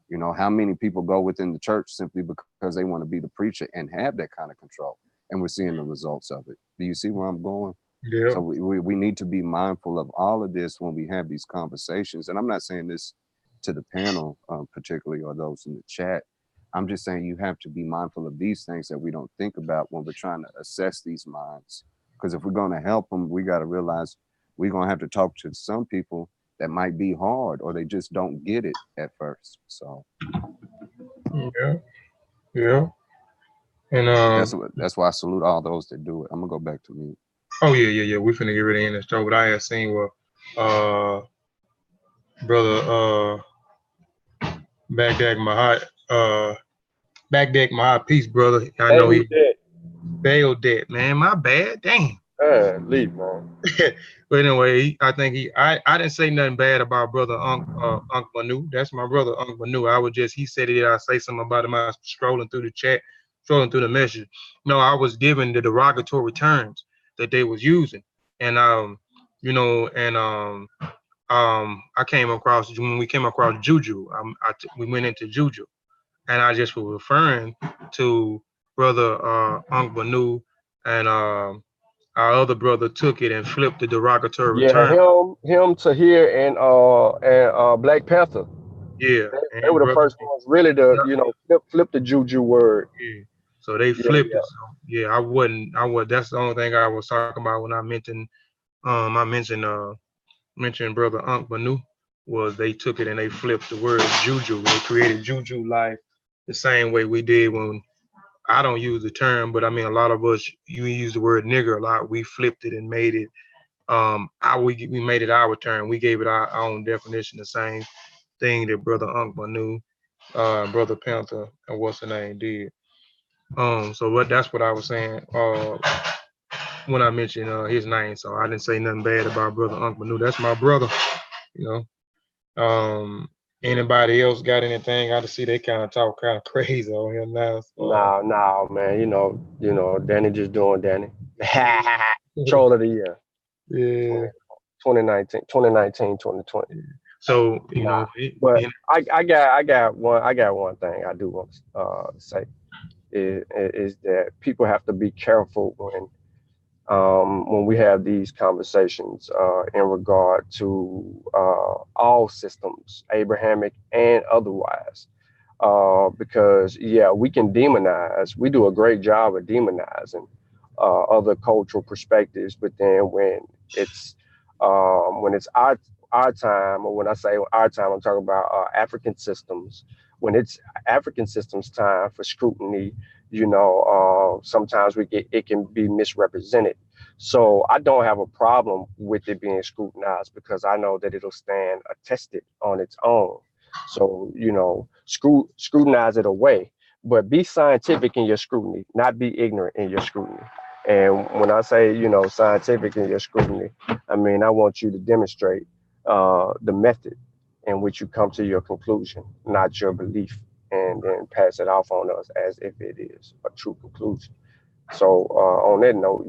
You know, how many people go within the church simply because they want to be the preacher and have that kind of control? And we're seeing the results of it. Do you see where I'm going? Yeah. So we need to be mindful of all of this when we have these conversations. And I'm not saying this to the panel particularly, or those in the chat. I'm just saying you have to be mindful of these things that we don't think about when we're trying to assess these minds. Because if we're going to help them, we got to realize we're going to have to talk to some people that might be hard, or they just don't get it at first. So yeah. And that's why I salute all those that do it. I'm gonna go back to me. oh yeah. We finna get ready in the show. But I had seen what brother Baghdad Mahat, peace, brother. I know he bailed that, man. My bad, damn. Leave, man. But anyway, I didn't say nothing bad about brother Unc Manu. That's my brother Unc Manu. He said it. I say something about him. I was scrolling through the chat, scrolling through the message. No, I was given the derogatory terms that they was using, and I came across when we came across Juju. We went into Juju, and I just was referring to brother Unc Manu, and our other brother took it and flipped the derogatory Yeah, term. him, Tahir, and Black Panther. Yeah, They were and the brother, first ones really to, flip the juju word. yeah. So they Yeah, flipped yeah. it. So yeah, I wouldn't. That's the only thing I was talking about when I mentioned mentioned brother Unc Manu, was they took it and they flipped the word juju. They created juju life the same way we did when I don't use the term, but I mean a lot of us you use the word nigger a lot. We flipped it and made it we made it our term. We gave it our own definition, the same thing that brother Unc Manu, brother Panther, and what's the name did. So that's what I was saying when I mentioned his name. So I didn't say nothing bad about brother Unc Manu. That's my brother, you know. Anybody else got anything? I just see they kind of talk kind of crazy on here now. So, Nah, man. Danny just doing Danny. Troll of the year. yeah. 2019, 2020. So Nah, but I got one thing I do want to say is that people have to be careful when we have these conversations in regard to all systems, Abrahamic and otherwise. Because we can demonize. We do a great job of demonizing other cultural perspectives, but then when it's our time, or when I say our time, I'm talking about African systems. When it's African systems time for scrutiny, sometimes it can be misrepresented. So I don't have a problem with it being scrutinized because I know that it'll stand attested on its own. So, scrutinize it away, but be scientific in your scrutiny, not be ignorant in your scrutiny. And when I say, scientific in your scrutiny, I mean, I want you to demonstrate the method in which you come to your conclusion, not your belief, and then pass it off on us as if it is a true conclusion. So on that note,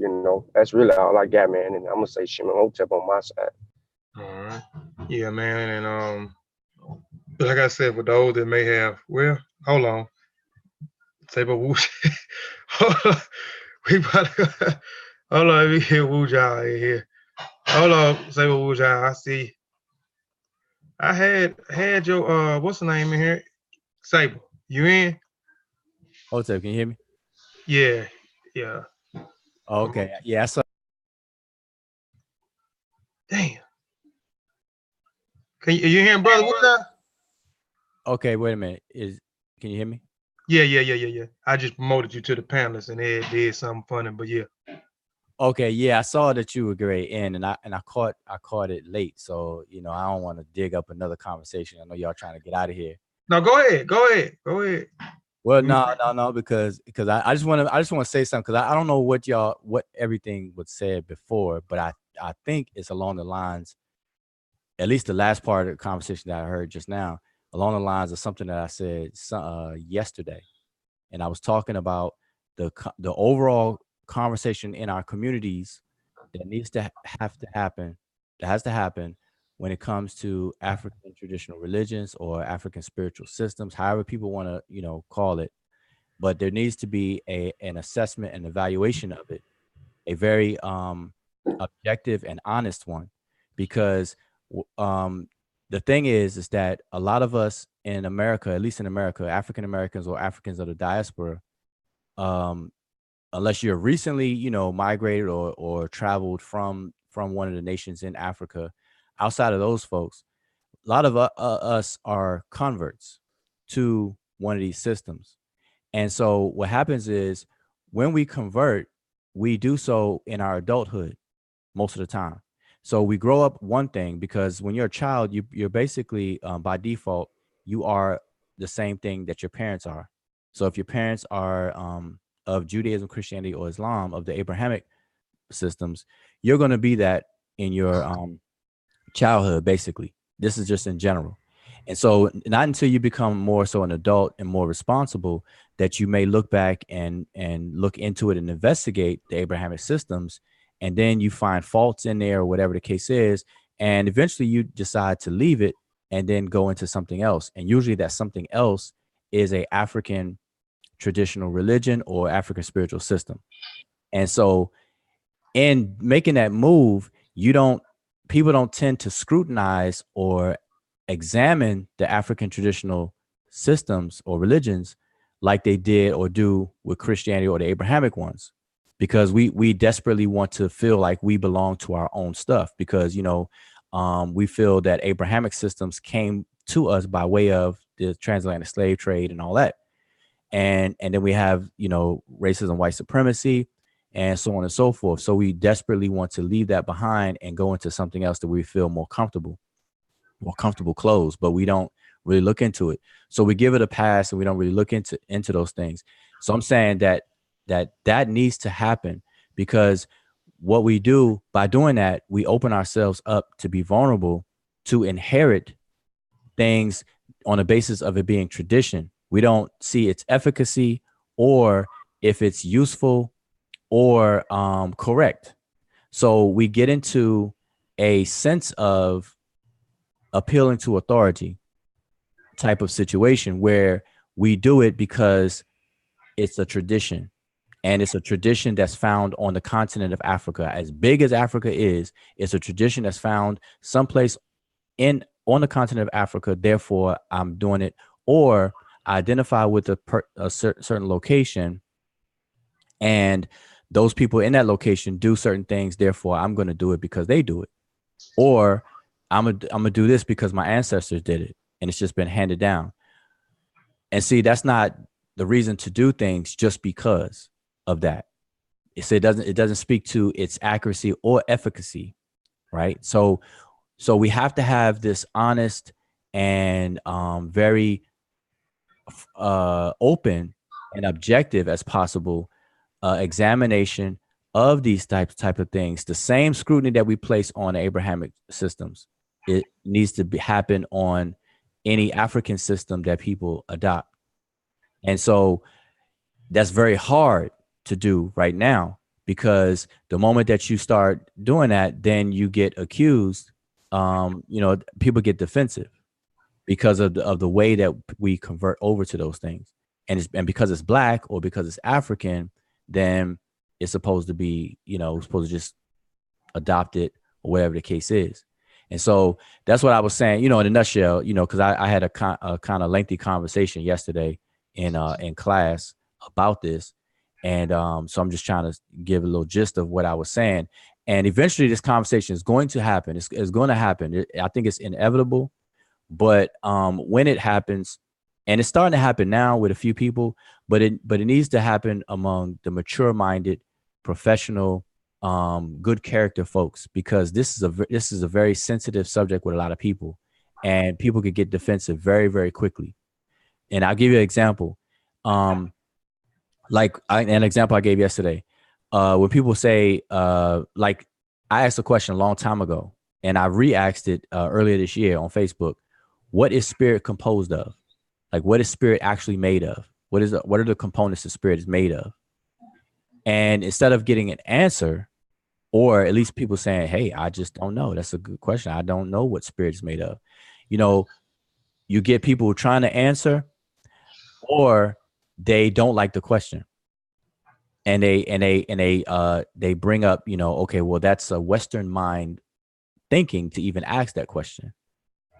that's really all I got, man. And I'm gonna say Shimon Hotep on my side. All right. Yeah, man. And like I said, for those that may have, well, hold on. Say but Wu. We probably hold on, let me hear Wuja in here. Hold on, say but Wuja. I see. I had your what's the name in here? Sable. You in? Hotep, can you hear me? Yeah. Oh, okay. Yeah, I saw. Damn. Can you hear him, brother? What's up? Okay, wait a minute. Can you hear me? Yeah. I just promoted you to the panelists and they did something funny, but yeah. Okay, yeah, I saw that you were great in, and I caught it late, so I don't want to dig up another conversation. I know y'all trying to get out of here. No, go ahead. Well, no, because I just want to say something, because I don't know what everything was said before, but I think it's along the lines, at least the last part of the conversation that I heard just now, along the lines of something that I said yesterday, and I was talking about the overall conversation in our communities that has to happen when it comes to African traditional religions or African spiritual systems, however people want to, call it. But there needs to be an assessment and evaluation of it, a very objective and honest one, because the thing is that a lot of us in America, at least in America, African Americans or Africans of the diaspora, unless you're recently, migrated or traveled from one of the nations in Africa, outside of those folks, a lot of us are converts to one of these systems. And so what happens is when we convert, we do so in our adulthood most of the time. So we grow up one thing, because when you're a child, you're basically by default, you are the same thing that your parents are. So if your parents are of Judaism, Christianity, or Islam, of the Abrahamic systems, you're going to be that in your childhood, basically. This is just in general. And so not until you become more so an adult and more responsible that you may look back and look into it and investigate the Abrahamic systems, and then you find faults in there or whatever the case is, and eventually you decide to leave it and then go into something else. And usually that something else is a African traditional religion or African spiritual system. And so in making that move, people don't tend to scrutinize or examine the African traditional systems or religions like they did or do with Christianity or the Abrahamic ones, because we desperately want to feel like we belong to our own stuff, because we feel that Abrahamic systems came to us by way of the transatlantic slave trade and all that, and then we have racism, white supremacy, and so on and so forth. So we desperately want to leave that behind and go into something else that we feel more comfortable clothes, but we don't really look into it. So we give it a pass and we don't really look into those things. So I'm saying that needs to happen, because what we do by doing that, we open ourselves up to be vulnerable to inherit things on the basis of it being tradition. We don't see its efficacy or if it's useful or correct. So we get into a sense of appealing to authority type of situation where we do it because it's a tradition, and it's a tradition that's found on the continent of Africa. As big as Africa is, it's a tradition that's found someplace on the continent of Africa. Therefore, I'm doing it, or I identify with a certain location, and those people in that location do certain things. Therefore, I'm going to do it because they do it, or I'm gonna do this because my ancestors did it, and it's just been handed down. And see, that's not the reason to do things just because of that. It doesn't speak to its accuracy or efficacy, right? So we have to have this honest and very open and objective as possible examination of these type of things. The same scrutiny that we place on Abrahamic systems, it needs to happen on any African system that people adopt. And so that's very hard to do right now, because the moment that you start doing that, then you get accused. People get defensive because of the way that we convert over to those things. And because it's Black or because it's African, then it's supposed to be, supposed to just adopt it or whatever the case is. And so that's what I was saying, in a nutshell, because I had a kind of lengthy conversation yesterday in class about this. And so I'm just trying to give a little gist of what I was saying. And eventually this conversation is going to happen. It's going to happen. I think it's inevitable. But when it happens, and it's starting to happen now with a few people, but it needs to happen among the mature-minded, professional, good character folks, because this is a very sensitive subject with a lot of people, and people could get defensive very, very quickly. And I'll give you an example. An example I gave yesterday, when people say, like, I asked a question a long time ago, and I re-asked it earlier this year on Facebook. What is spirit composed of? Like, what is spirit actually made of? What are the components the spirit is made of? And instead of getting an answer, or at least people saying, hey, I just don't know. That's a good question. I don't know what spirit is made of. You know, you get people trying to answer, or they don't like the question. And they bring up, you know, okay, well, that's a Western mind thinking to even ask that question,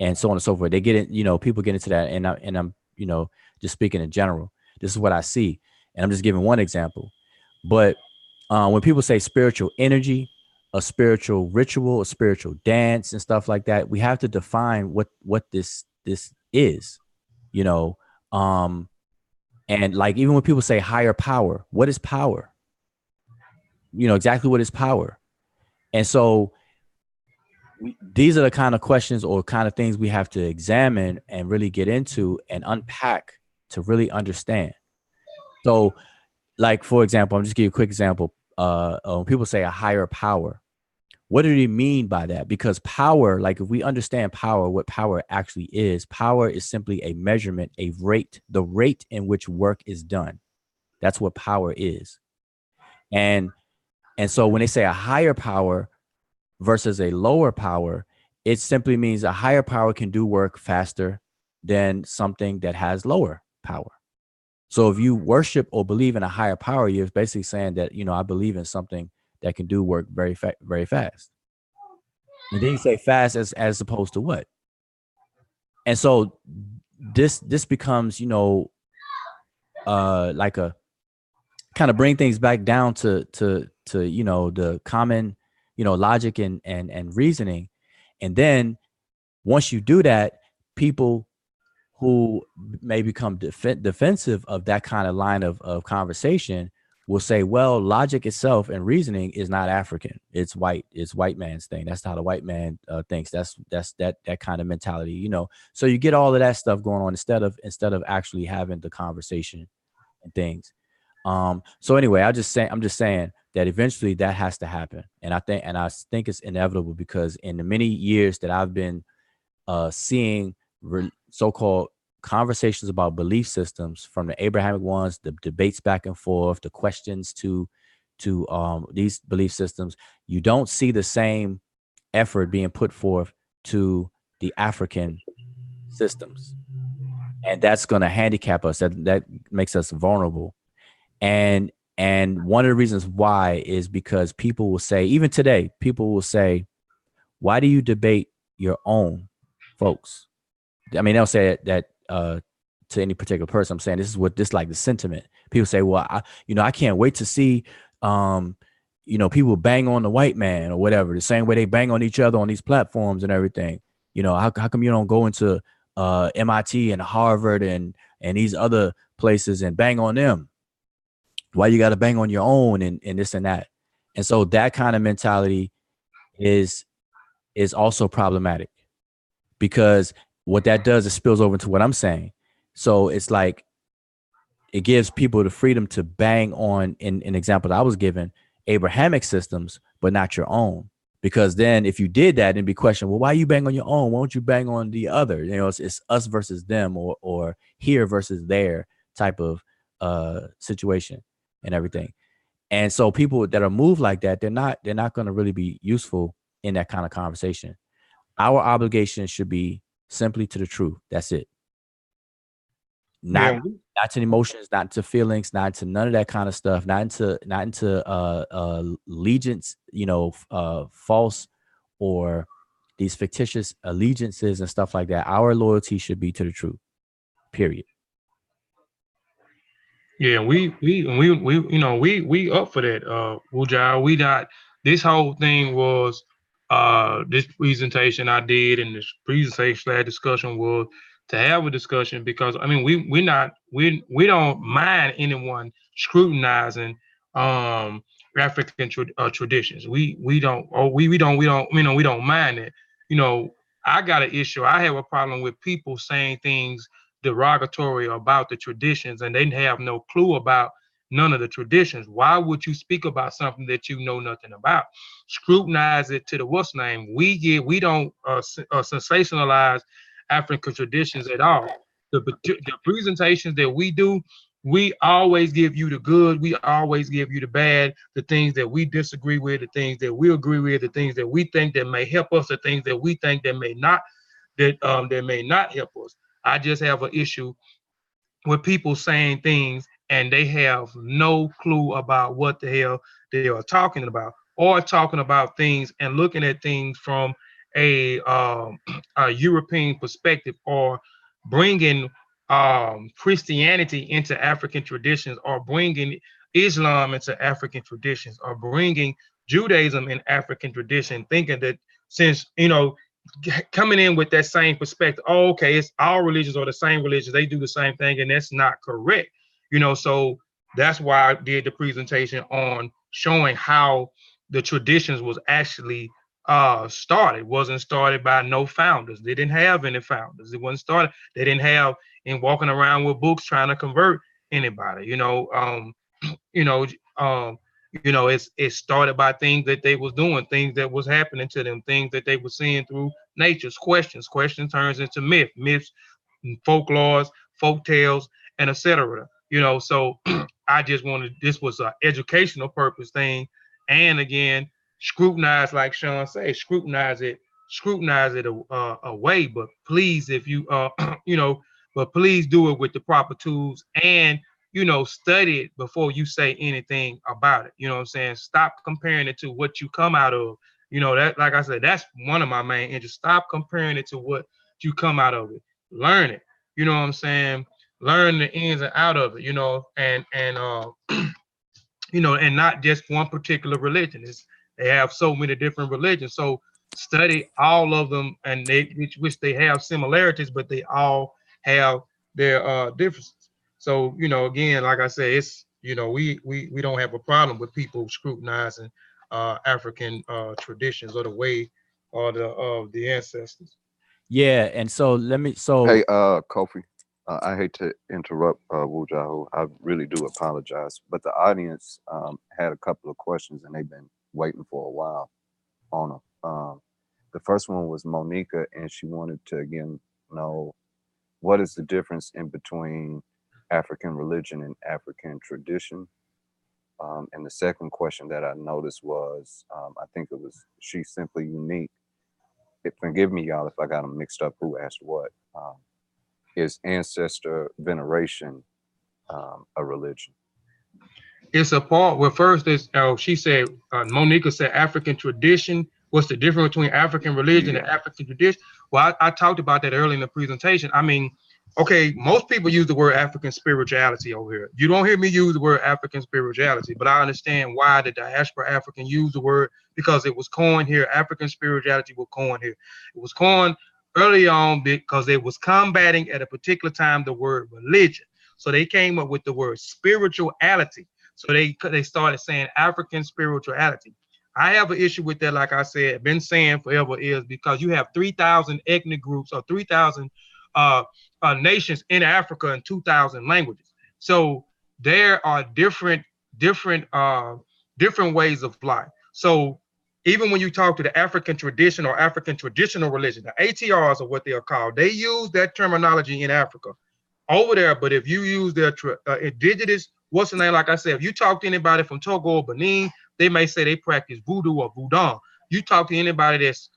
and so on and so forth. They get it, you know, people get into that, and I'm, you know, just speaking in general. This is what I see, and I'm just giving one example. But when people say spiritual energy, a spiritual ritual, a spiritual dance, and stuff like that, we have to define what this is, you know. And like, even when people say higher power, what is power? You know, exactly what is power? And so these are the kind of questions or kind of things we have to examine and really get into and unpack to really understand. So, like, for example, I'm just give you a quick example. When people say a higher power, what do they mean by that? Because power, like, if we understand power, what power actually is simply a measurement, a rate, the rate in which work is done. That's what power is. And so when they say a higher power versus a lower power, it simply means a higher power can do work faster than something that has lower power. So if you worship or believe in a higher power, you're basically saying that, you know, I believe in something that can do work very fast. And then you say fast as opposed to what? And so this becomes, you know, like a kind of bring things back down to you know, the common, you know, logic and reasoning. And then once you do that, people who may become defensive of that kind of line of conversation will say, well, logic itself and reasoning is not African. It's white. It's white man's thing. That's how the white man thinks. That's that kind of mentality, you know. So you get all of that stuff going on instead of actually having the conversation and things. So anyway, I'm just saying that eventually that has to happen. And I think it's inevitable, because in the many years that I've been seeing so-called conversations about belief systems, from the Abrahamic ones, the debates back and forth, the questions to these belief systems, you don't see the same effort being put forth to the African systems. And that's going to handicap us. That makes us vulnerable. And one of the reasons why is because people will say, even today, people will say, why do you debate your own folks? I mean, they'll say that to any particular person. I'm saying this like the sentiment. People say, well, I can't wait to see, you know, people bang on the white man or whatever, the same way they bang on each other on these platforms and everything. You know, how come you don't go into MIT and Harvard and these other places and bang on them? Why you got to bang on your own and this and that? And so that kind of mentality is also problematic, because what that does is spills over into what I'm saying. So it's like, it gives people the freedom to bang on, in an example that I was given, Abrahamic systems, but not your own. Because then if you did that, it'd be questioned, well, why you bang on your own? Why don't you bang on the other? You know, it's us versus them, or here versus there type of situation and everything. And so people that are moved like that, they're not going to really be useful in that kind of conversation. Our obligation should be simply to the truth. That's it. Not to emotions, not to feelings, not to none of that kind of stuff, not into allegiance, you know, false or these fictitious allegiances and stuff like that. Our loyalty should be to the truth. Period. Yeah, we you know, we up for that. Wujai, we not, this whole thing was this presentation I did, and this presentation / discussion was to have a discussion, because I mean we don't mind anyone scrutinizing African traditions. We don't, or we don't, you know, we don't mind it. You know, I got an issue. I have a problem with people saying things derogatory about the traditions, and they have no clue about none of the traditions. Why would you speak about something that you know nothing about? Scrutinize it to the what's name. We don't sensationalize African traditions at all. The presentations that we do, We always give you the good. We always give you the bad, the things that we disagree with, the things that we agree with, the things that we think that may help us, the things that we think that may not, that may not help us. I just have an issue with people saying things and they have no clue about what the hell they are talking about, or talking about things and looking at things from a European perspective, or bringing Christianity into African traditions, or bringing Islam into African traditions, or bringing Judaism in African tradition, thinking that since, coming in with that same perspective, oh, okay, it's all religions are the same religions, they do the same thing, and that's not correct. So that's why I did the presentation on showing how the traditions was actually started. Wasn't started by no founders. They didn't have any founders. It wasn't started. They didn't have in walking around with books trying to convert anybody. you know, it started by things that they was doing, things that was happening to them, things that they were seeing through nature's questions. Question turns into myths, folklores, folk tales, and etc. So I just wanted, this was an educational purpose thing, and again, scrutinize, like Sean said, scrutinize it away. But please, if you but please do it with the proper tools, and study it before you say anything about it. You know what I'm saying? Stop comparing it to what you come out of. That, like I said, that's one of my main interests. Stop comparing it to what you come out of it. Learn it. You know what I'm saying? Learn the ins and out of it, and not just one particular religion. They have so many different religions. So study all of them, and which they have similarities, but they all have their differences. So, again, like I said, it's, we don't have a problem with people scrutinizing African traditions, or the way, or the ancestors. Yeah, and so Hey, Kofi, I hate to interrupt, Wujahu. I really do apologize, but the audience had a couple of questions and they've been waiting for a while on them. The first one was Monica, and she wanted to again know, what is the difference in between African religion and African tradition? And the second question that I noticed was, I think it was She's Simply Unique. Forgive me, y'all, if I got them mixed up who asked what. Is ancestor veneration a religion? It's a part. Well, first is, she said, Monica said African tradition. What's the difference between African religion and African tradition? Well, I talked about that early in the presentation. I mean, okay, most people use the word African spirituality over here. You don't hear me use the word African spirituality, but I understand why the diaspora African used the word, because it was coined here. African spirituality was coined here. It was coined early on because they was combating at a particular time the word religion. So they came up with the word spirituality. So they started saying African spirituality. I have an issue with that, like I said, been saying forever, is because you have 3,000 ethnic groups, or 3,000 nations in Africa, and 2,000 languages. So there are different ways of life. So even when you talk to the African tradition or African traditional religion, the ATRs are what they are called. They use that terminology in Africa over there. But if you use their indigenous, what's the name? Like I said, if you talk to anybody from Togo or Benin, they may say they practice voodoo or voodoo. You talk to anybody that's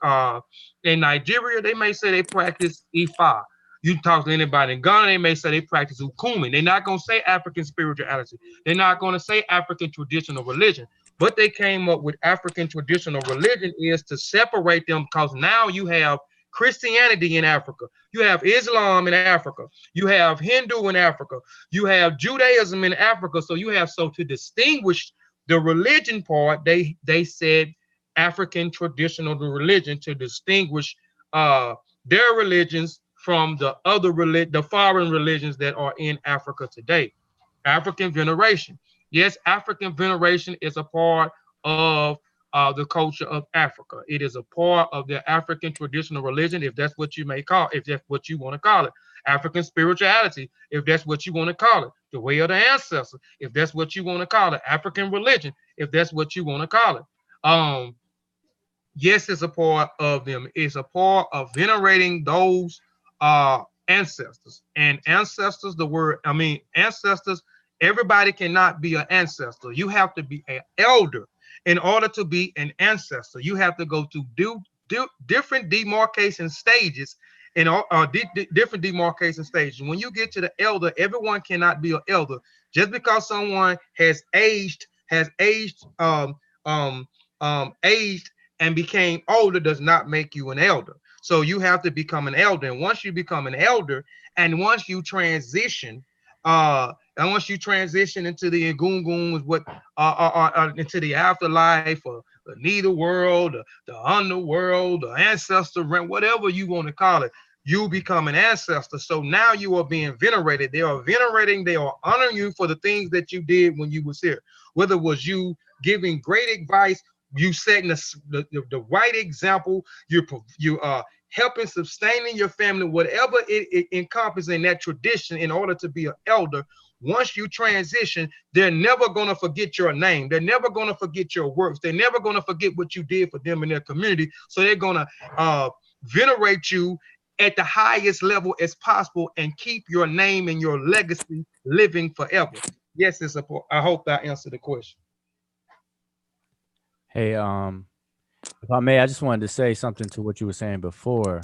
in Nigeria, they may say they practice Ifa. You talk to anybody in Ghana, they may say they practice Ukumi. They're not going to say African spirituality. They're not going to say African traditional religion. But they came up with African traditional religion is to separate them, because now you have Christianity in Africa. You have Islam in Africa. You have Hindu in Africa. You have Judaism in Africa. So to distinguish the religion part, they said African traditional religion, to distinguish their religions from the foreign religions that are in Africa today. African veneration. Yes, African veneration is a part of the culture of Africa. It is a part of the African traditional religion, if that's what you may call it, if that's what you want to call it. African spirituality, if that's what you want to call it. The way of the ancestors, if that's what you want to call it. African religion, if that's what you want to call it. Yes, it's a part of them. It's a part of venerating those ancestors. And ancestors, ancestors Everybody cannot be an ancestor. You have to be an elder. In order to be an ancestor, you have to go to different demarcation stages in different demarcation stages. When you get to the elder, everyone cannot be an elder. Just because someone has aged aged and became older does not make you an elder. So you have to become an elder. And once you become an elder, and once you transition, into the egungun, into the afterlife, or the nether world, the underworld, the ancestor realm, whatever you want to call it, you become an ancestor. So now you are being venerated. They are venerating, they are honoring you for the things that you did when you was here. Whether it was you giving great advice, you setting the right example, you helping sustaining your family, whatever it encompasses in that tradition in order to be an elder. Once you transition, they're never going to forget your name. They're never going to forget your works. They're never going to forget what you did for them in their community. So they're going to venerate you at the highest level as possible and keep your name and your legacy living forever. Yes, I hope that answered the question. Hey, if I may, I just wanted to say something to what you were saying before.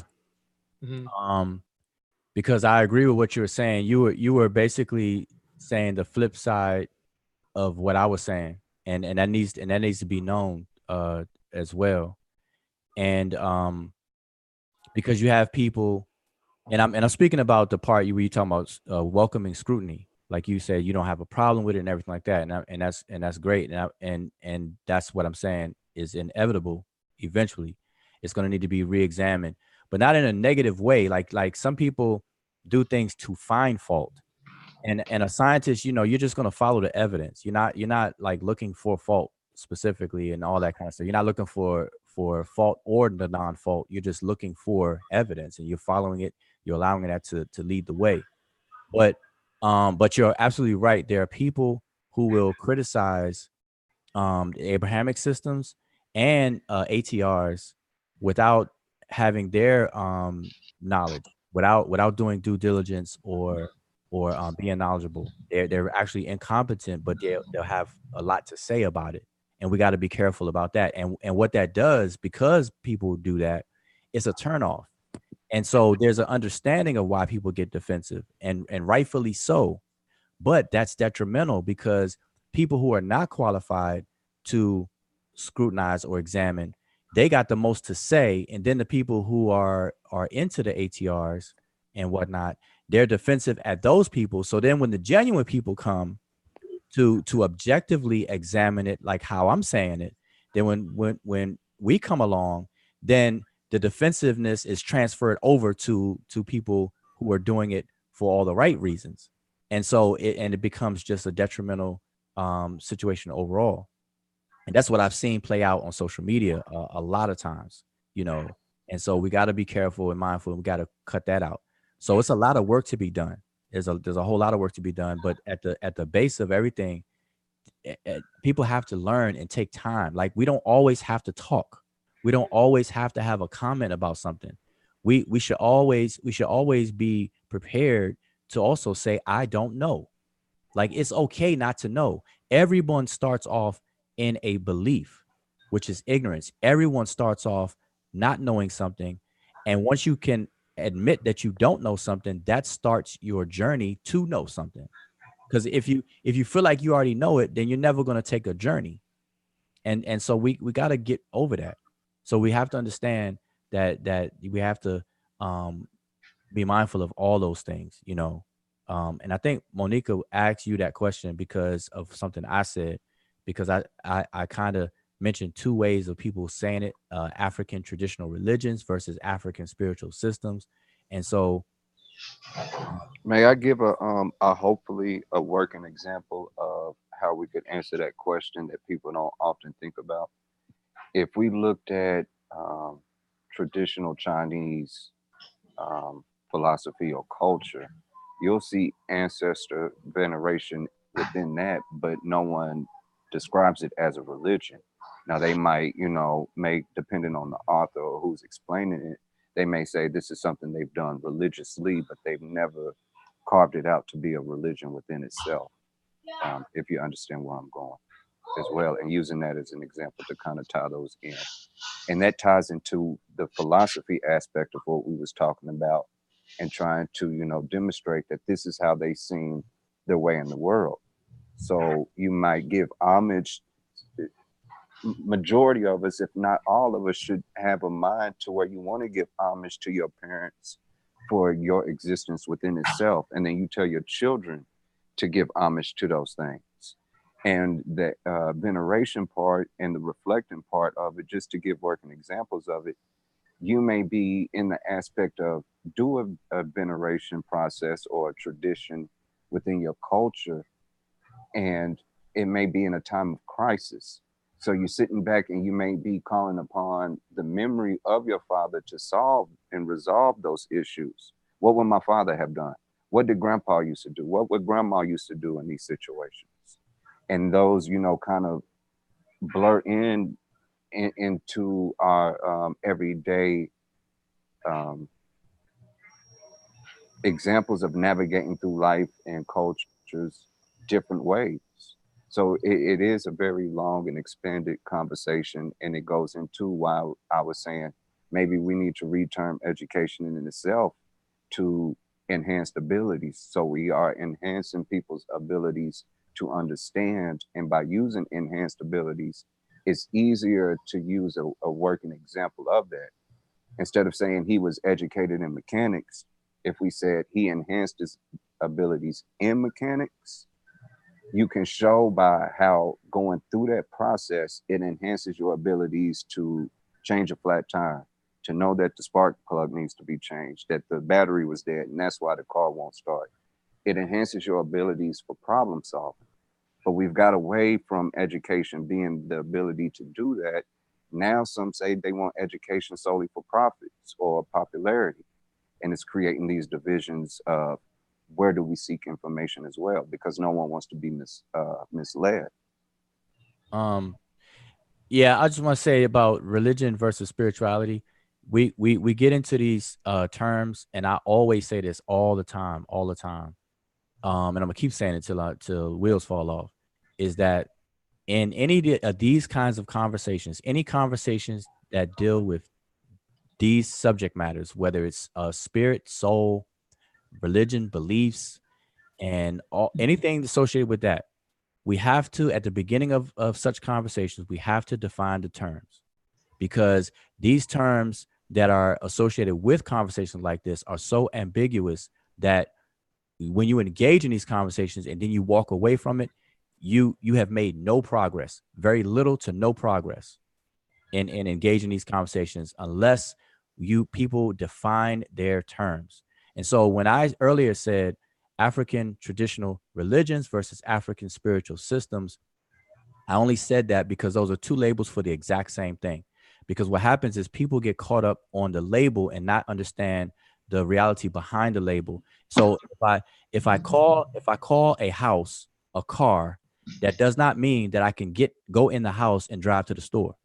Because I agree with what you were saying. You were basically saying the flip side of what I was saying, and that needs to be known as well. And because you have people, and I'm speaking about the part where you talking about welcoming scrutiny. Like you said, you don't have a problem with it and everything like that, and that's great. And that's what I'm saying is inevitable. Eventually, it's going to need to be re-examined, but not in a negative way. Like some people do things to find fault, and a scientist, you're just going to follow the evidence. You're not like looking for fault specifically and all that kind of stuff. You're not looking for fault or the non-fault. You're just looking for evidence, and you're following it. You're allowing that to lead the way. But you're absolutely right. There are people who will criticize the Abrahamic systems and ATRs without having their knowledge, without doing due diligence or being knowledgeable. They're actually incompetent, but they'll have a lot to say about it, and we got to be careful about that. And what that does, because people do that, it's a turnoff. And so there's an understanding of why people get defensive, and rightfully so. But that's detrimental, because people who are not qualified to scrutinize or examine, they got the most to say. And then the people who are into the ATRs and whatnot, they're defensive at those people. So then when the genuine people come to objectively examine it, like how I'm saying it, then when we come along, then the defensiveness is transferred over to people who are doing it for all the right reasons. And so it becomes just a detrimental situation overall. And that's what I've seen play out on social media a lot of times, and so we got to be careful and mindful, and we got to cut that out. So it's a lot of work to be done. There's a whole lot of work to be done, but at the base of everything, people have to learn and take time. Like, we don't always have to talk. We don't always have to have a comment about something. We should always be prepared to also say, I don't know. Like, it's okay not to know. Everyone starts off in a belief, which is ignorance. Everyone starts off not knowing something. And once you can admit that you don't know something, that starts your journey to know something. Because if you feel like you already know it, then you're never going to take a journey. And so we got to get over that. So we have to understand that we have to be mindful of all those things, and I think Monica asked you that question because of something I said, because I kind of mentioned two ways of people saying it: African traditional religions versus African spiritual systems. And so, may I give a hopefully a working example of how we could answer that question that people don't often think about? If we looked at traditional Chinese philosophy or culture, you'll see ancestor veneration within that, but no one describes it as a religion. Now, they might, make, depending on the author or who's explaining it, they may say this is something they've done religiously, but they've never carved it out to be a religion within itself. if you understand where I'm going as well, and using that as an example to kind of tie those in. And that ties into the philosophy aspect of what we was talking about, and trying to, you know, demonstrate that this is how they seen their way in the world. So you might give homage. Majority of us, if not all of us, should have a mind to where you want to give homage to your parents for your existence within itself. And then you tell your children to give homage to those things. And the veneration part and the reflecting part of it, just to give working examples of it, you may be in the aspect of do a veneration process or a tradition within your culture, and it may be in a time of crisis. So you're sitting back and you may be calling upon the memory of your father to solve and resolve those issues. What would my father have done? What did grandpa used to do? What would grandma used to do in these situations? And those, you know, kind of blur into our everyday examples of navigating through life and cultures different ways. So it is a very long and expanded conversation, and it goes into why I was saying maybe we need to reterm education in itself to enhanced abilities. So we are enhancing people's abilities to understand, and by using enhanced abilities, it's easier to use a working example of that. Instead of saying he was educated in mechanics, if we said he enhanced his abilities in mechanics, you can show by how going through that process, it enhances your abilities to change a flat tire, to know that the spark plug needs to be changed, that the battery was dead, and that's why the car won't start. It enhances your abilities for problem solving. But we've got away from education being the ability to do that. Now some say they want education solely for profits or popularity. And it's creating these divisions of where do we seek information as well, because no one wants to be misled. Yeah, I just want to say about religion versus spirituality. We get into these terms, and I always say this all the time. And I'm gonna keep saying it till wheels fall off. Is that in any of these kinds of conversations, any conversations that deal with these subject matters, whether it's spirit, soul, religion, beliefs, and anything associated with that, we have to, at the beginning of such conversations, we have to define the terms, because these terms that are associated with conversations like this are so ambiguous that when you engage in these conversations and then you walk away from it, you have made no progress, very little to no progress in engaging these conversations unless you people define their terms. And so when I earlier said African traditional religions versus African spiritual systems, I only said that because those are two labels for the exact same thing. Because what happens is people get caught up on the label and not understand the reality behind the label. So if I call a house a car, that does not mean that I can go in the house and drive to the store.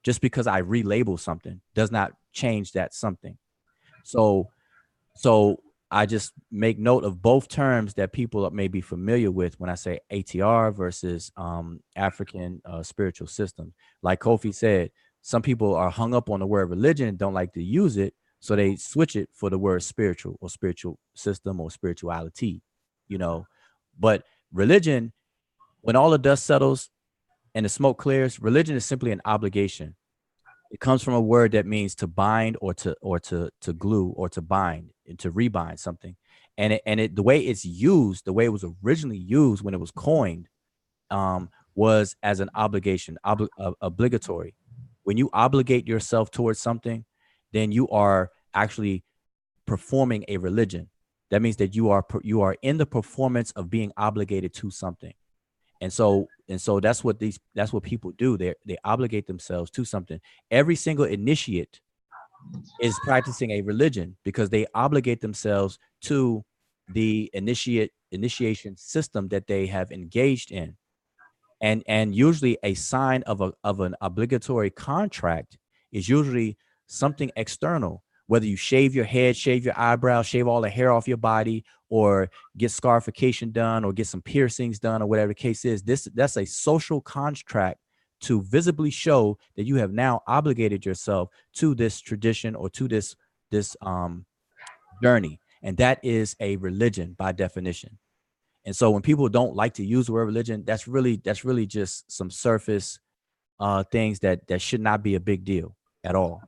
Just because I relabel something does not change that something. So I just make note of both terms that people may be familiar with when I say ATR versus African spiritual system. Like Kofi said, some people are hung up on the word religion and don't like to use it, so they switch it for the word spiritual or spiritual system or spirituality, you know. But religion, when all the dust settles and the smoke clears, religion is simply an obligation. It comes from a word that means to bind or to glue or to bind and to rebind something. And the way it's used, the way it was originally used when it was coined, was as an obligation, obligatory. When you obligate yourself towards something, then you are actually performing a religion. That means that you are in the performance of being obligated to something. And so that's what people do. They obligate themselves to something. Every single initiate is practicing a religion because they obligate themselves to the initiation system that they have engaged in. And usually a sign of an obligatory contract is usually something external, whether you shave your head, shave your eyebrows, shave all the hair off your body, or get scarification done, or get some piercings done, or whatever the case is. That's a social contract to visibly show that you have now obligated yourself to this tradition or to this journey. And that is a religion by definition. And so when people don't like to use the word religion, that's really just some surface things that should not be a big deal at all.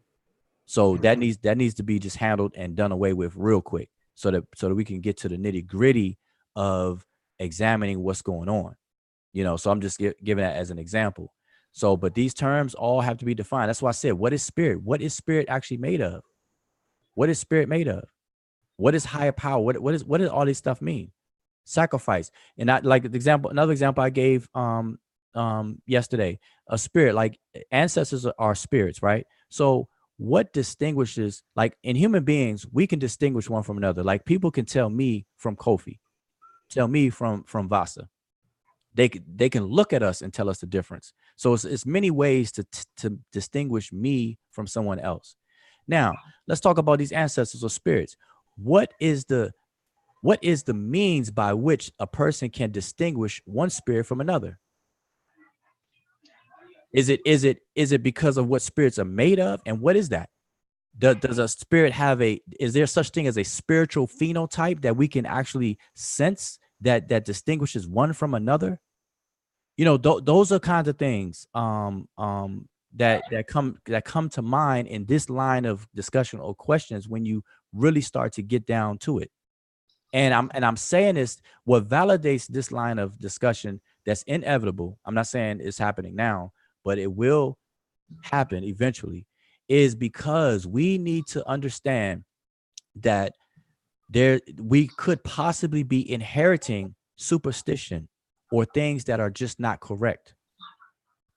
So that needs to be just handled and done away with real quick, so that we can get to the nitty gritty of examining what's going on. So I'm just giving that as an example. So, but these terms all have to be defined. That's why I said, what is spirit? What is spirit actually made of? What is spirit made of? What is higher power? What does all this stuff mean? Sacrifice. And I like the example, another example I gave yesterday, a spirit, like ancestors are spirits, right? So what distinguishes, like in human beings, we can distinguish one from another. Like people can tell me from Kofi, tell me from Vasa. They can look at us and tell us the difference. So it's many ways to distinguish me from someone else. Now, let's talk about these ancestors or spirits. What is the means by which a person can distinguish one spirit from another? Is it because of what spirits are made of? And what is that? Does a spirit have is there such thing as a spiritual phenotype that we can actually sense that distinguishes one from another? Those are kinds of things that come to mind in this line of discussion or questions when you really start to get down to it. And I'm saying this, what validates this line of discussion that's inevitable, I'm not saying it's happening now, but it will happen eventually, is because we need to understand that we could possibly be inheriting superstition or things that are just not correct,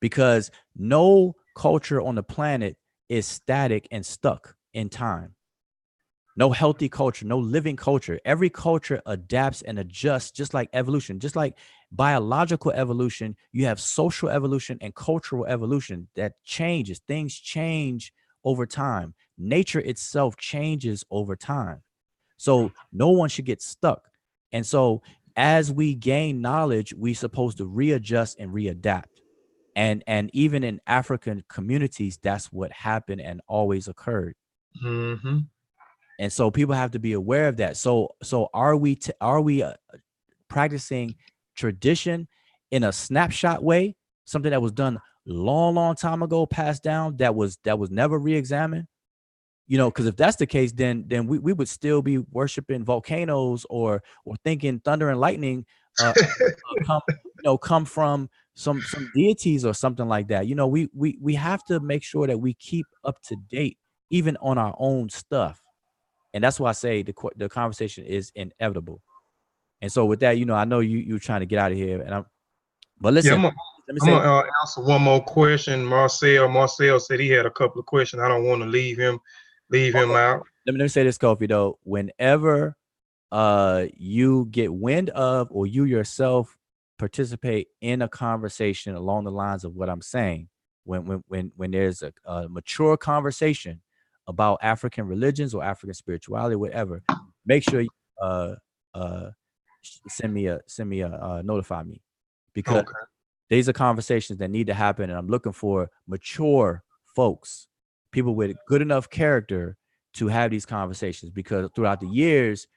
because no culture on the planet is static and stuck in time. No healthy culture, no living culture. Every culture adapts and adjusts, just like evolution. Just like biological evolution, you have social evolution and cultural evolution that changes. Things change over time. Nature itself changes over time. So no one should get stuck. And so as we gain knowledge, we're supposed to readjust and readapt. And even in African communities, that's what happened and always occurred. Mm-hmm. And so people have to be aware of that. So are we practicing tradition in a snapshot way, something that was done long time ago, passed down, that was never re-examined? Because if that's the case, then we would still be worshiping volcanoes or thinking thunder and lightning come from some deities or something like that. We have to make sure that we keep up to date even on our own stuff. And that's why I say the conversation is inevitable. And so with that, I know you're trying to get out of here, but listen, let me answer one more question. Marcel said he had a couple of questions. I don't want to leave him out. Let me say this, Kofi, though. Whenever you get wind of, or you yourself participate in a conversation along the lines of what I'm saying, when there's a mature conversation about African religions or African spirituality, whatever, make sure you send me a notify me, because these are conversations that need to happen, and I'm looking for mature folks, people with good enough character to have these conversations, because throughout the years,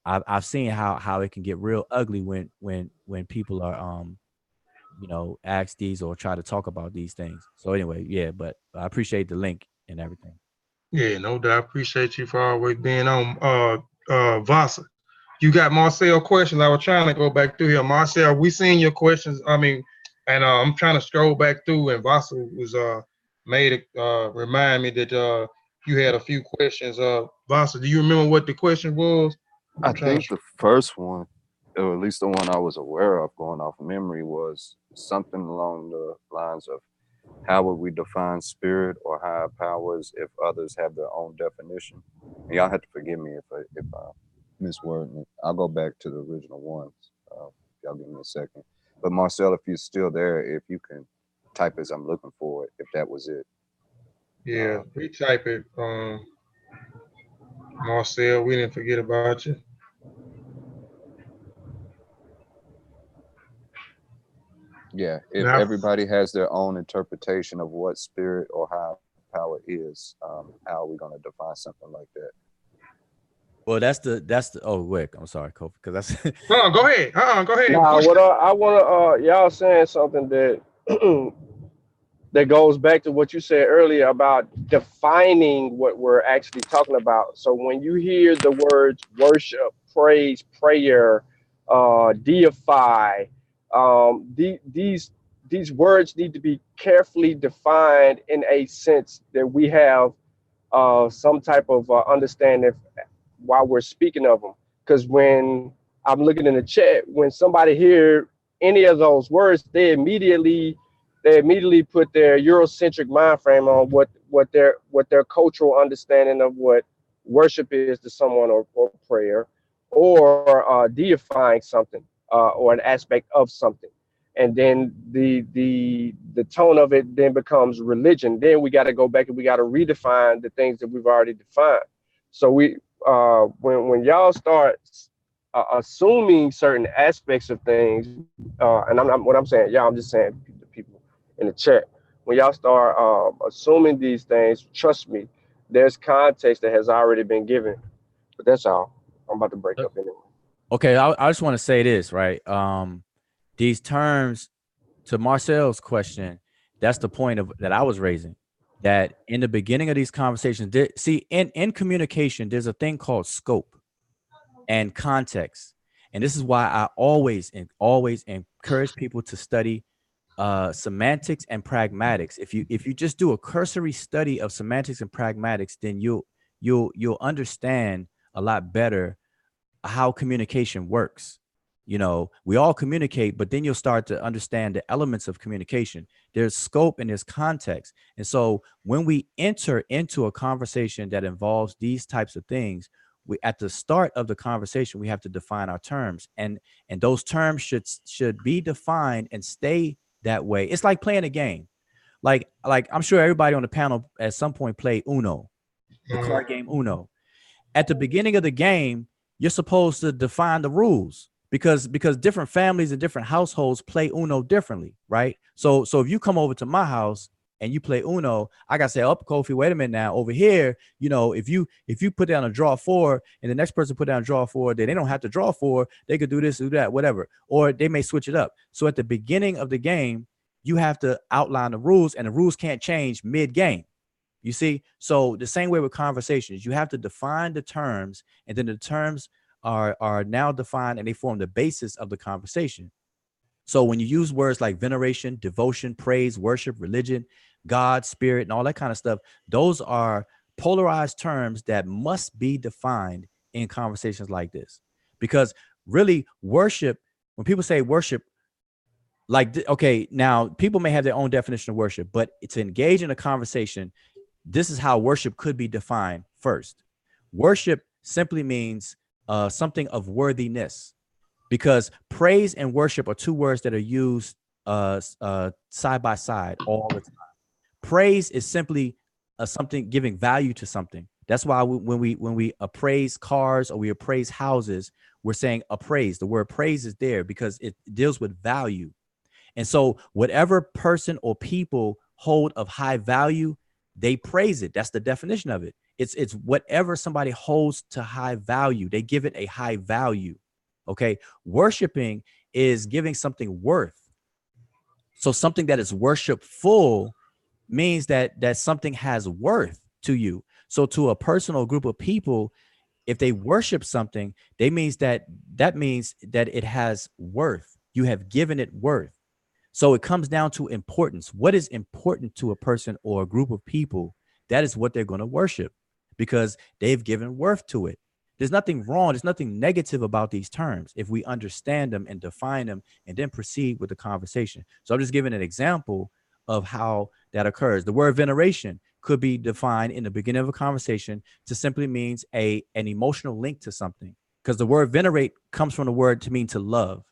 I've seen how it can get real ugly when people are ask these or try to talk about these things. So anyway, yeah, but I appreciate the link and everything. Yeah, no doubt. I appreciate you for always being on. Vasa, you got Marcel questions. I was trying to go back through here. Marcel, we seen your questions. And I'm trying to scroll back through, and Vasa was remind me that you had a few questions. Vasa, do you remember what the question was? I think the first one, or at least the one I was aware of going off memory, was something along the lines of, how would we define spirit or higher powers if others have their own definition? And y'all have to forgive me if I miswording it. I'll go back to the original ones. Y'all give me a second. But Marcel, if you're still there, if you can type as I'm looking for it, if that was it. Yeah, retype it. Marcel, we didn't forget about you. Yeah, if Now, everybody has their own interpretation of what spirit or high power is, how are we going to define something like that? Well, that's the. Oh, wait. I'm sorry, Kofi, because that's. go ahead. Go ahead. Nah, Push what it. I want to y'all saying something that that goes back to what you said earlier about defining what we're actually talking about. So when you hear the words worship, praise, prayer, deify, these words need to be carefully defined in a sense that we have some type of understanding while we're speaking of them. Because when I'm looking in the chat, when somebody hear any of those words, they immediately put their Eurocentric mind frame on what their cultural understanding of what worship is to someone, or prayer, or deifying something, or an aspect of something. And then the tone of it then becomes religion. Then we got to go back and we got to redefine the things that we've already defined. So when y'all start assuming certain aspects of things, and what I'm saying, y'all, I'm just saying the people in the chat. When y'all start assuming these things, trust me, there's context that has already been given. But that's all. I'm about to break up anyway. Okay, I just want to say this, right? These terms, to Marcel's question, that's the point of that I was raising. That in the beginning of these conversations, see, in communication, there's a thing called scope and context, and this is why I always encourage people to study semantics and pragmatics. If you just do a cursory study of semantics and pragmatics, then you'll understand a lot better how communication works. You know, we all communicate, but then you'll start to understand the elements of communication. There's scope and there's context. And so when we enter into a conversation that involves these types of things, we, at the start of the conversation, we have to define our terms, and those terms should be defined and stay that way. It's like playing a game. Like I'm sure everybody on the panel at some point played Uno, the card game Uno. At the beginning of the game, you're supposed to define the rules, because different families and different households play Uno differently, right? So if you come over to my house and you play Uno, I gotta say, oh, Kofi, wait a minute now. Over here, you know, if you put down a draw 4 and the next person put down a draw 4, then they don't have to draw 4. They could do this, do that, whatever. Or they may switch it up. So at the beginning of the game, you have to outline the rules, and the rules can't change mid-game. You see? So the same way with conversations, you have to define the terms, and then the terms are now defined and they form the basis of the conversation. So when you use words like veneration, devotion, praise, worship, religion, God, spirit, and all that kind of stuff, those are polarized terms that must be defined in conversations like this. Because really, worship, when people say worship, like, okay, now people may have their own definition of worship, but to engage in a conversation, this is how worship could be defined first. Worship simply means something of worthiness, because praise and worship are two words that are used side by side all the time. Praise is simply something giving value to something. That's why when we appraise cars or we appraise houses, we're saying appraise. The word praise is there because it deals with value. And so whatever person or people hold of high value, they praise it. That's the definition of it. It's whatever somebody holds to high value, they give it a high value. Okay. Worshiping is giving something worth. So something that is worshipful means that something has worth to you. So to a personal group of people, if they worship something, means that it has worth. You have given it worth. So it comes down to importance. What is important to a person or a group of people? That is what they're going to worship, because they've given worth to it. There's nothing wrong. There's nothing negative about these terms if we understand them and define them and then proceed with the conversation. So I'm just giving an example of how that occurs. The word veneration could be defined in the beginning of a conversation to simply means an emotional link to something, because the word venerate comes from the word to mean to love.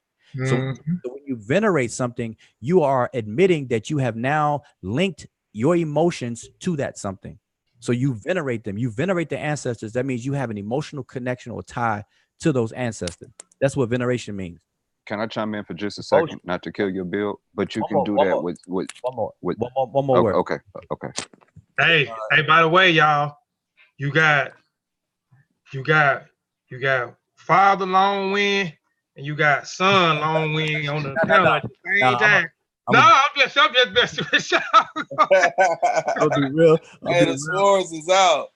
So when you venerate something, you are admitting that you have now linked your emotions to that something. So you venerate them. You venerate the ancestors. That means you have an emotional connection or tie to those ancestors. That's what veneration means. Can I chime in for just a second? Not to kill your build, but you can do that with one more word. Okay. Hey, by the way, y'all, you got Father Long Win and you got Son Long Win on the panel at the same time. I'm just I'll be real. Hey, the swords is out.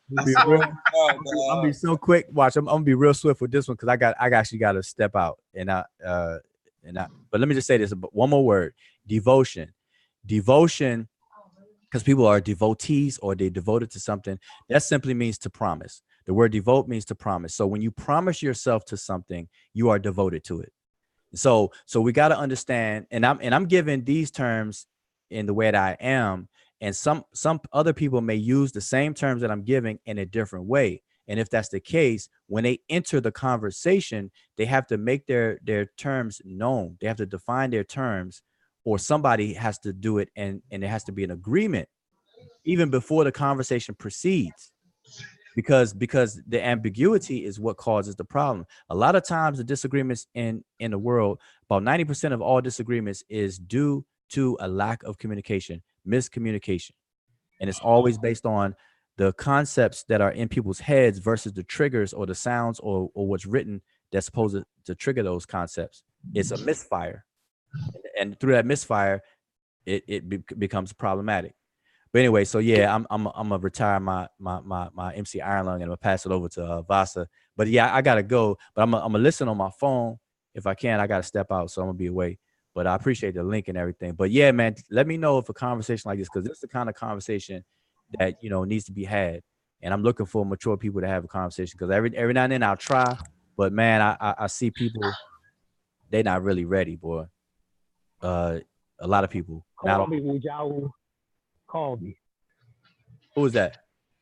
I'll be so quick. Watch, I'm gonna be real swift with this one because I actually got to step out but let me just say this. One more word: devotion. Devotion, because people are devotees or they devoted to something. That simply means to promise. The word devote means to promise. So when you promise yourself to something, you are devoted to it. So we got to understand, and I'm giving these terms in the way that I am, and some other people may use the same terms that I'm giving in a different way. And if that's the case, when they enter the conversation, they have to make their terms known. They have to define their terms, or somebody has to do it, and there has to be an agreement even before the conversation proceeds. Because the ambiguity is what causes the problem. A lot of times the disagreements in the world, about 90% of all disagreements is due to a lack of communication, miscommunication. And it's always based on the concepts that are in people's heads versus the triggers or the sounds or what's written that's supposed to trigger those concepts. It's a misfire. And through that misfire, it becomes problematic. But anyway, so yeah, I'm gonna retire my MC Iron Lung and I'm gonna pass it over to Vasa. But yeah, I gotta go. But I'm gonna listen on my phone if I can. I gotta step out, so I'm gonna be away. But I appreciate the link and everything. But yeah, man, let me know if a conversation like this, because this is the kind of conversation that needs to be had. And I'm looking for mature people to have a conversation, because every now and then I'll try. But man, I see people, they're not really ready, boy. A lot of people. Call me. Who is that?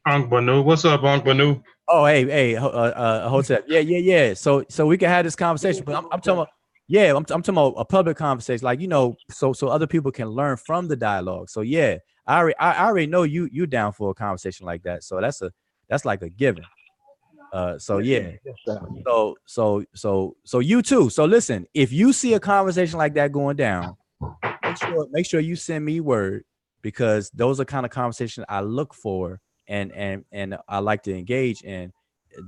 Unc Banu. What's up, Unc Banu? Oh, hey, Hotep. Yeah. So we can have this conversation, but I'm talking about, I'm talking about a public conversation, like, so other people can learn from the dialogue. So yeah, I already know you down for a conversation like that. So that's like a given. So yeah. So you too. So listen, if you see a conversation like that going down, make sure you send me word, because those are kind of conversations I look for and I like to engage in,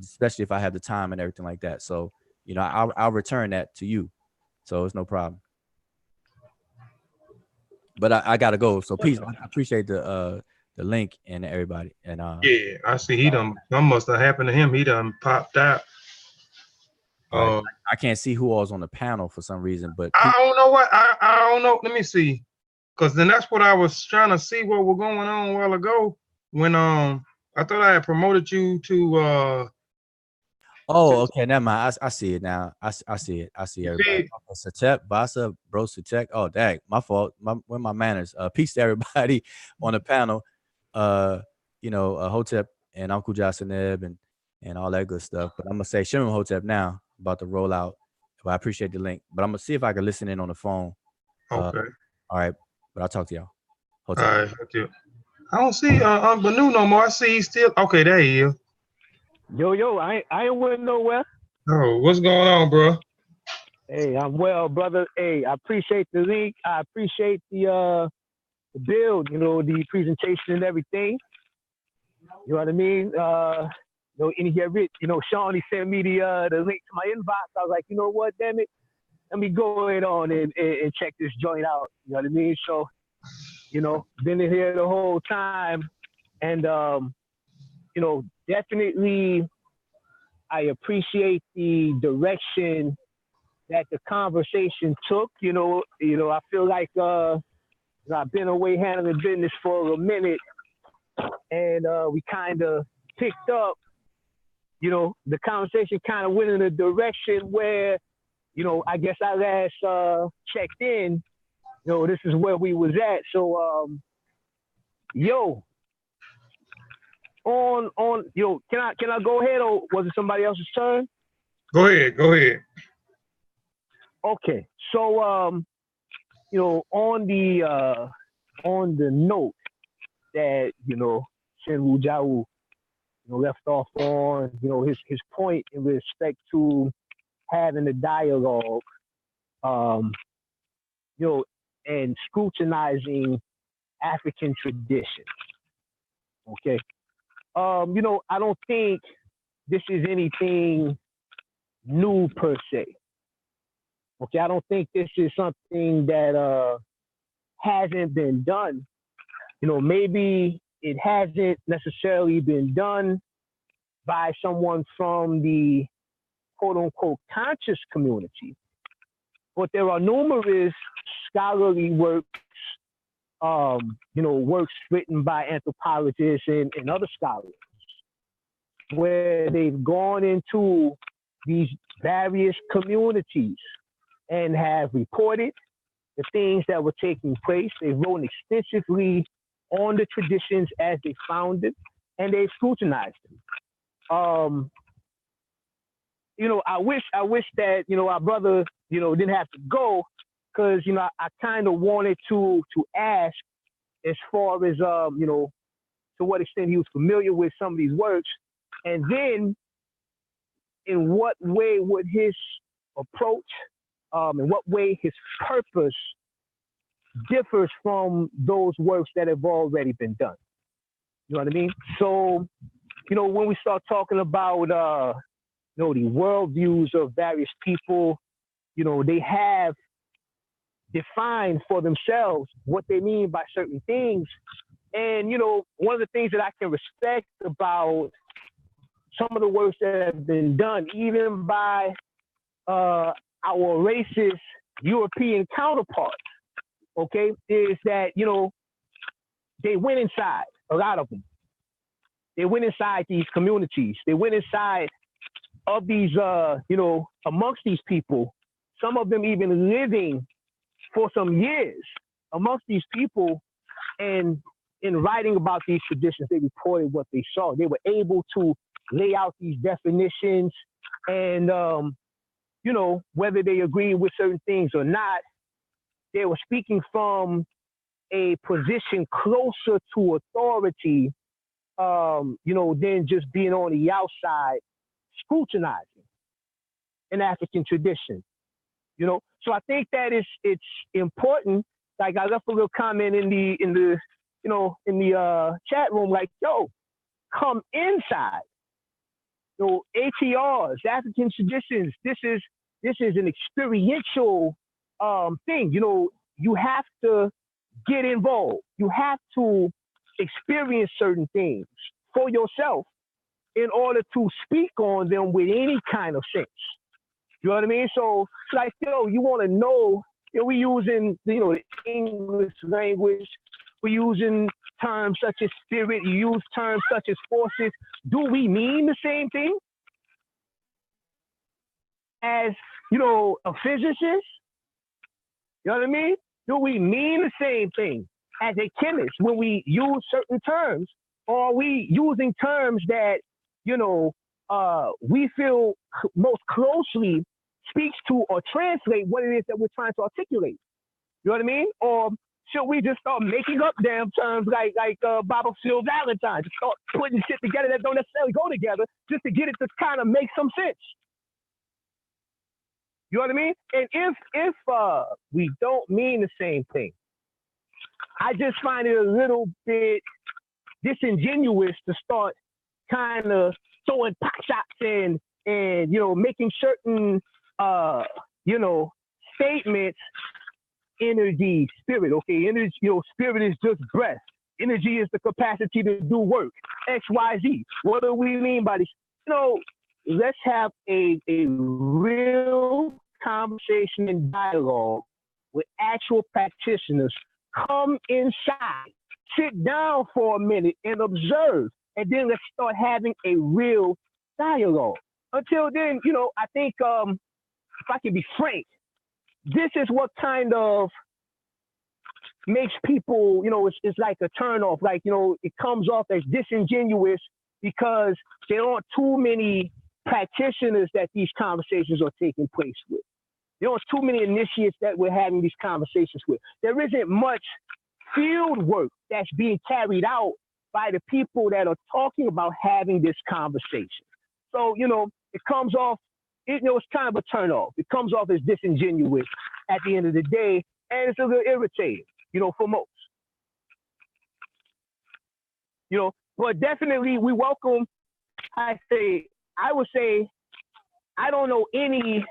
especially if I have the time and everything like that. So, I'll return that to you. So it's no problem. But I gotta go. So peace. I appreciate the link and everybody. And yeah, I see he done. Something must have happened to him. He done popped out. I can't see who all's on the panel for some reason, but I don't know what I don't know. Let me see, because then that's what I was trying to see what was going on a while ago when I thought I had promoted you to okay, never mind. I see it now. I see it. I see everybody. Satep, Basa, Bro Sutek. Oh, dang, my fault. Where my manners? Peace to everybody on the panel. Hotep and Uncle Jasaneb and all that good stuff. But I'm gonna say Shimon Hotep now, about to roll out. But I appreciate the link. But I'm gonna see if I can listen in on the phone. Okay. All right. But I'll talk to y'all. Hotep. All right. Okay. I don't see Banu no more. I see he's still okay. There he is. Yo, I ain't went nowhere. Oh, what's going on, bro? Hey, I'm well, brother. Hey, I appreciate the link. I appreciate the build, the presentation and everything. You know what I mean? And he rich. Sean, he sent me the link to my inbox. I was like, you know what, damn it, let me go ahead on and check this joint out. You know what I mean? So, been in here the whole time, and definitely, I appreciate the direction that the conversation took. I feel like I've been away handling business for a minute, and we kind of picked up. The conversation kind of went in a direction where, I guess I last checked in. This is where we was at. So, can I go ahead, or was it somebody else's turn? Go ahead. Okay, so on the note that Rujau, left off on, his point in respect to having a dialogue, and scrutinizing African traditions. Okay. I don't think this is anything new per se. Okay, I don't think this is something that hasn't been done. Maybe it hasn't necessarily been done by someone from the quote unquote conscious community, but there are numerous scholarly works, works written by anthropologists and other scholars, where they've gone into these various communities and have reported the things that were taking place. They wrote extensively on the traditions as they found it, and they scrutinized them. I wish that, our brother, didn't have to go, because, I kind of wanted to ask as far as, to what extent he was familiar with some of these works, and then in what way would his approach, in what way his purpose differs from those works that have already been done. You know what I mean? So, when we start talking about, the worldviews of various people, they have defined for themselves what they mean by certain things. And, one of the things that I can respect about some of the works that have been done, even by our racist European counterparts, okay, is that, they went inside, a lot of them. They went inside these communities. They went inside of these, amongst these people, some of them even living for some years amongst these people, and in writing about these traditions, they reported what they saw. They were able to lay out these definitions, and, whether they agree with certain things or not, they were speaking from a position closer to authority, than just being on the outside scrutinizing an African tradition. So I think that it's important. Like, I left a little comment in the chat room, like, yo, come inside. ATRs, African traditions, this is an experiential thing. You have to get involved. You have to experience certain things for yourself in order to speak on them with any kind of sense. You know what I mean? So, like, you want to know, we using, the English language, we're using terms such as spirit, you use terms such as forces. Do we mean the same thing as, a physicist? You know what I mean? Do we mean the same thing as a chemist when we use certain terms? Or are we using terms that, we feel most closely speaks to or translate what it is that we're trying to articulate? You know what I mean? Or should we just start making up damn terms like Baba Phil Valentine, just start putting shit together that don't necessarily go together just to get it to kind of make some sense? You know what I mean? And if we don't mean the same thing, I just find it a little bit disingenuous to start kind of throwing pot shots and making certain statements. Energy, spirit, okay? Energy, spirit is just breath. Energy is the capacity to do work. X, Y, Z. What do we mean by this? Let's have a real conversation and dialogue with actual practitioners. Come inside, sit down for a minute and observe, and then let's start having a real dialogue. Until then, I think, if I can be frank, this is what kind of makes people, it's like a turnoff. Like, it comes off as disingenuous because there aren't too many practitioners that these conversations are taking place with. There aren't too many initiates that we're having these conversations with. There isn't much field work that's being carried out by the people that are talking about having this conversation. So, it comes off, it's kind of a turn off. It comes off as disingenuous at the end of the day, and it's a little irritating, for most. But definitely we welcome, I would say, I don't know any,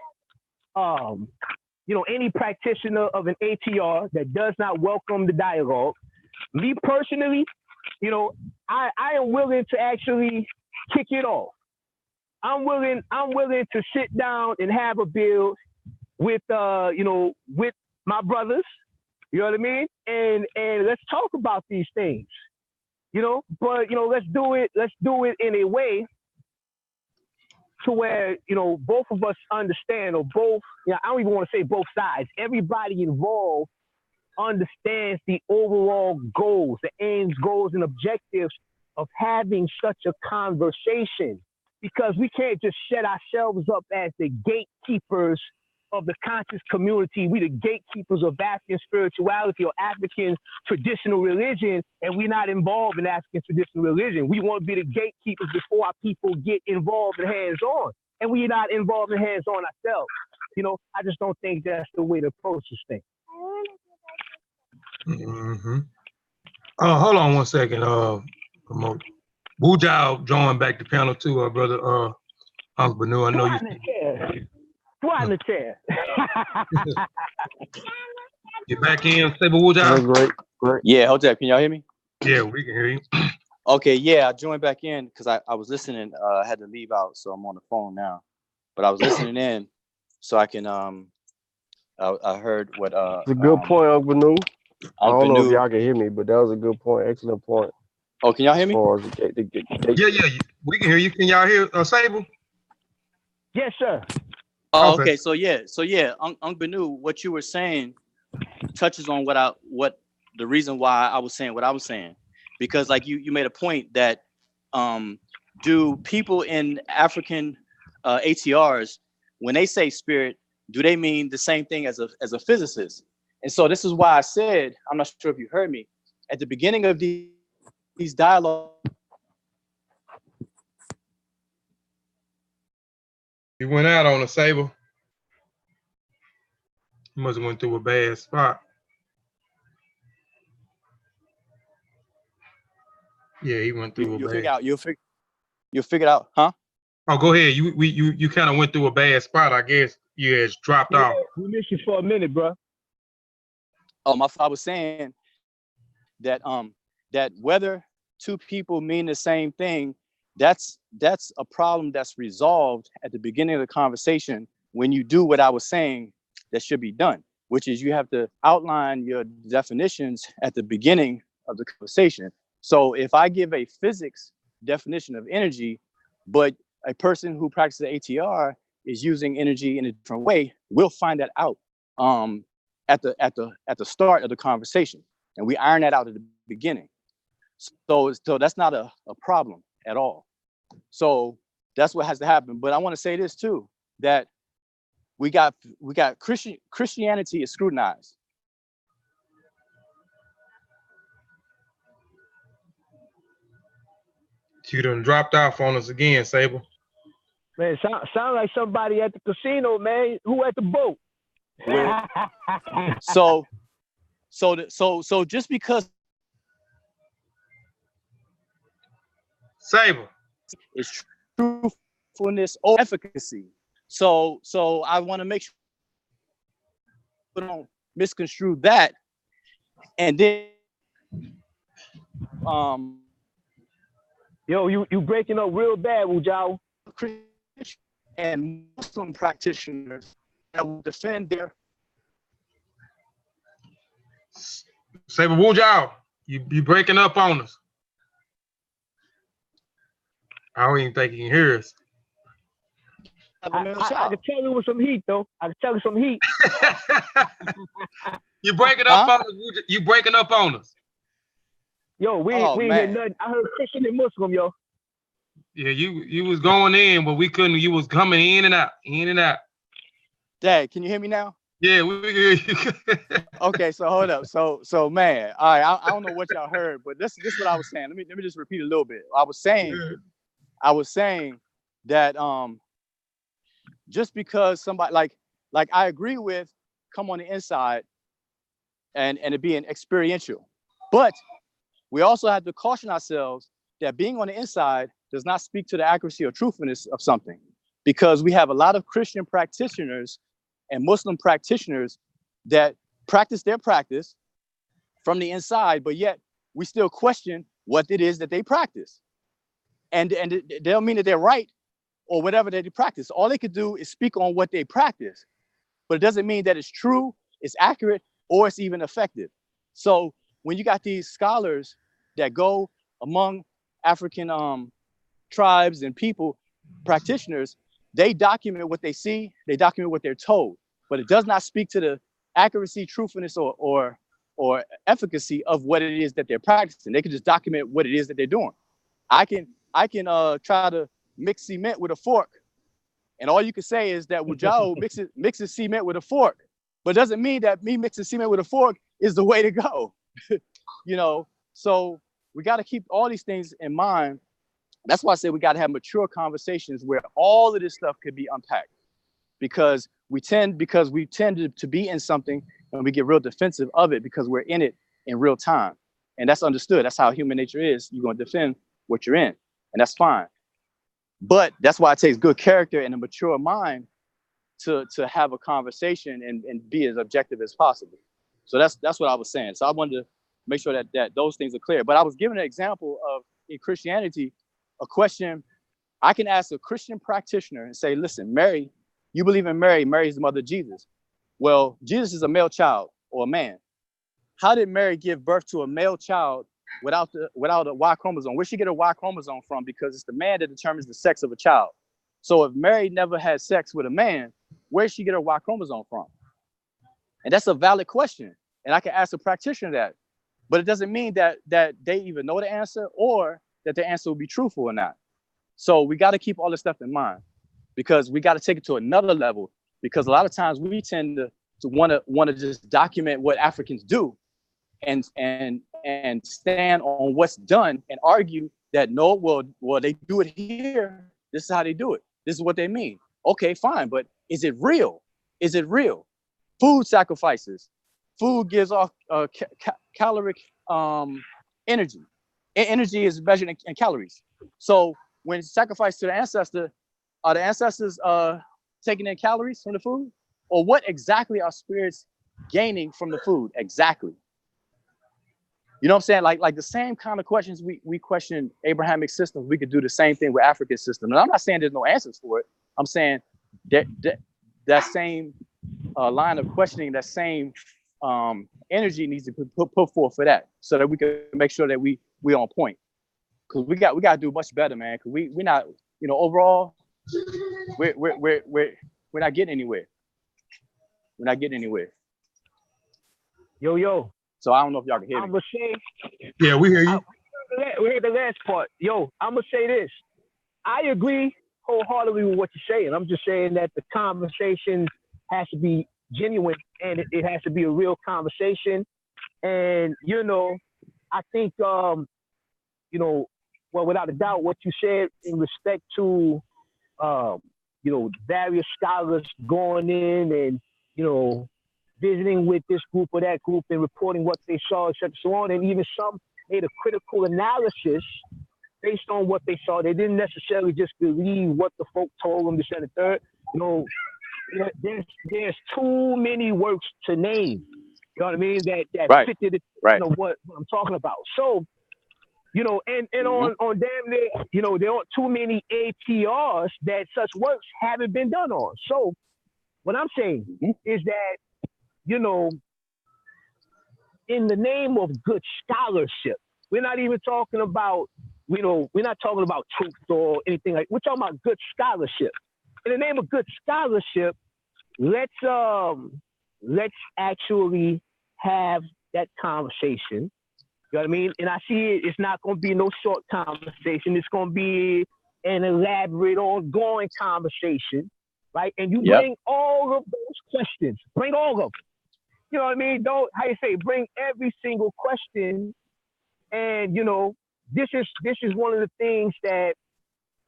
any practitioner of an ATR that does not welcome the dialogue. Me personally, I am willing to actually kick it off. I'm willing to sit down and have a build with with my brothers, you know what I mean? And let's talk about these things. But let's do it in a way to where, both of us understand, or both, I don't even want to say both sides. Everybody involved understands the overall goals, the aims, goals, and objectives of having such a conversation, because we can't just set ourselves up as the gatekeepers of the conscious community. We the gatekeepers of African spirituality or African traditional religion, and we're not involved in African traditional religion. We want to be the gatekeepers before our people get involved and hands-on, and we're not involved and hands-on ourselves. I just don't think that's the way to approach this thing. Mm-hmm. Hold on one second. Wujao joined back the panel too, brother. Uncle Banu, I know you. In the chair. Get back in, Stable Wujao. Great. Yeah, hold up. Can y'all hear me? Yeah, we can hear you. Okay, yeah, I joined back in because I was listening. I had to leave out, so I'm on the phone now. But I was listening in, so I can I heard what It's a good point, Uncle Banu. I don't know if y'all can hear me, but that was a good point. Excellent point. Oh, can y'all hear me? Yeah, we can hear you. Can y'all hear Sable? Yes, sir. Oh, okay. So yeah, Uncle Banu, what you were saying touches on what the reason why I was saying what I was saying, because like you made a point that do people in African ATRs, when they say spirit, do they mean the same thing as a physicist? And so this is why I said, I'm not sure if you heard me at the beginning of these dialogues. You went out on a Sable. You must have went through a bad spot. Yeah, he went through a bad. You'll figure it out, huh? Oh, go ahead. You kind of went through a bad spot. I guess you had dropped off. We missed you for a minute, bro. Oh, I was saying that that whether two people mean the same thing, that's a problem that's resolved at the beginning of the conversation when you do what I was saying that should be done, which is you have to outline your definitions at the beginning of the conversation. So if I give a physics definition of energy, but a person who practices ATR is using energy in a different way, we'll find that out at the start of the conversation, and we iron that out at the beginning. So that's not a problem at all. So that's what has to happen. But I want to say this too, that we got Christianity is scrutinized. You done dropped off on us again, Sable. Man, sound like somebody at the casino, man. Who at the boat? So just because Sable it's truthfulness or efficacy. So I want to make sure we don't misconstrue that. And then yo, you breaking up real bad, Wujao. And Muslim practitioners that will defend their Sable Wujao, you breaking up on us. I don't even think he can hear us. I can tell you with some heat, though. I can tell you some heat. You breaking up on us. You breaking up on us. Yo, we ain't hear nothing. I heard Christian and Muslim, yo. Yeah, you was going in, but we couldn't. You was coming in and out, in and out. Dad, can you hear me now? Yeah, we hear you. Okay, so hold up. So man, all right, I don't know what y'all heard, but this is what I was saying. Let me just repeat a little bit. I was saying that just because somebody like I agree with come on the inside and it being experiential, but we also have to caution ourselves that being on the inside does not speak to the accuracy or truthfulness of something, because we have a lot of Christian practitioners and Muslim practitioners that practice their practice from the inside, but yet we still question what it is that they practice. And they don't mean that they're right or whatever they practice. All they could do is speak on what they practice, but it doesn't mean that it's true, it's accurate, or it's even effective. So when you got these scholars that go among African tribes and people, practitioners, they document what they see, they document what they're told, but it does not speak to the accuracy, truthfulness, or efficacy of what it is that they're practicing. They can just document what it is that they're doing. I can try to mix cement with a fork, and all you can say is that Wujao mixes cement with a fork, but it doesn't mean that me mixing cement with a fork is the way to go. You know, so we got to keep all these things in mind. That's why I say we got to have mature conversations where all of this stuff could be unpacked, because we tend to be in something and we get real defensive of it because we're in it in real time. And that's understood. That's how human nature is. You're going to defend what you're in, and that's fine. But that's why it takes good character and a mature mind to have a conversation and be as objective as possible. So that's what I was saying. So I wanted to make sure that those things are clear. But I was giving an example of, in Christianity, a question I can ask a Christian practitioner and say, listen, Mary, you believe in Mary. Mary is the mother of Jesus. Well, Jesus is a male child or a man. How did Mary give birth to a male child without a Y chromosome? Where'd she get a Y chromosome from? Because it's the man that determines the sex of a child. So if Mary never had sex with a man, where'd she get her Y chromosome from? And that's a valid question. And I can ask a practitioner that. But it doesn't mean that they even know the answer or that the answer will be truthful or not. So we got to keep all this stuff in mind, because we got to take it to another level, because a lot of times we tend to want to just document what Africans do and stand on what's done and argue that no, well they do it here. This is how they do it. This is what they mean. Okay, fine, but is it real? Is it real? Food sacrifices. Food gives off caloric energy. Energy is measured in calories. So when sacrificed to the ancestor, are the ancestors taking in calories from the food? Or what exactly are spirits gaining from the food? Exactly. You know what I'm saying? Like the same kind of questions we question Abrahamic systems, we could do the same thing with African systems. And I'm not saying there's no answers for it. I'm saying that same line of questioning, that same energy needs to be put forth for that, so that we can make sure that we on point. Because we got to do much better, man. Because we're not, overall, we're not getting anywhere. We're not getting anywhere. Yo. So I don't know if y'all can hear me. I'm gonna say. Yeah, we hear you. We heard the last part. Yo, I'm gonna say this. I agree wholeheartedly with what you're saying. I'm just saying that the conversation has to be genuine and it has to be a real conversation. And I think well, without a doubt, what you said in respect to various scholars going in and visiting with this group or that group and reporting what they saw, et cetera, so on, and even some made a critical analysis based on what they saw. They didn't necessarily just believe what the folk told them, this and the third. There's too many works to name. You know what I mean? That fitted what I'm talking about. So, and on damn near, there aren't too many APRs that such works haven't been done on. So what I'm saying is that, in the name of good scholarship, we're not even talking about, we're not talking about truth or anything like. We're talking about good scholarship. In the name of good scholarship, let's actually have that conversation. You know what I mean? And I see it's not going to be no short conversation. It's going to be an elaborate, ongoing conversation, right? And you bring all of those questions. Bring all of them. you know what I mean? Don't, how you say, bring every single question. And, you know, this is one of the things that,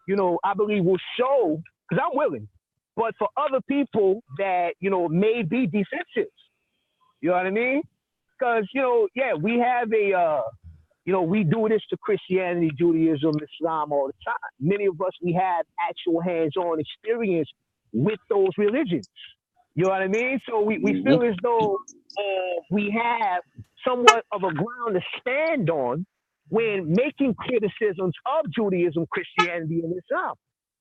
you know, I believe will show, because I'm willing, but for other people that, you know, may be defensive, you know what I mean? Because, you know, yeah, we have a, you know, we do this to Christianity, Judaism, Islam all the time. Many of us, we have actual hands-on experience with those religions. You know what I mean? So we feel as though we have somewhat of a ground to stand on when making criticisms of Judaism, Christianity, and Islam.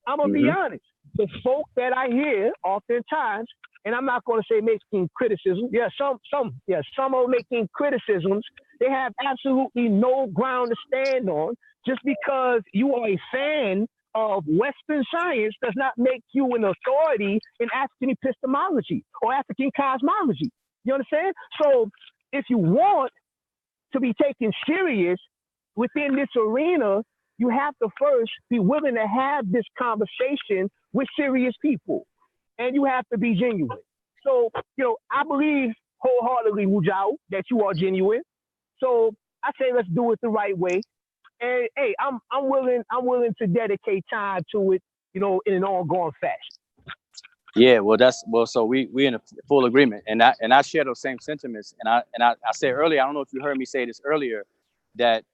I'm going to be honest. The folk that I hear oftentimes, and I'm not going to say making criticism. Yeah, some are making criticisms. They have absolutely no ground to stand on. Just because you are a fan of Western science does not make you an authority in African epistemology or African cosmology. You understand? So if you want to be taken serious within this arena, you have to first be willing to have this conversation with serious people. And you have to be genuine. So, you know, I believe wholeheartedly, Wujao, that you are genuine. So I say let's do it the right way. And hey, I'm willing to dedicate time to it, you know, in an ongoing fashion. Yeah, well, so we in a full agreement, and I share those same sentiments. And I said earlier, I don't know if you heard me say this earlier, that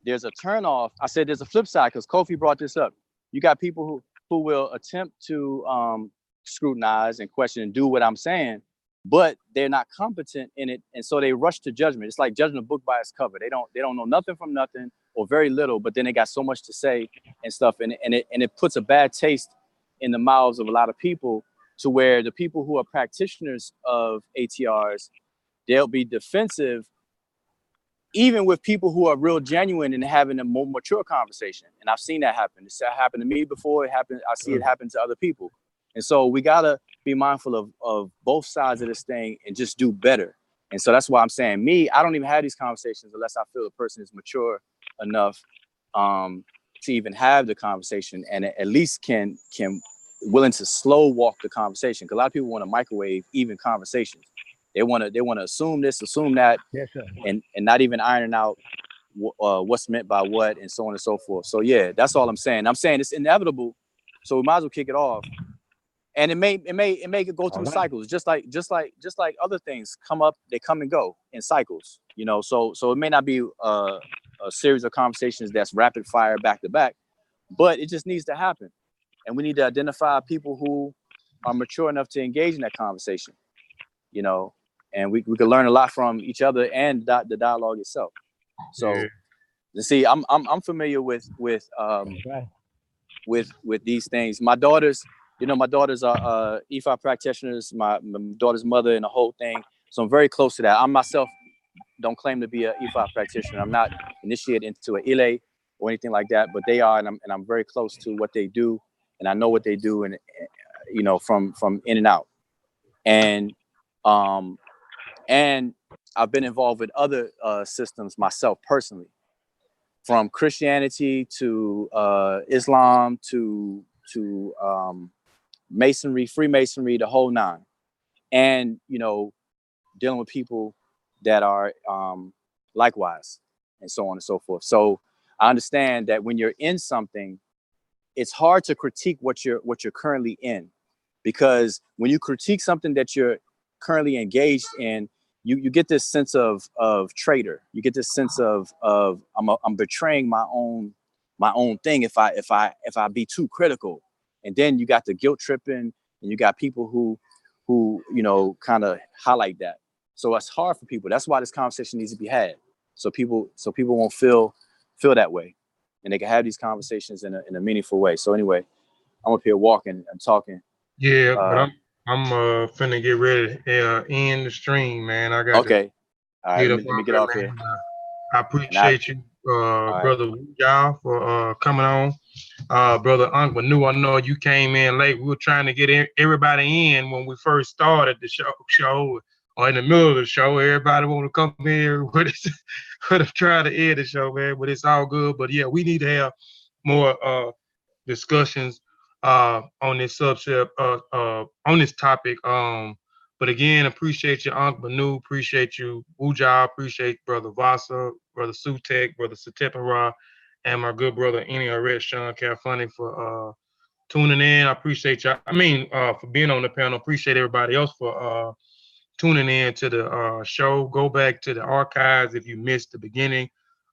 there's a turnoff. I said there's a flip side, because Kofi brought this up. You got people who will attempt to scrutinize and question and do what I'm saying, but they're not competent in it, and so they rush to judgment. It's like judging a book by its cover. They don't know nothing from nothing, or very little, but then they got so much to say and stuff, and it puts a bad taste in the mouths of a lot of people, to where the people who are practitioners of ATRs, they'll be defensive even with people who are real genuine and having a more mature conversation. And I've seen that happen. It's happened to me before. I see it happen to other people. And so we gotta be mindful of both sides of this thing and just do better. And so that's why I'm saying, I don't even have these conversations unless I feel the person is mature enough to even have the conversation, and at least can willing to slow walk the conversation. Because a lot of people want to microwave even conversations. They want to assume this, assume that, yes, sir, and not even ironing out what's meant by what, and so on and so forth. So yeah, that's all I'm saying. I'm saying it's inevitable, so we might as well kick it off. And it may go through cycles, just like other things come up, they come and go in cycles, you know. So it may not be a series of conversations that's rapid fire back to back, but it just needs to happen. And we need to identify people who are mature enough to engage in that conversation, you know, and we could learn a lot from each other and the dialogue itself. So you see, I'm familiar with these things. My daughters are EFI practitioners, my daughter's mother and the whole thing. So I'm very close to that. I myself don't claim to be an EFI practitioner. I'm not initiated into an ILE or anything like that, but they are, and I'm very close to what they do, and I know what they do, and you know, from in and out. And I've been involved with other systems myself personally, from Christianity to Islam to Masonry, Freemasonry, the whole nine. And, you know, dealing with people that are likewise, and so on and so forth. So I understand that when you're in something, it's hard to critique what you're currently in, because when you critique something that you're currently engaged in, you get this sense of traitor. You get this sense of I'm betraying my own thing if I be too critical. And then you got the guilt tripping, and you got people who you know, kind of highlight that. So it's hard for people. That's why this conversation needs to be had, so people won't feel that way, and they can have these conversations in a meaningful way. So anyway, I'm up here walking and talking. Yeah, but I'm finna get ready to end the stream, man. I got okay. All right, let me get off man. here. I appreciate you, brother y'all, for coming on. Brother Uncle New, I know you came in late. We were trying to get everybody in when we first started the show, or in the middle of the show. Everybody want to come here with us, could have tried to end the show, man. But it's all good. But yeah, we need to have more discussions on this subject, on this topic. But again, appreciate you, Unc Banu, appreciate you, Uja, appreciate Brother Vasa, Brother Sutek, Brother Satepara, and my good brother Eni Sean Calfunny for tuning in. I appreciate y'all. For being on the panel. Appreciate everybody else for tuning in to the show. Go back to the archives if you missed the beginning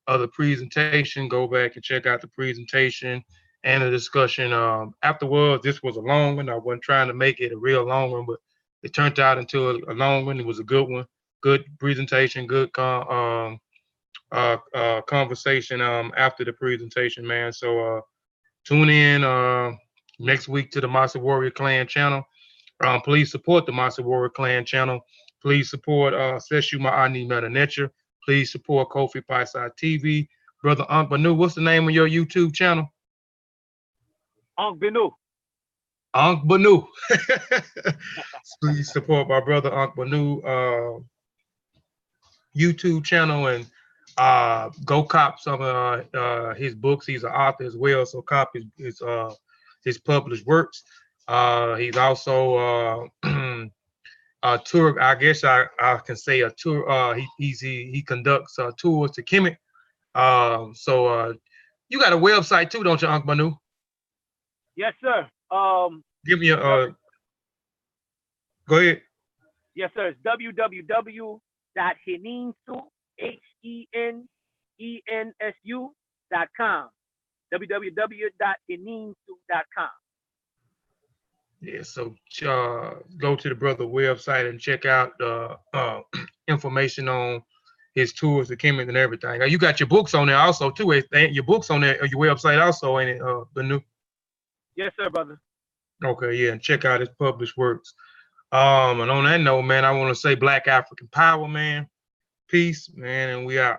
of the presentation. Go back and check out the presentation and the discussion. Afterwards, this was a long one. I wasn't trying to make it a real long one, but it turned out into a long one. It was a good one. Good presentation. Good conversation after the presentation, man. So tune in next week to the Masa Warrior Clan channel. Please support the Masa Warrior Clan channel. Please support Seshu Ma'ani Meta Nature. Please support Kofi Piesie TV. Brother Unc Banu, what's the name of your YouTube channel? Unc Banu. Unc Banu. Please support my brother Unc Banu YouTube channel, and go cop some of his books. He's an author as well, so cop his published works. He's also a tour. I guess I can say a tour. He conducts tours to Kemet. So you got a website too, don't you, Unc Banu? Yes, sir. Give me a. Go ahead. Yes, sir. It's www.henensu.com. www.henensu.com. Yeah, so go to the brother website and check out the information on his tours to Kemet and everything. You got your books on there also too. Your books on there, your website also, ain't it, Banu? Yes, sir, brother. Okay, yeah, and check out his published works. And on that note, man, I want to say Black African Power, man. Peace, man, and we out.